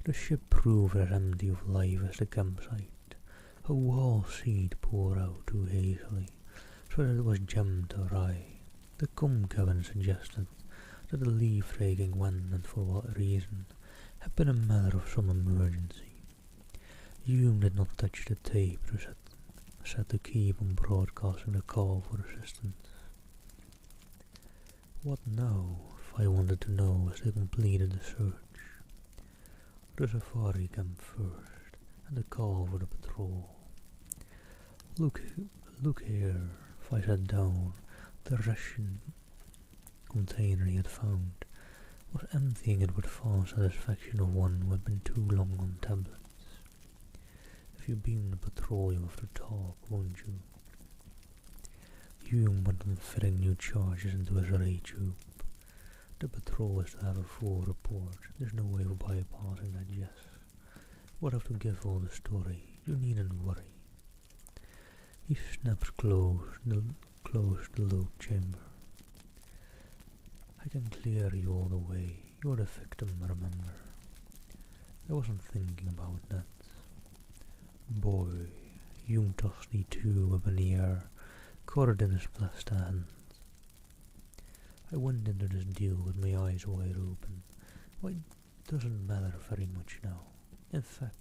The ship proved as empty of life as the campsite. A wall seat poured out too hazily, so that it was jammed awry. The cabin suggested that the leave taking when and for what reason had been a matter of some emergency. Hume did not touch the tape set to keep on broadcasting the call for assistance. What now? I wanted to know as they completed the search. The safari camp first, and the call for the patrol. Look here, I sat down. The ration container he had found was emptying it with fast satisfaction of one who had been too long on tablets. If you beam the patrol, you have to talk, won't you? Hume went on fitting new charges into his ray tube. The patrol is to have a full report. There's no way of bypassing that, yes. We'll have to give all the story. You needn't worry. He snaps closed the loop chamber. I can clear you all the way. You're the victim, remember. I wasn't thinking about that. Boy, Hume tossed the tube up in the air, caught it in his plaster hand. I went into this deal with my eyes wide open. Why, it doesn't matter very much now. In fact,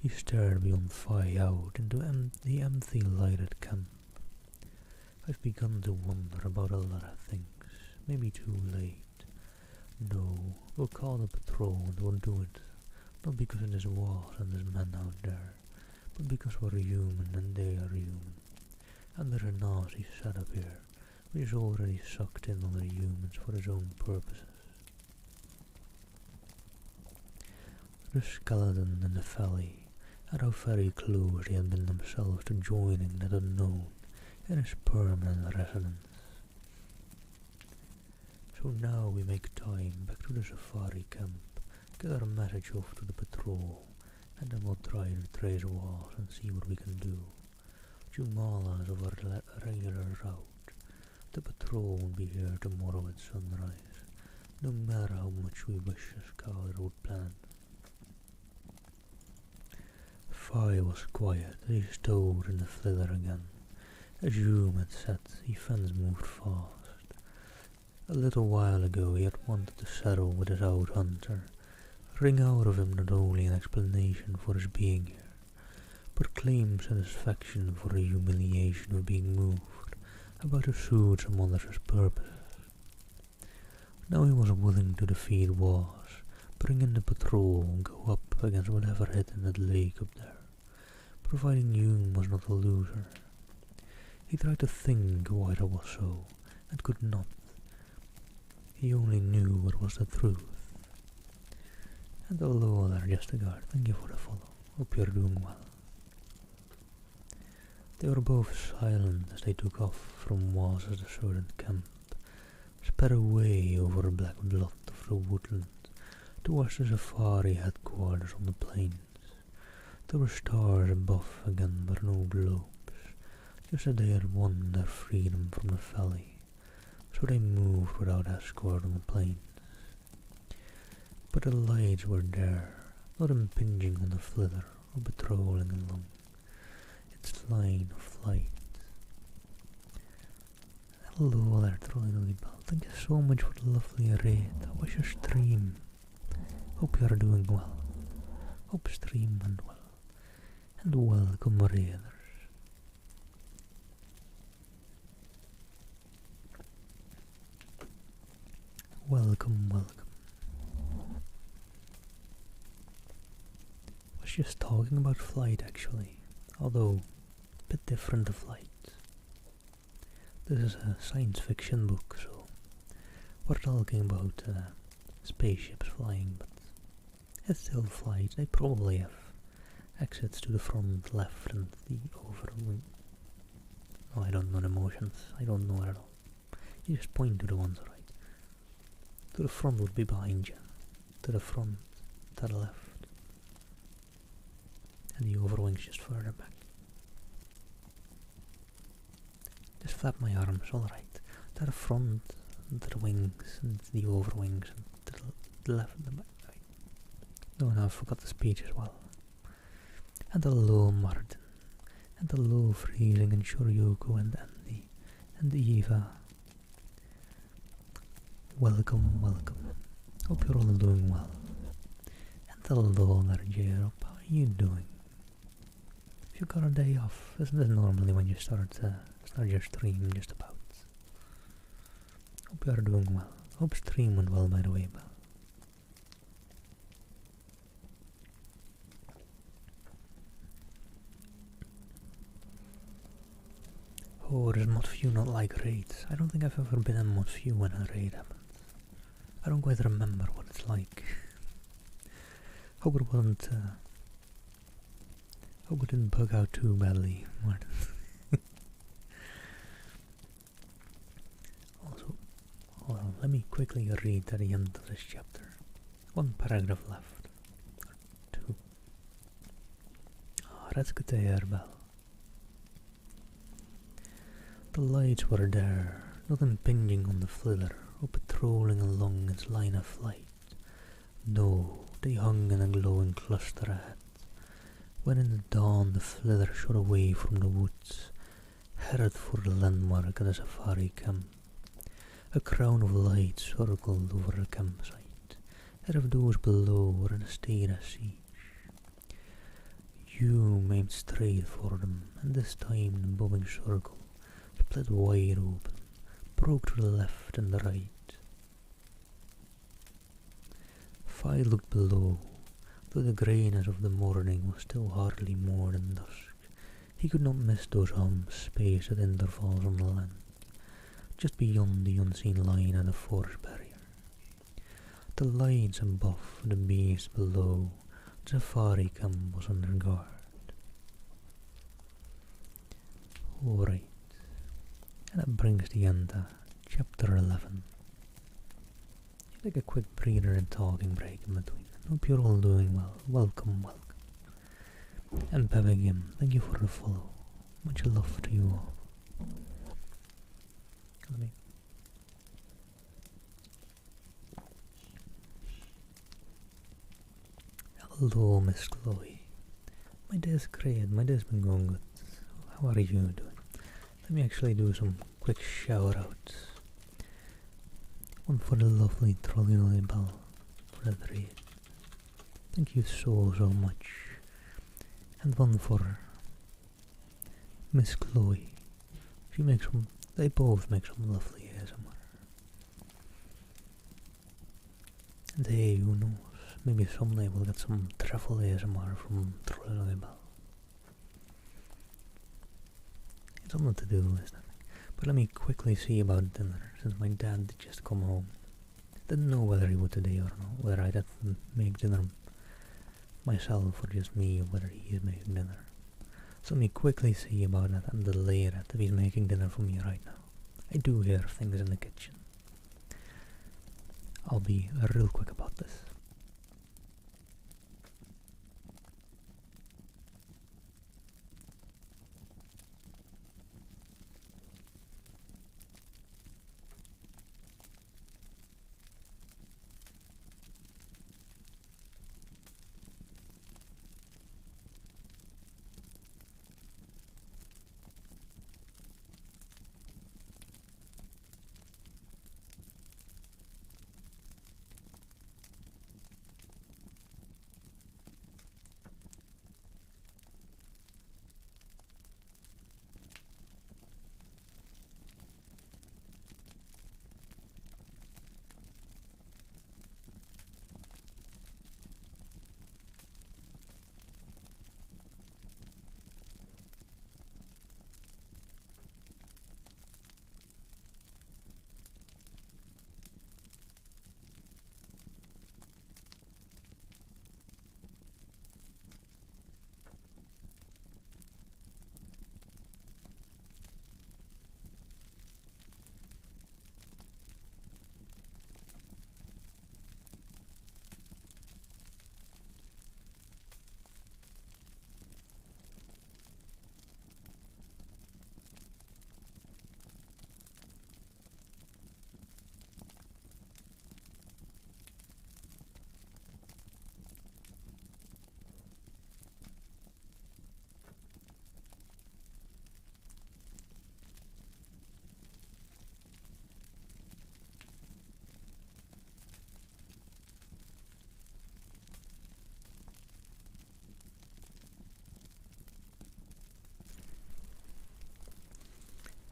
he stared beyond fire out into the empty lighted camp. I've begun to wonder about a lot of things. Maybe too late. No, we'll call the patrol and we'll do it. Not because it is war and there's men out there, but because we're human and they are human. And there's a nasty setup here, which is already sucked in on the humans for his own purposes. The skeleton in the valley had how very close they had been themselves to joining that unknown in his permanent residence. So now we make time back to the safari camp, get our message off to the patrol, and then we'll try to trace walls and see what we can do. Jumala is our regular route. The patrol will be here tomorrow at sunrise, no matter how much we wish to scout the road plan. Fire was quiet as he stowed in the flither again. As Hume had said, events moved fast. A little while ago he had wanted to settle with his old hunter, wring out of him not only an explanation for his being here, but claim satisfaction for the humiliation of being moved about to suit some other's purposes. Now he was willing to defeat wars, bring in the patrol and go up against whatever hit in that lake up there, providing Hume was not a loser. He tried to think why that was so, and could not. He only knew what was the truth. And hello there, just a guard. Thank you for the follow. Hope you're doing well. They were both silent as they took off from Waz's deserted camp, sped away over the black blot of the woodland towards the safari headquarters on the plains. There were stars above again, but no globes, just that they had won their freedom from the valley, so they moved without escort on the plains. But the lights were there, not impinging on the flither or patrolling along its line of flight. Hello there, Troy Bell. Thank you so much for the lovely raid. How was your stream? Hope you are doing well. Hope stream went well. And welcome, raiders. Welcome. Was just talking about flight actually, although a bit different to flight. This is a science fiction book, so we're talking about spaceships flying, but It still flies. They probably have exits to the front, left, and the over wing. Oh, I don't know the motions. I don't know it at all. You just point to the ones right. To the front would be behind you. To the front, to the left. And the overwing's just further back. Just flap my arms, alright. To the front, to the wings, and the overwings, and to the left and the back. No, I forgot the speech as well. And hello, Martin. And hello, Freeling, and Shoryuko, and Andy, and Eva. Welcome, welcome. Hope you're all doing well. And hello, Margero. How are you doing? If you got a day off, isn't it normally when you start your stream just about? Hope you are doing well. Hope stream went well, by the way, Belle. Oh, does mod few not like raids? I don't think I've ever been in mod few when a raid happens. I don't quite remember what it's like. Hope it wasn't, hope it didn't bug out too badly, Martin. Also, hold on, let me quickly read to the end of this chapter. One paragraph left. Or two. Oh, that's good to hear, Belle. The lights were there, not impinging on the flither, or patrolling along its line of flight. No, they hung in a glowing cluster ahead. When in the dawn the flither shot away from the woods, headed for the landmark of the safari camp. A crown of light circled over the campsite, as if those below were in a state of siege. You aimed straight for them, and this time the bobbing circle split wide open, broke to the left and the right. Fi looked below, though the greyness of the morning was still hardly more than dusk. He could not miss those humps spaced at intervals on the land, just beyond the unseen line of the forest barrier. The lights above, the beasts below, the safari camp was under guard. Alright. And that brings the end to chapter 11. Take a quick breather and talking break in between. Hope you're all doing well. Welcome, welcome. And Pebegim, thank you for the follow. Much love to you all. Let me. Hello, Miss Chloe. My day's great. My day's been going good. How are you doing? Let me actually do some quick shout outs. One for the lovely Trolley Bell for that raid. Thank you so much. And one for Miss Chloe. She makes some, they both make some lovely ASMR. And hey, who knows, maybe someday we'll get some travel ASMR from Trolley Bell. Something to do, isn't it? But let me quickly see about dinner, since my dad did just come home. Didn't know whether he would today or not, whether I'd have to make dinner myself or just me, or whether he is making dinner. So let me quickly see about that and delay that if he's making dinner for me right now. I do hear things in the kitchen. I'll be real quick about this.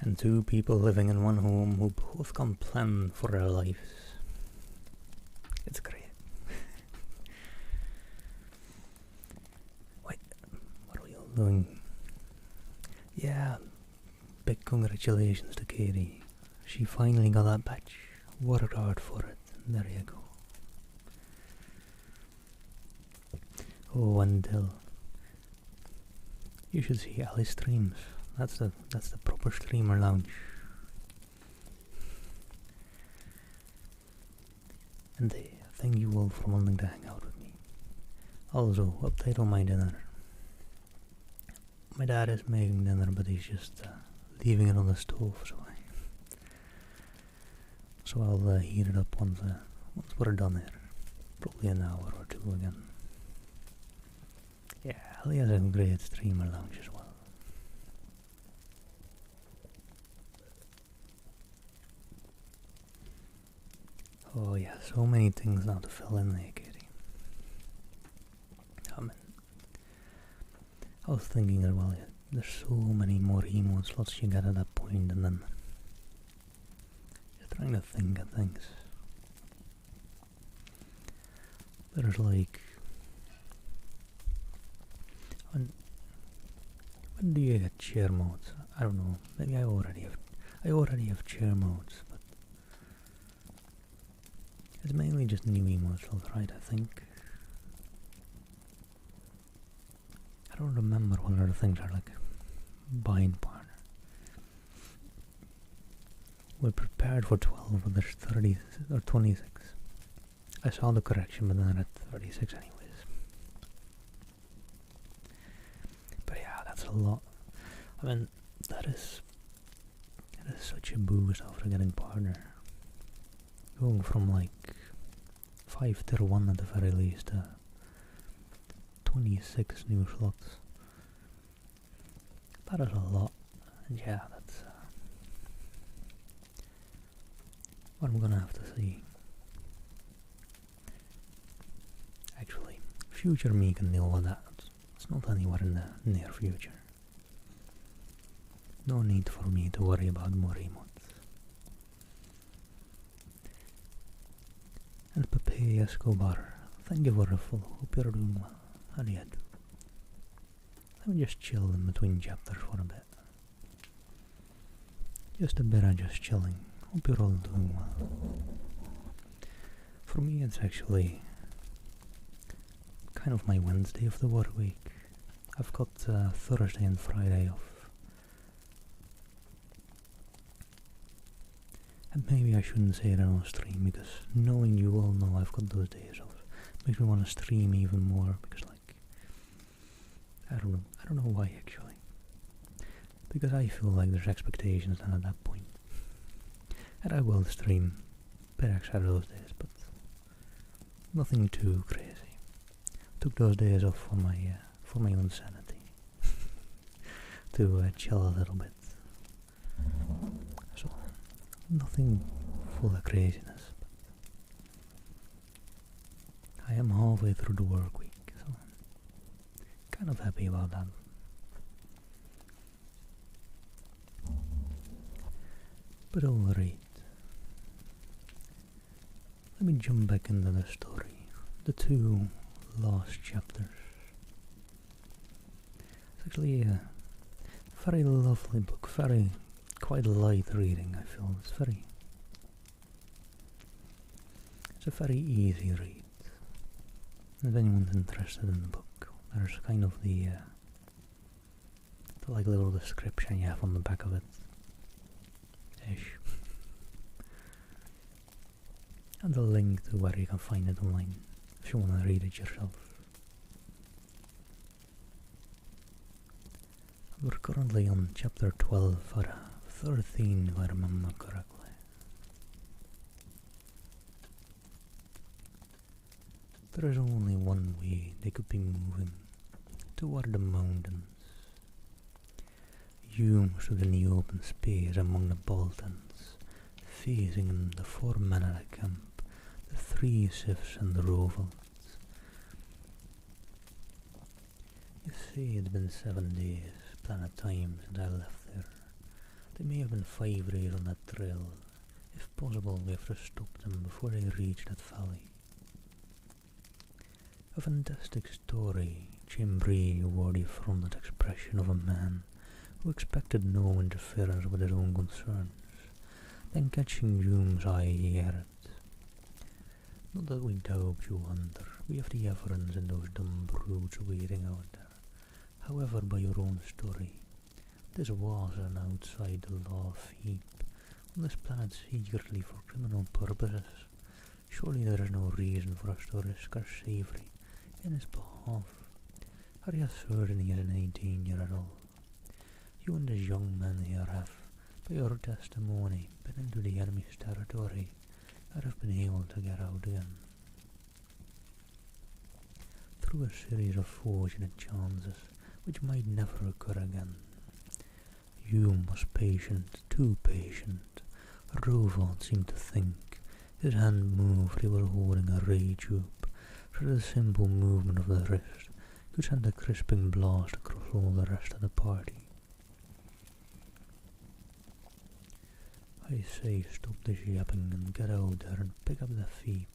and two people living in one home who both can plan for their lives. It's great. Wait, what are we all doing? Yeah, big congratulations to Katie. She finally got that badge. Worked hard for it. There you go. Oh, Until. You should see Alice streams. That's the proper streamer lounge. And thank you all for wanting to hang out with me. Also, update on my dinner. My dad is making dinner, but he's just leaving it on the stove, so I'll heat it up once we're done here. Probably an hour or two again. Yeah, he has a great streamer lounge as well. Oh yeah, so many things now to fill in there, Katie. I was thinking as well, there's so many more emote slots you get at that point, and then you're trying to think of things. There's like, when do you get chair modes? I don't know. Maybe I already have chair modes, but it's mainly just new emote slots, right? I think. I don't remember what other things are like. Bind partner. We're prepared for 12, but there's 30 or 26. I saw the correction, but then at 36 anyways. But yeah, that's a lot. I mean, that is such a boost after getting partner. Going from like 5 tier 1 at the very least to 26 new slots. That is a lot. And yeah, that's what I'm gonna have to see. Actually, future me can deal with that. It's not anywhere in the near future. No need for me to worry about more emotes. And Pepe Escobar, thank you for the follow. Hope you're doing well. How do you do? Let me just chill in between chapters for a bit. Just a bit of just chilling. Hope you're all doing well. For me, it's actually kind of my Wednesday of the work week. I've got Thursday and Friday off. And maybe I shouldn't say it on stream, because knowing you all know I've got those days off makes me want to stream even more, because like, I don't know why actually. Because I feel like there's expectations then at that point. And I will stream a bit extra those days, but nothing too crazy. Took those days off for my own sanity. To chill a little bit. So, nothing full of craziness. But I am halfway through the work week, so kind of happy about that. But alright, let me jump back into the story. The two last chapters. It's actually a very lovely book, quite light reading, I feel. It's a very easy read. If anyone's interested in the book, there's kind of the like little description you have on the back of it. Ish. And a link to where you can find it online if you want to read it yourself. We're currently on chapter 12 or 13 if I remember correctly. There is only one way they could be moving, toward the mountains. You stood in the open space among the Baltans, facing the 4 men at a camp, the 3 sifs and the rovels. You say it's been 7 days, planet time, since I left there. They may have been 5 days on that trail. If possible, we have to stop them before they reach that valley. A fantastic story. Chambry wore the affronted expression of a man who expected no interference with his own concerns. Then catching Hume's eye, he added, "Not that we doubt you, Hunter. We have the evidence in those dumb brutes waiting out there. However, by your own story, this was an outside the law heap on this planet secretly for criminal purposes. Surely there is no reason for us to risk our safety in his behalf. Are you certain he is in any danger at all? You and this young man here have, by your testimony, been into the enemy's territory and have been able to get out again. Through a series of fortunate chances which might never occur again. Hume was patient, too patient. Rovard seemed to think. His hand moved, he was holding a ray tube, so the simple movement of the wrist could send a crisping blast across all the rest of the party. I say, stop this yapping and get out there and pick up the feep.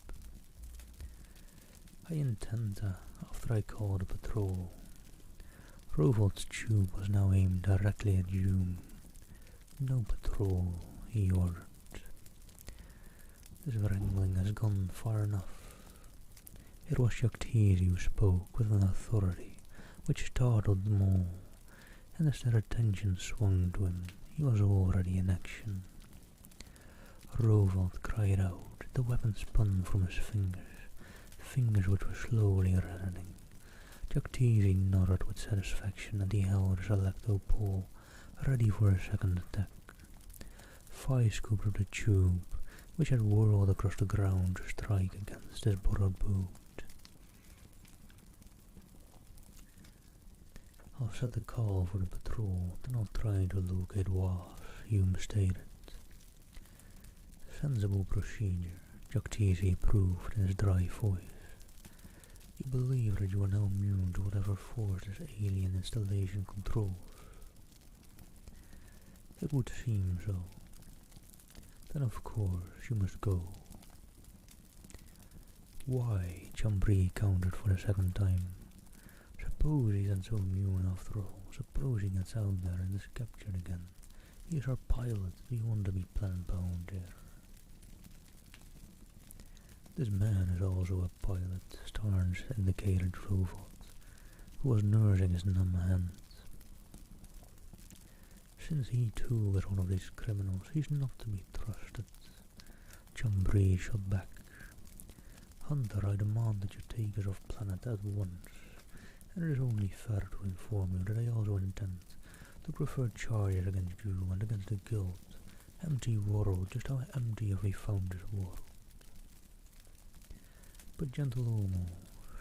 I intend to, after I call the patrol. Rovard's tube was now aimed directly at Hume. No patrol, he ordered. This wrangling has gone far enough. It was Jactesi who spoke with an authority which startled them all, and as their attention swung to him, he was already in action. Rovard cried out. The weapon spun from his fingers which were slowly reddening. Jactesi nodded with satisfaction and he held his electro-pole ready for a second attack. Fire scooped up the tube, which had whirled across the ground to strike against his borrowed boot. "I'll set the call for the patrol, then I'll try to locate Was," Hume stated. "Sensible procedure," Jactesi approved in his dry voice. "You believe that you are now immune to whatever force this alien installation controls?" "It would seem so." "Then of course you must go." "Why?" Chambry countered for the second time. "Suppose he isn't so immune after all. Suppose he gets out there and is captured again. He is our pilot. We want to be planet-bound here." "This man is also a pilot," Starnes indicated Rovard, who was nursing his numb hands. "Since he too is one of these criminals, he's not to be trusted." Chambry shot back. "Hunter, I demand that you take us off planet at once, and it is only fair to inform you that I also intend to prefer charges against you and against the guild. Empty world, just how empty have we found this world?" But gentle Omo,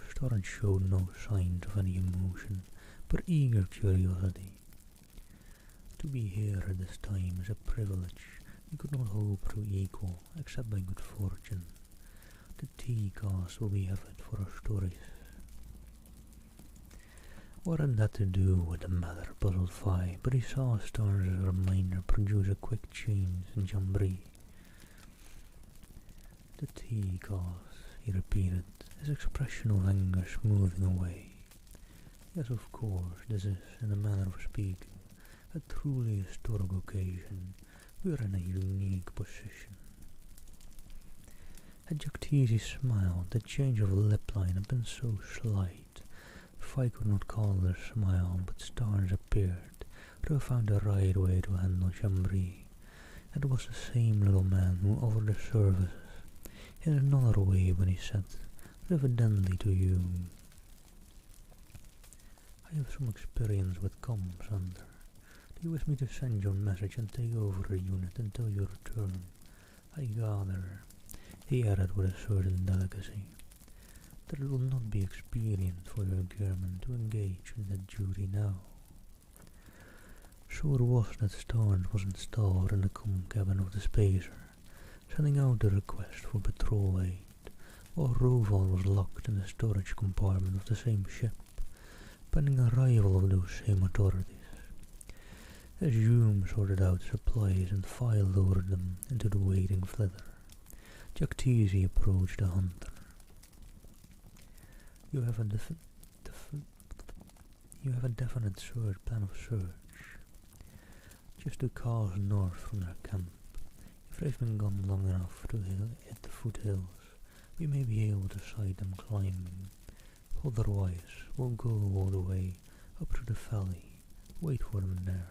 Starnes showed no signs of any emotion, but eager curiosity. "To be here at this time is a privilege we could not hope to equal, except by good fortune. The tea cost will be heavy for our stories." What had that to do with the matter, puzzled Fi, but he saw Starnes' reminder produce a quick change in Chambry. "The tea cost," he repeated, his expression of anger smoothing away. "Yes, of course, this is, in a manner of speaking, a truly historic occasion. We are in a unique position." Had Jactesi smiled, the change of lip line had been so slight, Fi could not call it a smile, but Starnes appeared to have found the right way to handle Chambry. It was the same little man who offered the services in another way when he said, evidently to Hume, "I have some experience with comms, Hunter. Do you wish me to send your message and take over a unit until you return? I gather," he added with a certain delicacy, "that it will not be expedient for your gearman to engage in that duty now." So it was that Starnes was installed in the comm cabin of the Spacer, sending out the request for patrol aid, while Rovard was locked in the storage compartment of the same ship, pending arrival of those same authorities. As Hume sorted out supplies and filed over them into the waiting flither, Jack Teasy approached the hunter. You have a definite plan of search. Just 2 cars north from their camp. If they've been gone long enough to hit the foothills, we may be able to sight them climbing. Otherwise, we'll go all the way up to the valley, wait for them there.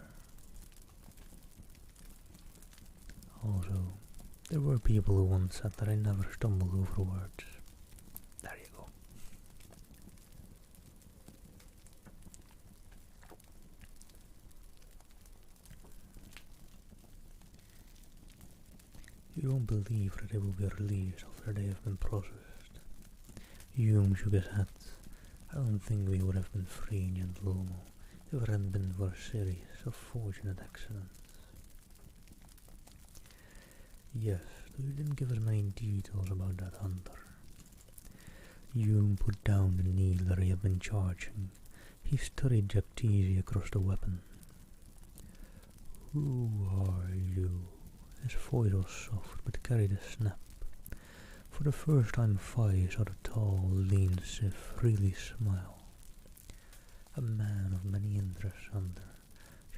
Also, there were people who once said that I never stumble over words. There you go. You won't believe that they will be released after they have been processed. Hume shook his head. I don't think we would have been free in Yantlomo if it hadn't been for a series of fortunate accidents. Yes, though you didn't give us many details about that hunter. Hume put down the needler he had been charging. He studied Jack Teasy across the weapon. Who are you? His voice was soft, but carried a snap. For the first time Fai saw the tall, lean Sif really smile. A man of many interests, hunter.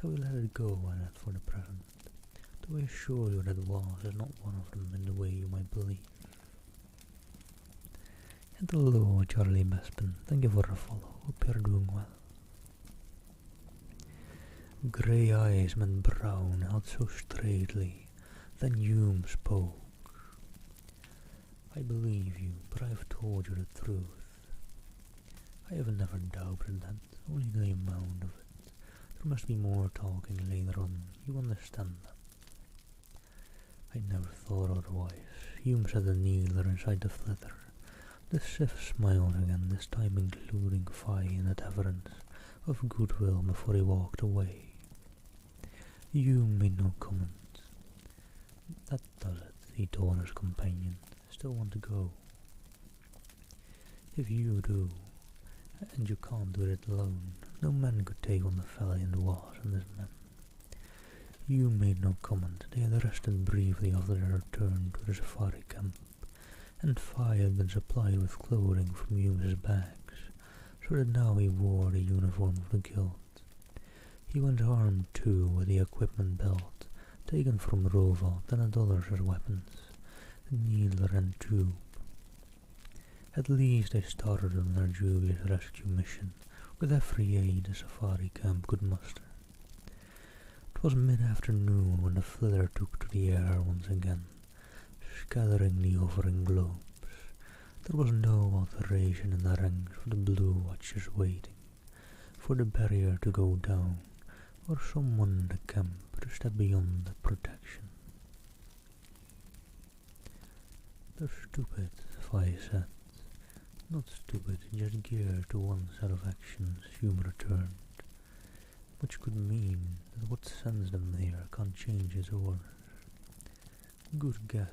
Shall we let it go at that for the present? Though I assure you that Was is not one of them in the way you might believe. And hello, Charlie Bespin. Thank you for the follow. Hope you're doing well. Grey eyes met brown, held so straightly. Then Hume spoke. I believe you, but I have told you the truth. I have never doubted that, only the amount of it. There must be more talking later on, you understand that. I never thought otherwise. Hume set the needler inside the flither. The Sif smiled again, this time including Fai in the deference of goodwill before he walked away. Hume made no comment. That does it, he told his companion. Still want to go? If you do, and you can't do it alone, no man could take on the fella in the Was and his men. Hume made no comment. They had rested briefly after their return to the safari camp, and Fai had been supplied with clothing from Hume's bags, so that now he wore the uniform of the guild. He went armed too with the equipment belt, taken from Rovald and $1 as weapons, a needler and tube. At least they started on their dubious rescue mission with every aid the safari camp could muster. It was mid-afternoon when the flither took to the air once again, scattering the hovering globes. There was no alteration in the ranks of the Blue Watchers waiting for the barrier to go down, or someone in the camp to step beyond the protection. They're stupid, Fai said. Not stupid, just geared to one set of actions, Hume returned. Which could mean that what sends them there can't change his orders. Good guess.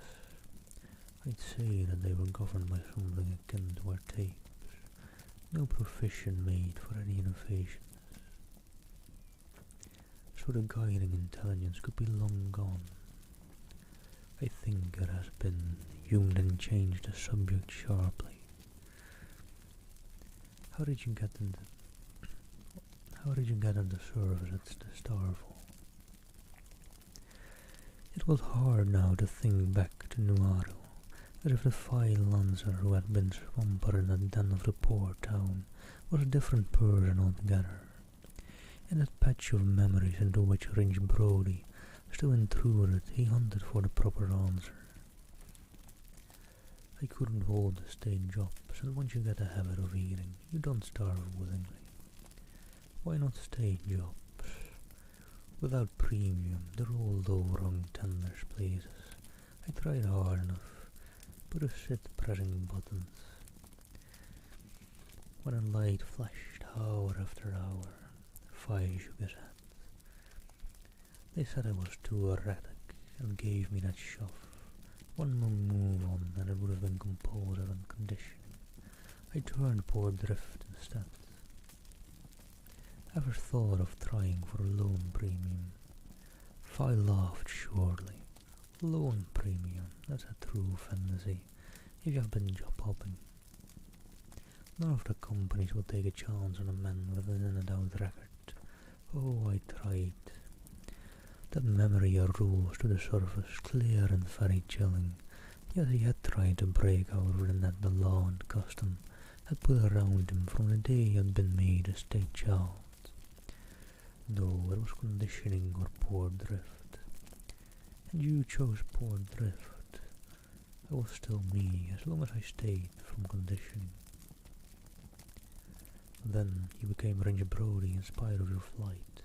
I'd say that they were governed by something akin to our tapes. No provision made for any innovations. So the guiding intelligence could be long gone. I think it has been. Hume then changed the subject sharply. How did you get into service at the Starfall? It was hard now to think back to Nuado, as if the file lancer who had been swamper in the den of the poor town was a different person altogether. In that patch of memories into which Range Brody still intruded, he hunted for the proper answer. I couldn't hold the state jobs, and once you get a habit of eating, you don't starve willingly. Why not state jobs? Without premium, they're all low-rung tenders places. I tried hard enough, but to sit pressing buttons. When a light flashed hour after hour, Fai shook his head. They said I was too erratic, and gave me that shove. One more move on and it would have been composed and conditioning. I turned poor drift instead. Ever thought of trying for a loan premium? I laughed shortly. Loan premium, that's a true fantasy if you've been job hopping. None of the companies would take a chance on a man with an in-and-out record. Oh, I tried. That memory arose to the surface, clear and very chilling. Yes, he had tried to break out of the net the law and custom had put around him from the day he had been made a state child. Though it was conditioning or poor drift. And you chose poor drift. I was still me as long as I stayed from conditioning. Then you became Ranger Brody in spite of your flight.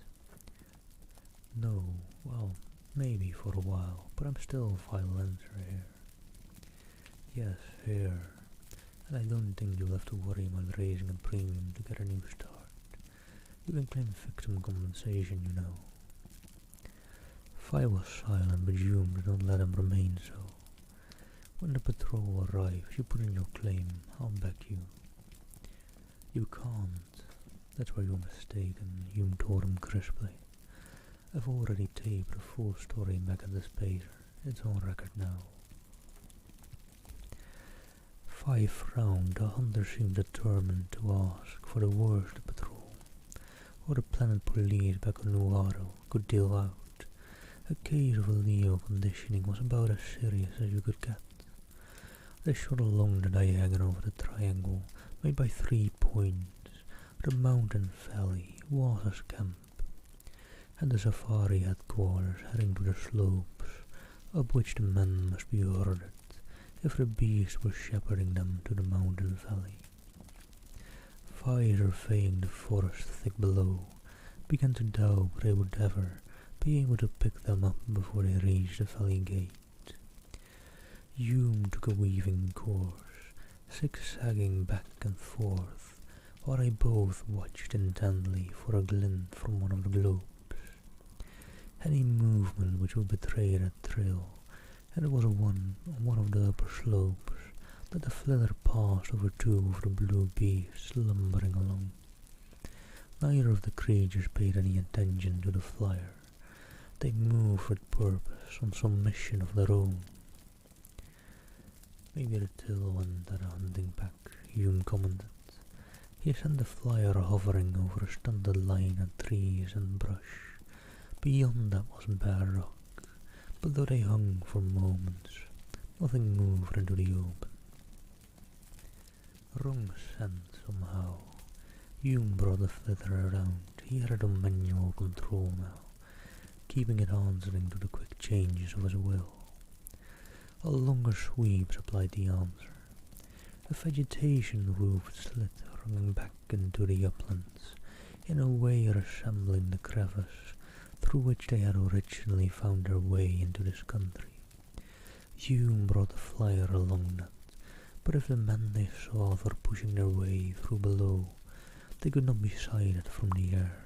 No, well, maybe for a while, but I'm still Violencer here. Yes, here. And I don't think you'll have to worry about raising a premium to get a new start. You can claim victim compensation, you know. Fi was silent, but Hume did not let him remain so. When the patrol arrives, you put in your claim. I'll back you. You can't. That's where you're mistaken, Hume told him crisply. I've already taped the full story back at the spacer. It's on record now. Fi frowned. The hunter seemed determined to ask for the worst the patrol, or the planet police back on Nuaro could deal out. A case of illegal conditioning was about as serious as you could get. They shot along the diagonal of the triangle made by 3 points. The mountain valley was a camp, and the safari headquarters heading to the slopes, up which the men must be herded if the beast was shepherding them to the mountain valley. Fi, surveying the forest thick below, began to doubt they would ever be able to pick them up before they reached the valley gate. Hume took a weaving course, zigzagging back and forth, while they both watched intently for a glint from one of the globes. Any movement which would betray that trail, and it was on one of the upper slopes that the flitter passed over 2 of the blue beasts lumbering along. Neither of the creatures paid any attention to the flyer. They moved with purpose on some mission of their own. Maybe the till went at a hunting pack, Hume commented. He sent the flyer hovering over a stunted line of trees and brush. Beyond that was bare rock, but though they hung for moments, nothing moved into the open. Wrong scent somehow. Hume brought the flitter around. He had it on manual control now, keeping it answering to the quick changes of his will. A longer sweep supplied the answer. A vegetation-roofed slit running back into the uplands, in a way resembling the crevice through which they had originally found their way into this country. Hume brought the flyer along that, but if the men they saw were pushing their way through below, they could not be sighted from the air.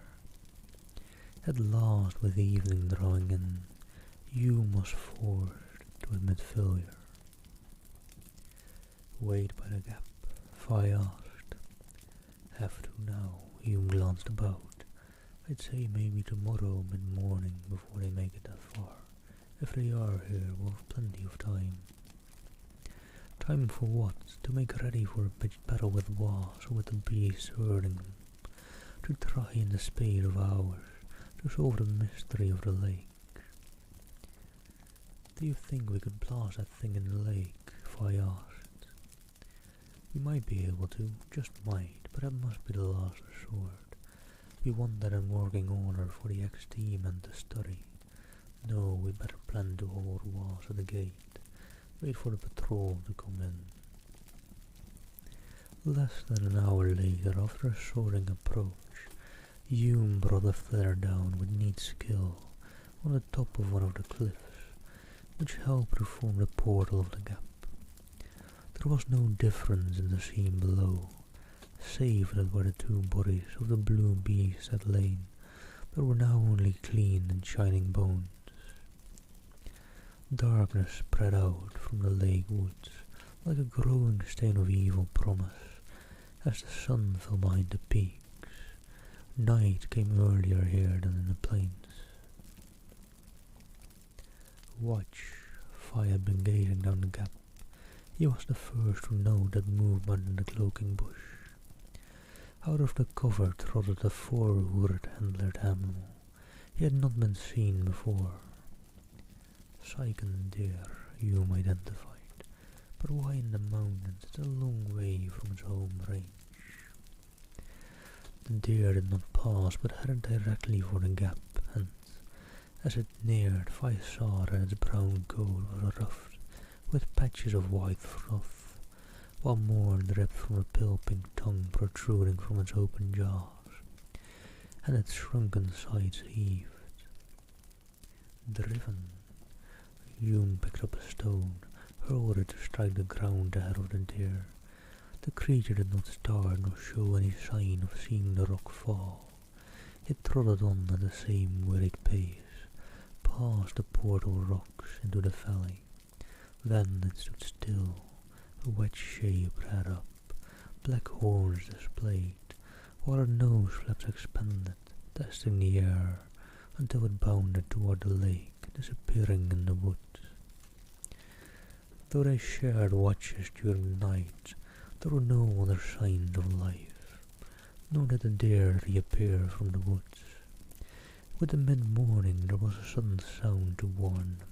At last, with evening drawing in, Hume was forced to admit failure. Wait by the gap, Fi asked. Have to now, Hume glanced about. I'd say maybe tomorrow mid-morning before they make it that far. If they are here, we'll have plenty of time. Time for what? To make ready for a pitched battle with Was or with the beasts herding them. To try in the space of hours to solve the mystery of the lake. Do you think we could blast that thing in the lake? Fi asked. We might be able to, just might, but that must be the last resort. We want that in working order for the XT men to study. No, we better plan to hold Was at the gate. Wait for the patrol to come in. Less than an hour later, after a soaring approach, Hume brought the flare down with neat skill on the top of one of the cliffs, which helped to form the portal of the gap. There was no difference in the scene below, save that where the 2 bodies of the blue beasts had lain, there were now only clean and shining bones. Darkness spread out from the lake woods like a growing stain of evil promise as the sun fell behind the peaks. Night came earlier here than in the plains. watch, Fi had been gazing down the gap. He was the first to note that movement in the cloaking bush. Out of the cover trotted a four-hoored antlered animal. He had not been seen before. Sycan deer, Hume identified, but why in the mountains? It's a long way from its home range. The deer did not pause, but headed directly for the gap, and as it neared, Fi saw that its brown coat was ruffed with patches of white froth, while more dripped from a pale-pink tongue protruding from its open jaws, and its shrunken sides heaved. Driven, Hume picked up a stone, hurled it to strike the ground ahead of the deer. The creature did not start nor show any sign of seeing the rock fall. It trotted on at the same worried pace, past the portal rocks into the valley. Then it stood still, a wedge shape ran up, black horns displayed, while her nose flaps expanded, testing the air, until it bounded toward the lake, disappearing in the woods. Though they shared watches during the night, there were no other signs of life, nor did the deer reappear from the woods. With the mid-morning there was a sudden sound to warn them,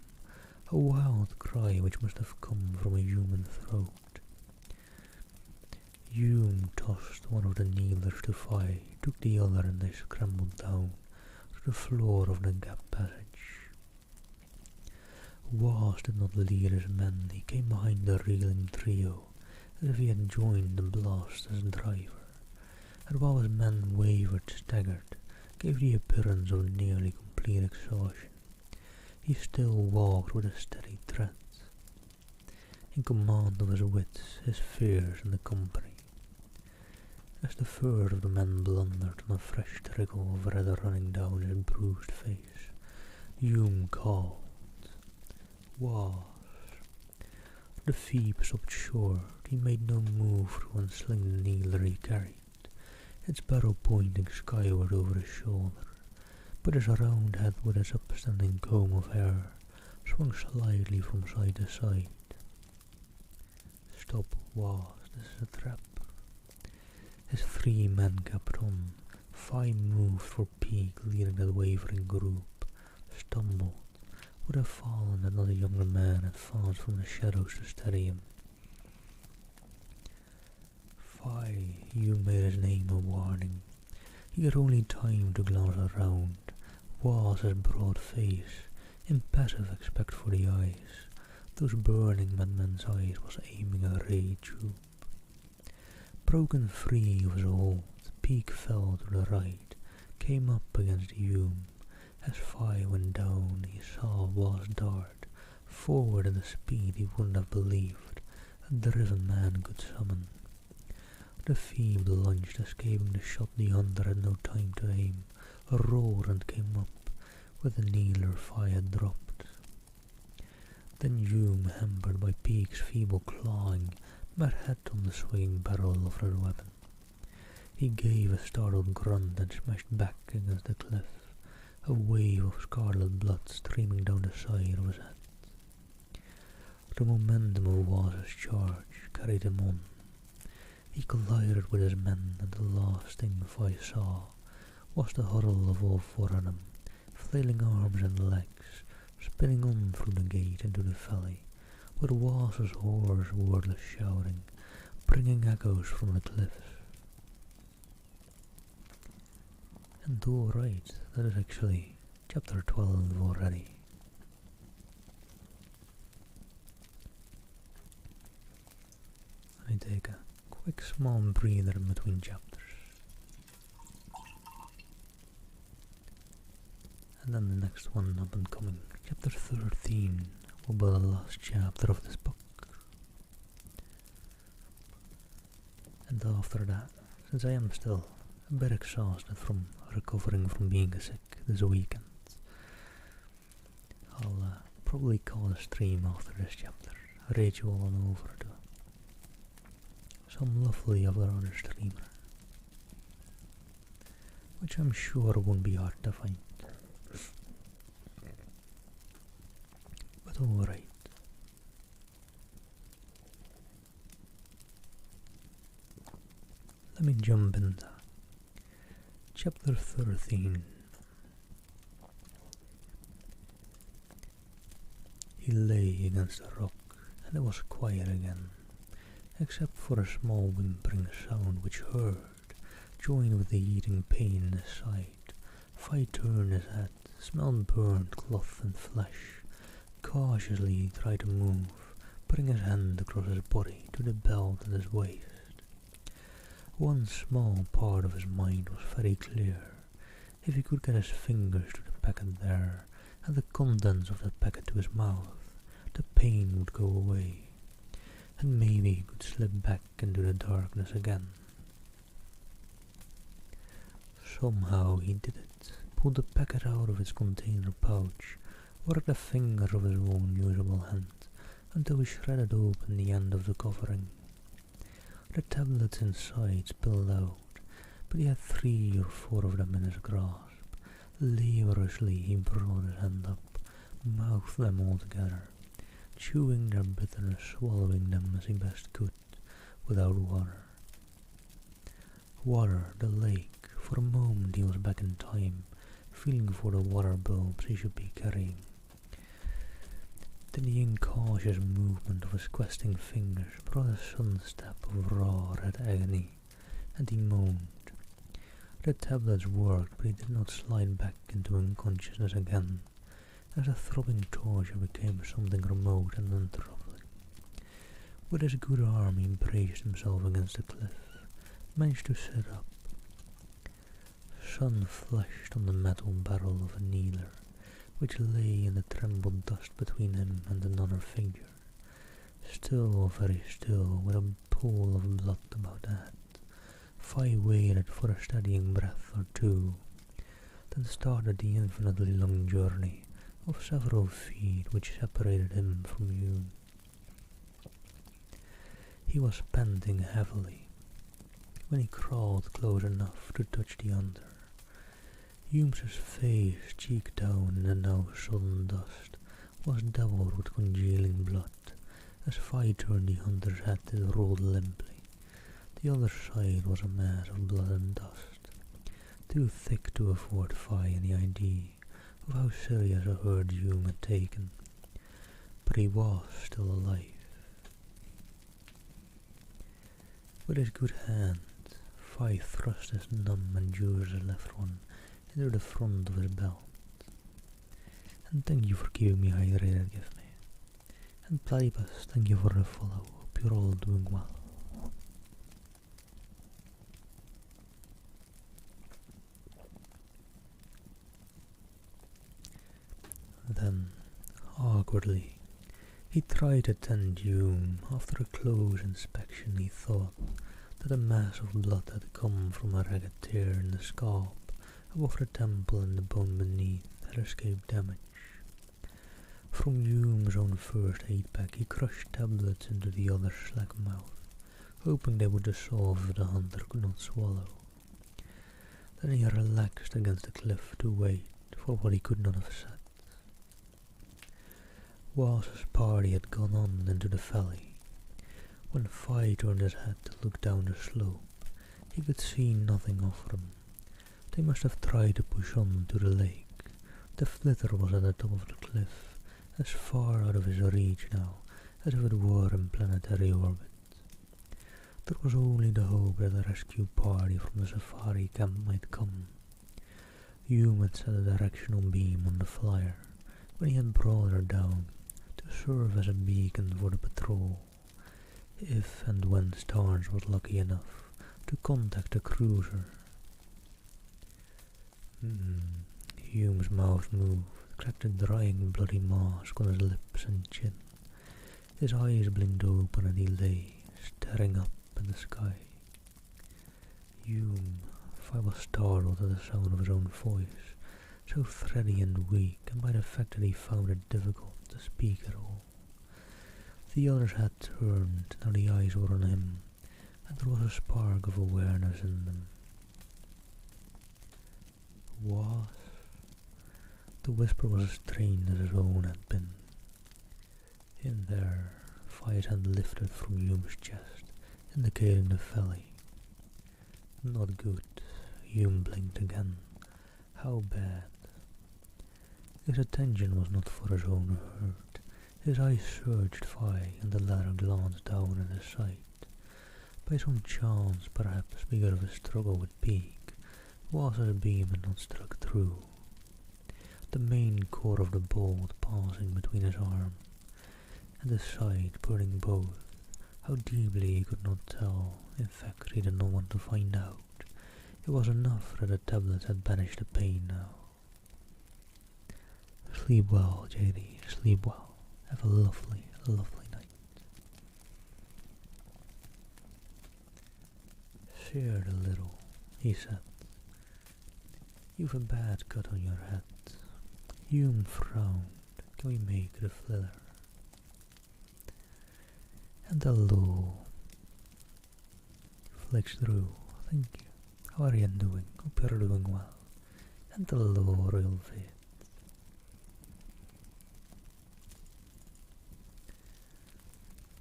a wild cry which must have come from a human throat. Hume tossed one of the kneelers to Fi, took the other, and they scrambled down to the floor of the gap passage. Was did not lead his men. He came behind the reeling trio, as if he had joined the blast as driver, and while his men wavered, staggered, gave the appearance of nearly complete exhaustion, he still walked with a steady tread, in command of his wits, his fears, and the company. As the third of the men blundered on a fresh trickle of red running down his bruised face, Hume called, "Was." The Phoebe stopped short. He made no move to unsling the needler he carried, its barrel pointing skyward over his shoulder, but his round head with its upstanding comb of hair swung slightly from side to side. "Stop, Was, this is a trap." His three men kept on. Five moved for Peak, leading that wavering group, stumbled, would have fallen had not a younger man advanced from the shadows to steady him. "Fi," Hume made his name a warning. He had only time to glance around. Was his broad face, impassive except for the eyes. Those burning madman's eyes was aiming a ray tube. Broken free of his hold, Peak fell to the right, came up against Hume. As Fi went down, he saw Was dart forward at a speed he wouldn't have believed a driven man could summon. The Phoebe lunged, escaping the shot. The hunter had no time to aim, roared and came up with the kneeler Fi had dropped. Then Hume, hampered by Peak's feeble clawing, met head on the swinging barrel of her weapon. He gave a startled grunt and smashed back against the cliff, a wave of scarlet blood streaming down the side of his head. The momentum of Was's charge carried him on. He collided with his men, and the last thing Fi saw was the huddle of all four of them, flailing arms and legs, spinning on through the gate into the valley, with Was's hoarse, wordless shouting, bringing echoes from the cliffs. And alright, that is actually chapter 12 already. Let me take a quick small breather in between chapters. And then the next one up and coming, chapter 13, will be the last chapter of this book. And after that, since I am still a bit exhausted from recovering from being sick this weekend, I'll probably call a stream after this chapter, Rachel on over to some lovely other streamer, which I'm sure won't be hard to find. But jump into Chapter 13. He lay against a rock, and it was quiet again, except for a small whimpering sound which heard, joined with the eating pain in his side. Fi turned his head, smelled burnt cloth and flesh. Cautiously he tried to move, putting his hand across his body to the belt at his waist. One small part of his mind was very clear. If he could get his fingers to the packet there, and the contents of that packet to his mouth, the pain would go away, and maybe he could slip back into the darkness again. Somehow he did it, pulled the packet out of its container pouch, worked the fingers of his own usable hand, until he shredded open the end of the covering. The tablets inside spilled out, but he had 3 or 4 of them in his grasp. Laboriously he brought his hand up, mouthed them all together, chewing their bitterness, swallowing them as he best could, without water. Water, the lake. For a moment he was back in time, feeling for the water bulbs he should be carrying. Then the incautious movement of his questing fingers brought a sudden step of raw red agony, and he moaned. The tablets worked, but he did not slide back into unconsciousness again, as the throbbing torture became something remote and untroubling. With his good arm he braced himself against the cliff, managed to sit up. Sun flashed on the metal barrel of a needler, which lay in the trembled dust between him and another figure, still, very still, with a pool of blood about the head. Fi waited for a steadying breath or two, then started the infinitely long journey of several feet which separated him from Hume. He was panting heavily when he crawled close enough to touch the hunter. Hume's face, cheek down in the now sodden dust, was dabbled with congealing blood, as Fi turned the hunter's head it rolled limply. The other side was a mass of blood and dust, too thick to afford Fi any idea of how serious a hurt Hume had taken, but he was still alive. With his good hand, Fi thrust his numb and useless left one into the front of his belt. And thank you for keeping me hydrated, give me. And Platypus, thank you for the follow. Hope you're all doing well. Then, awkwardly, he tried to tend Hume. After a close inspection he thought that a mass of blood had come from a ragged tear in the scalp above the temple, and the bone beneath had escaped damage. From Hume's own first aid pack he crushed tablets into the other's slack mouth, hoping they would dissolve if the hunter could not swallow. Then he relaxed against the cliff to wait for what he could not have said. Whilst his party had gone on into the valley, when Fi turned his head to look down the slope, he could see nothing of them. They must have tried to push on to the lake. The flitter was at the top of the cliff, as far out of his reach now as if it were in planetary orbit. There was only the hope that a rescue party from the safari camp might come. Hume had set a directional beam on the flyer when he had brought her down to serve as a beacon for the patrol, if and when Starnes was lucky enough to contact the cruiser. Hume's mouth moved, cracked a drying bloody mask on his lips and chin. His eyes blinked open and he lay, staring up at the sky. Hume, Fi was startled at the sound of his own voice, so thready and weak, and by the fact that he found it difficult to speak at all. The others had turned, now the eyes were on him, and there was a spark of awareness in them. Was? The whisper was as strained as his own had been. In there, Fi's hand lifted from Hume's chest, indicating the valley. Not good. Hume blinked again. How bad? His attention was not for his own hurt. His eyes searched Fay, and the latter glanced down at his sight. By some chance, perhaps because of his struggle with Peak, Wass's beam had not struck through. The main core of the bolt passing between his arm and his side, burning both. How deeply he could not tell. In fact, he did not want to find out. It was enough that the tablets had banished the pain now. Sleep well, JD, sleep well. Have a lovely, lovely night. Shared a little, he said. You've a bad cut on your head. Hume frowned. Can we make it a flitter? And the law flicks through. Thank you. How are you doing? Hope you're doing well. And the law real fit.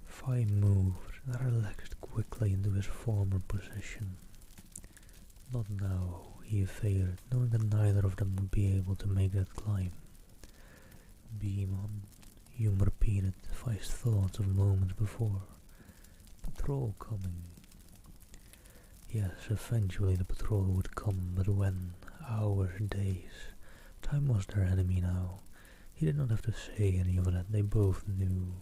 Fay moved and relaxed quickly into his former position. Not now, he feared, knowing that neither of them would be able to make that climb. Beam on, Hume repeated Fay's thoughts of moments before. Patrol coming. Yes, eventually the patrol would come, but when? Hours, days. Time was their enemy now. He did not have to say any of that, they both knew.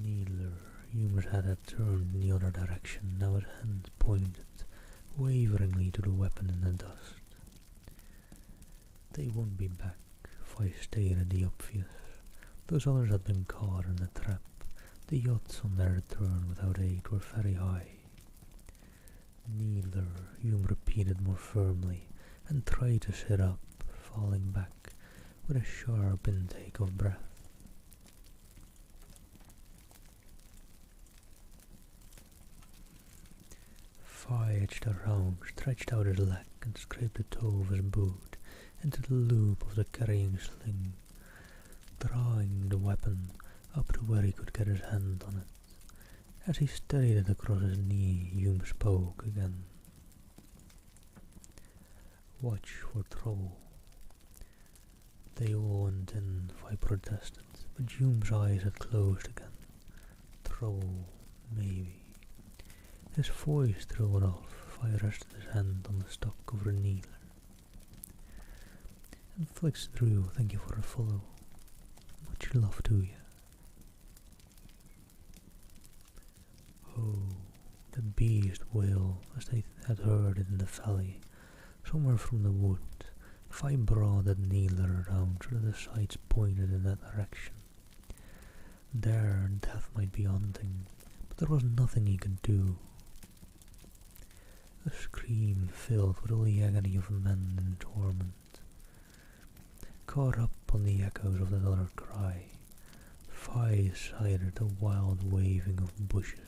Needler. Hume's head had turned in the other direction, now his hand pointed waveringly to the weapon in the dust. They won't be back, Fay stated the obvious. Those others had been caught in the trap. The odds on their return without aid were very high. Neither, Hume repeated more firmly, and tried to sit up, falling back with a sharp intake of breath. Fay edged around, stretched out his leg, and scraped the toe of his boot into the loop of the carrying sling, drawing the weapon up to where he could get his hand on it. As he steadied it across his knee, Hume spoke again. Watch for trouble. They all went in, Fay protested, but Hume's eyes had closed again. Trouble, maybe. His voice trailed off. Fay rested his hand on the stock of her needler. And flicks through, thank you for the follow. Much love to you. Oh, the beast wailed as they had heard it in the valley, somewhere from the wood. Fay brought that needler around so that the sights pointed in that direction. There, death might be hunting, but there was nothing he could do. A scream filled with all the agony of men in torment. Caught up on the echoes of that other cry, Fay sighted a wild waving of bushes.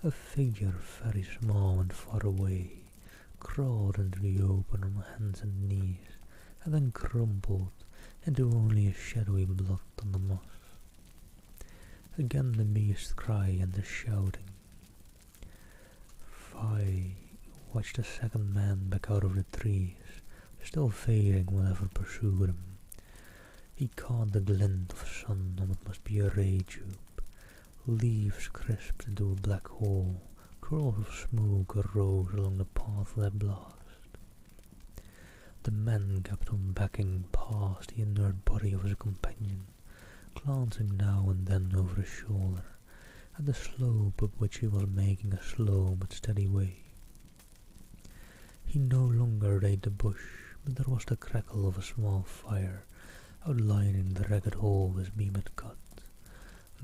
A figure very small and far away crawled into the open on hands and knees, and then crumpled into only a shadowy blot on the moss. Again the beast's cry and the shouting. Fay watched the second man back out of the trees, still fading whatever pursued him. He caught the glint of sun on what must be a ray tube. Leaves crisped into a black hole, curls of smoke arose along the path of that blast. The man kept on backing past the inert body of his companion, glancing now and then over his shoulder at the slope up which he was making a slow but steady way. He no longer rayed the bush, but there was the crackle of a small fire outlining the ragged hole his beam had cut.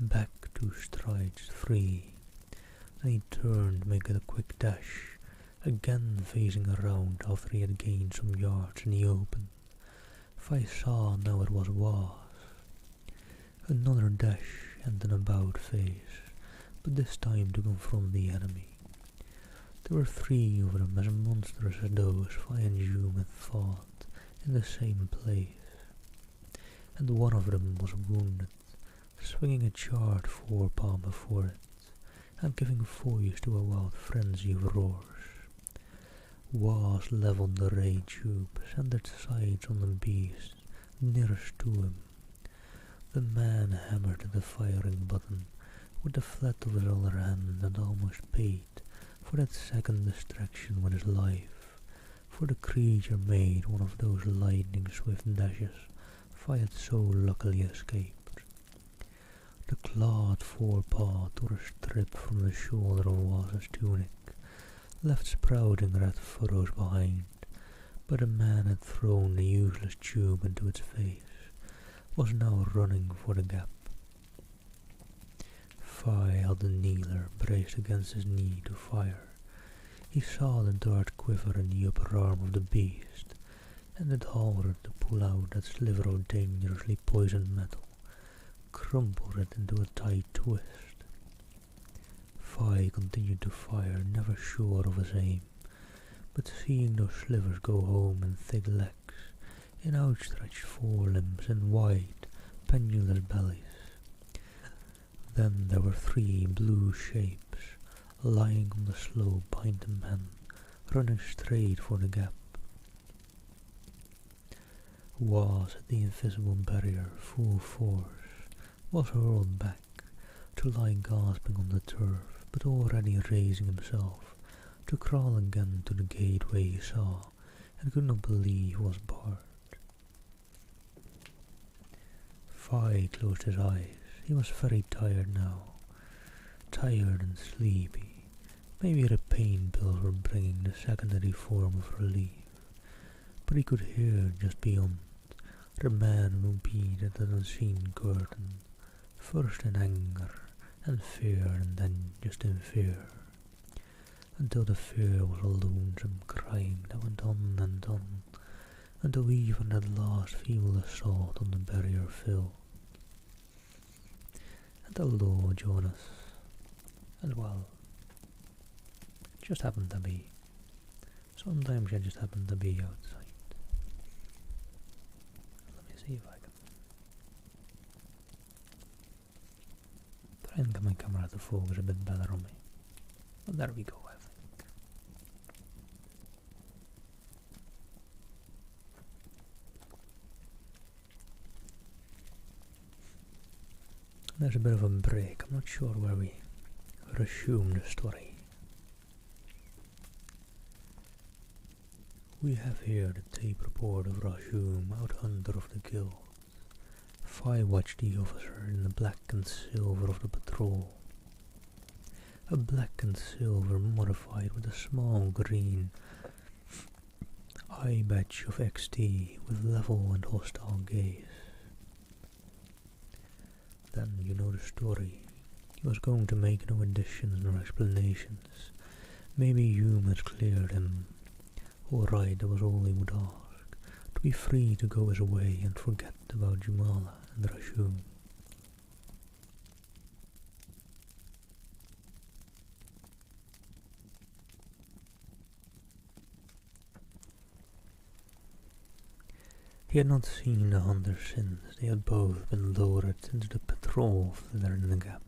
Back 2 strides, 3. Then he turned, making a quick dash, again facing around after he had gained some yards in the open. Fay saw now it was Was. Another dash and an about face, but this time to confront the enemy. There were 3 of them, as monstrous as those Fay and Hume had fought in the same place, and one of them was wounded, swinging a charred forepaw before it, and giving voice to a wild frenzy of roars. Was levelled the ray tube, sent its sights on the beast nearest to him. The man hammered the firing button with the flat of his other hand and almost paid for that second distraction with his life, for the creature made one of those lightning-swift dashes I had so luckily escaped. The clawed forepaw tore a strip from the shoulder of Waz's tunic, left sprouting red furrows behind, but the man had thrown the useless tube into its face, was now running for the gap. Fi held the kneeler braced against his knee to fire. He saw the dart quiver in the upper arm of the beast, and it halted to pull out that sliver of dangerously poisoned metal, crumpled it into a tight twist. Fi continued to fire, never sure of his aim, but seeing those slivers go home in thick legs, in outstretched forelimbs and wide, pendulous bellies. Then there were three blue shapes, lying on the slope behind the man, running straight for the gap. Was at the invisible barrier full force, was hurled back, to lie gasping on the turf, but already raising himself, to crawl again to the gateway he saw, and could not believe was barred. Fi closed his eyes. He was very tired now, tired and sleepy. Maybe the pain pills were bringing the secondary form of relief, but he could hear just beyond the man who beat at the unseen curtain, first in anger and fear and then just in fear, until the fear was a lonesome crying that went on, until even that last feeble assault on the barrier fell. And the Lord joined us, and well, it just happened to be. Sometimes you just happen to be outside. Let me see if I can try and get my camera to focus a bit better on me. Well, there we go, I think. There's a bit of a break. I'm not sure where we resume the story. We have here the tape report of Rajum, out-hunter of the guild. Fi watched the officer in the black and silver of the patrol. A black and silver modified with a small green eye badge of XT with level and hostile gaze. Then you know the story. He was going to make no additions nor explanations. Maybe Hume had cleared him. Alright, that was all he would ask. To be free to go his way and forget about Jumala and Rashum. He had not seen the hunter since. They had both been lowered into the patrol flitter in the gap.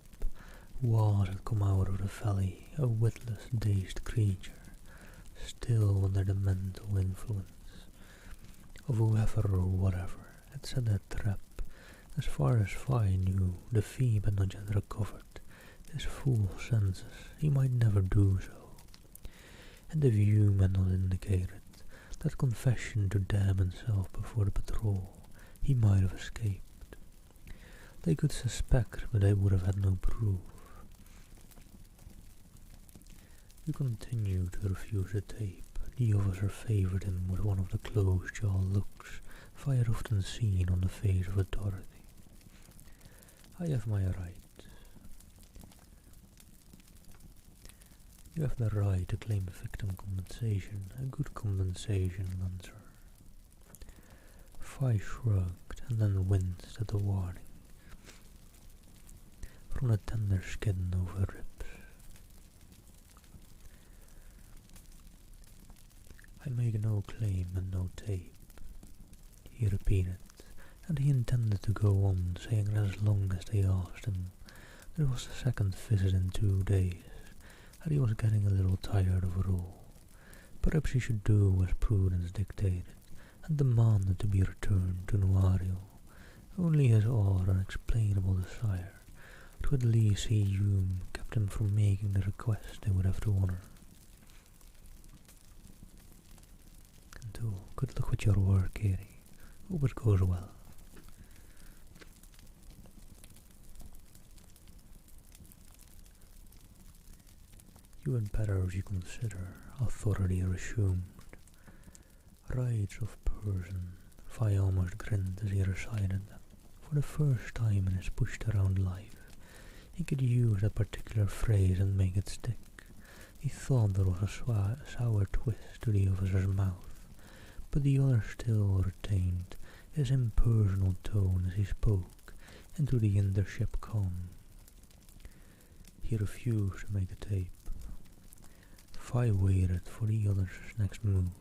Was had come out of the valley, a witless, dazed creature, still under the mental influence of whoever or whatever had set that trap. As far as Fi knew, the Phoebe had not yet recovered his full senses. He might never do so. And the view had not indicated that confession to damn himself before the patrol, he might have escaped. They could suspect, but they would have had no proof. To continue to refuse the tape, the officer favoured him with one of the close-jawed looks I had often seen on the face of authority. I have my right. You have the right to claim victim compensation, a good compensation, Lancer. Fi shrugged and then winced at the warning. From the tender skin over ribs. I make no claim and no tape, he repeated, and he intended to go on saying that as long as they asked him There was a second visit in 2 days, and he was getting a little tired of it all. Perhaps he should do as prudence dictated, and demanded to be returned to Nuario. Only his odd, unexplainable desire to at least see Hume kept him from making the request they would have to honour. And so, good luck with your work, Katie. Hope it goes well. You had better reconsider, authority resumed. Rights of person, Fi almost grinned as he recited them. For the first time in his pushed-around life, he could use that particular phrase and make it stick. He thought there was a sour twist to the officer's mouth, but the other still retained his impersonal tone as he spoke into the intership comm. He refused to make a tape. Fi waited for the other's next move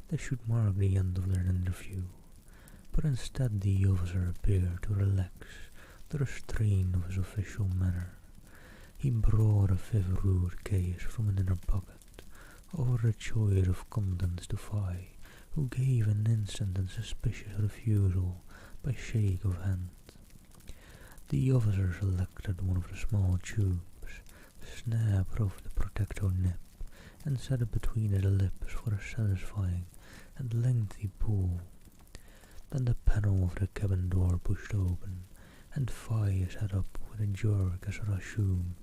that should mark the end of their interview, but instead the officer appeared to relax the restraint of his official manner. He brought a fifth root case from an inner pocket, offered a choice of contents to Fi, who gave an instant and suspicious refusal by shake of hand. The officer selected one of the small tubes, snapped off the protector nip, and set it between his lips for a satisfying and lengthy pull. Then the panel of the cabin door pushed open, and Fi sat up with a jerk as Rashum,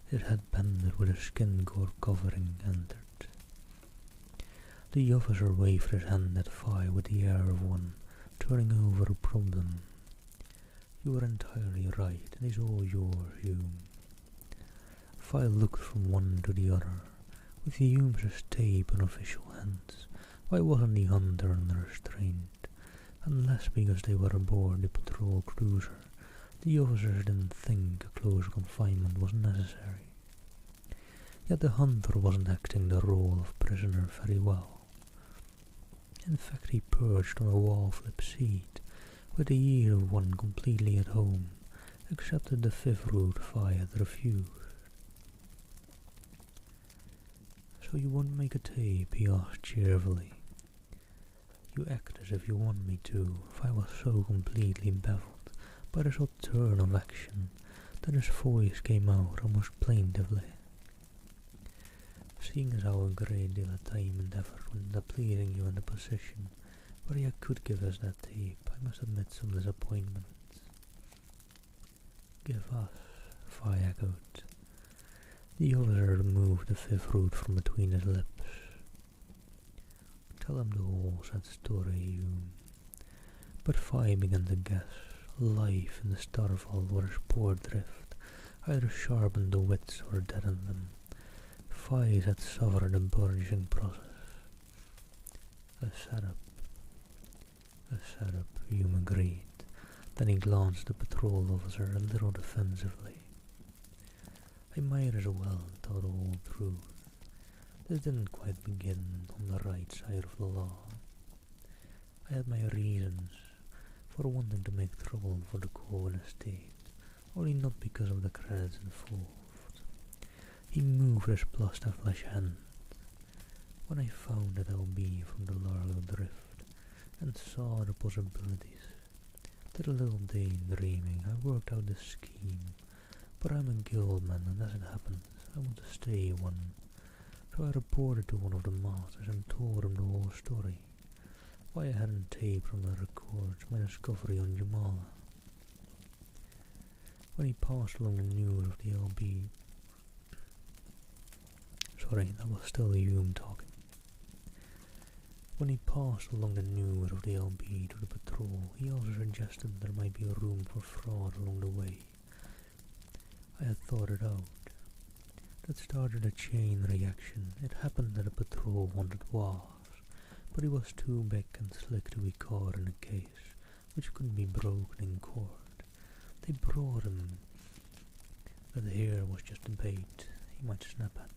his head bended with a skin-core covering, entered. The officer waved his hand at Fi with the air of one turning over a problem. You are entirely right, and is all yours, Hume. Fi looked from one to the other. With Hume's tape in official hands, why wasn't the hunter under restraint? Unless because they were aboard the patrol cruiser, the officers didn't think a close confinement was necessary. Yet the hunter wasn't acting the role of prisoner very well. In fact, he perched on a wall-flip seat, with the ear of one completely at home, except that the fifth route Fi had refused. So you won't make a tape, he asked cheerfully. You act as if you want me to, if I was so completely baffled by this odd turn of action that his voice came out almost plaintively. Seeing as how a great deal of time and effort went into pleasing you in the position where you could give us that tape, I must admit some disappointment. Give us, Fi echoed. The officer removed the fifth root from between his lips. Tell him the whole sad story, Hume. But Fi began to guess. Life in the starfall or his poor drift either sharpened the wits or deadened them. Fi had suffered a burgeoning process. A setup, Hume agreed. Then he glanced at the patrol officer a little defensively. I might as well tell the whole truth. This didn't quite begin on the right side of the law. I had my reasons for wanting to make trouble for the Cohen estate, only not because of the credits involved. He moved his plaster-flesh hand. When I found that LB from the Largo Drift and saw the possibilities, did a little daydreaming, I worked out the scheme. But I'm a guildman, and as it happens, I want to stay one. So I reported to one of the masters and told him the whole story. Why I hadn't taped from the records my discovery on Jamala. When he passed along the news of the LB... Sorry, that was still Hume talking. When he passed along the news of the LB to the patrol, he also suggested there might be room for fraud along the way. I had thought it out. That started a chain reaction. It happened that a patrol wanted Was, but he was too big and slick to be caught in a case which couldn't be broken in court. They brought him, but here was just a bait he might snap at,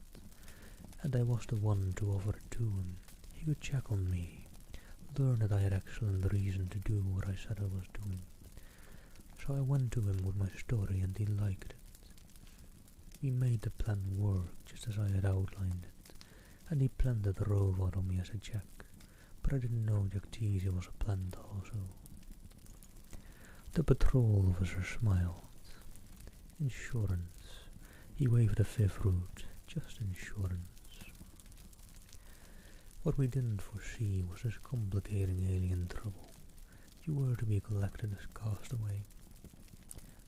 and I was the one to offer it to him. He could check on me, learn that I had excellent reason to do what I said I was doing. So I went to him with my story and he liked it. We made the plan work just as I had outlined it, and he planted the robot on me as a check, but I didn't know Jactizia was a plant also. The patrol officer smiled. Insurance. He waved a fifth route. Just insurance. What we didn't foresee was this complicating alien trouble. You were to be collected as castaway,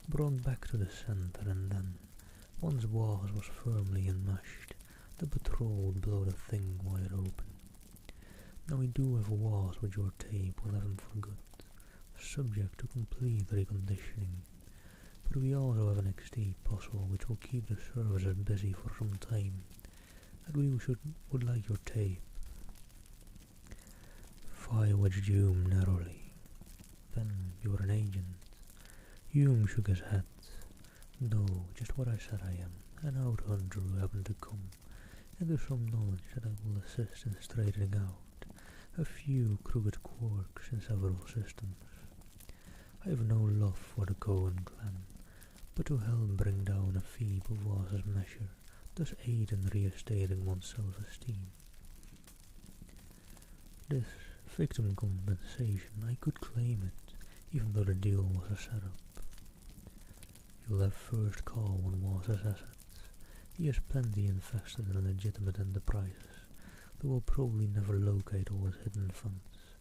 brought back to the center, and then, once Waz was firmly enmeshed, the patrol would blow the thing wide open. Now we do have Waz with your tape, we'll have him for good, subject to complete reconditioning. But we also have an XD puzzle which will keep the services busy for some time, and we would like your tape. Fi watched Hume narrowly. Then you're an agent. Hume shook his head. No, just what I said I am, an outhunter who happened to come into some knowledge that I will assist in straightening out a few crooked quirks in several systems. I have no love for the Cohen clan, but to help bring down a feeble Waz's measure does aid in reinstating one's self-esteem. This victim compensation, I could claim it, even though the deal was a setup. You'll have first call on Waz's assets. He has plenty invested in legitimate enterprises that will probably never locate all his hidden funds,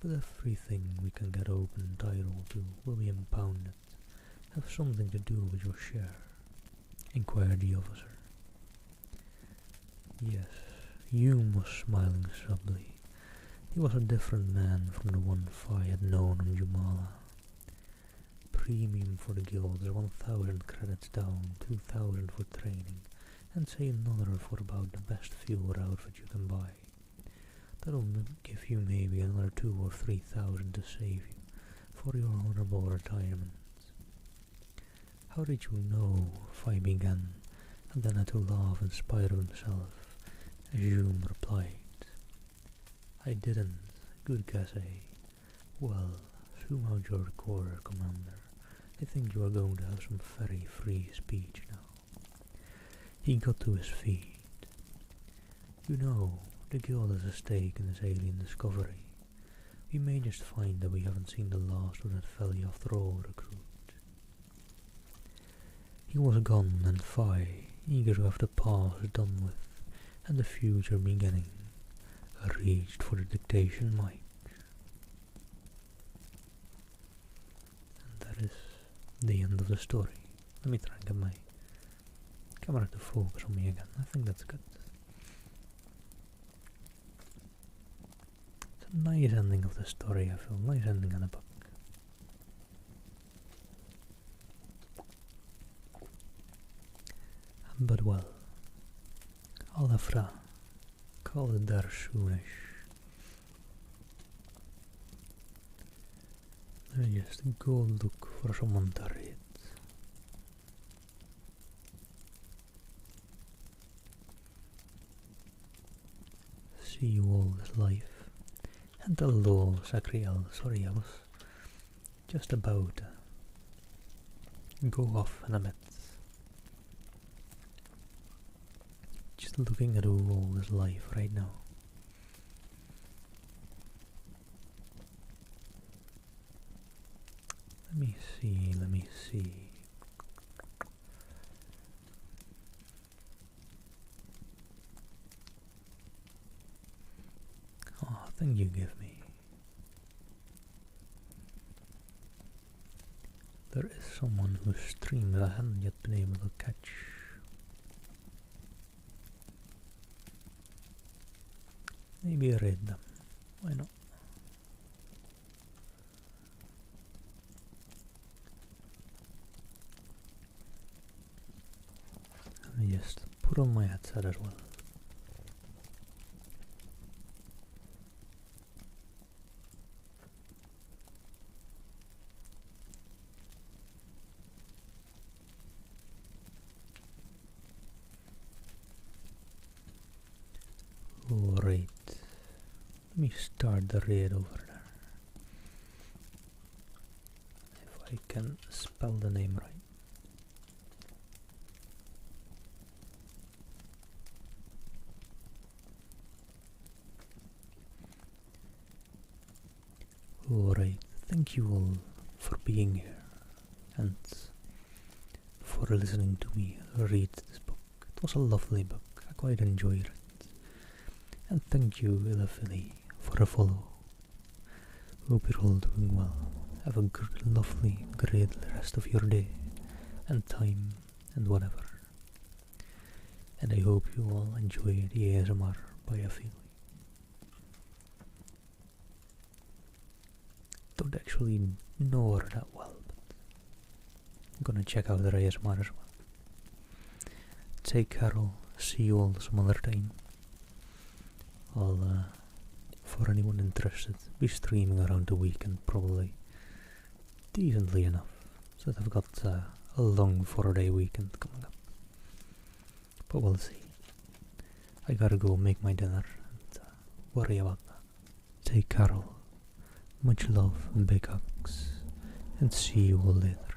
but everything we can get open title to will be impounded. Have something to do with your share? Inquired the officer. Yes, Hume was smiling subtly. He was a different man from the one Fi had known on Jumala. Premium for the guild is 1,000 credits down, 2,000 for training, and say another for about the best field outfit you can buy. That'll give you maybe another 2,000 or 3,000 to save you for your honorable retirement. How did you know? Fi began, and then had to laugh in spite of himself, as Hume replied. I didn't. Good guess, eh? Well, zoom out your recorder, Commander. I think you are going to have some very free speech now. He got to his feet. You know, the guild has a stake in this alien discovery. We may just find that we haven't seen the last of that felly after all, recruit. He was gone, and Fi, eager to have the past done with, and the future beginning, reached for the dictation mic. And that is the end of the story. Let me try and get my camera to focus on me again. I think that's good. It's a nice ending of the story, I feel. Nice ending on a book. But well, Alafra, call it there soonish. Let me just go look for someone to read. See you all this life. And hello, Sacriel. Sorry, I was just about to go off in a bit. Just looking at all this life right now. Let me see. Oh, thing you give me. There is someone whose stream that I haven't yet been able to catch. Maybe read them. Why not? Let me just put on my headset as well. Alright, let me start the raid over there. If I can spell the name right. alright, thank you all for being here and for listening to me read this book. It was a lovely book, I quite enjoyed it. And thank you, Ilafili, for a follow. Hope you're all doing well. Have a lovely, great rest of your day and time and whatever. And I hope you all enjoy the ASMR by Afili. Don't actually know her that well, but I'm gonna check out her ASMR as well. Take care all. See you all some other time. I'll, for anyone interested, be streaming around the weekend probably. Decently enough, so that I've got a long 4-day weekend coming up. But we'll see. I gotta go make my dinner and worry about that. Take care all. Much love and big hugs, and see you all later.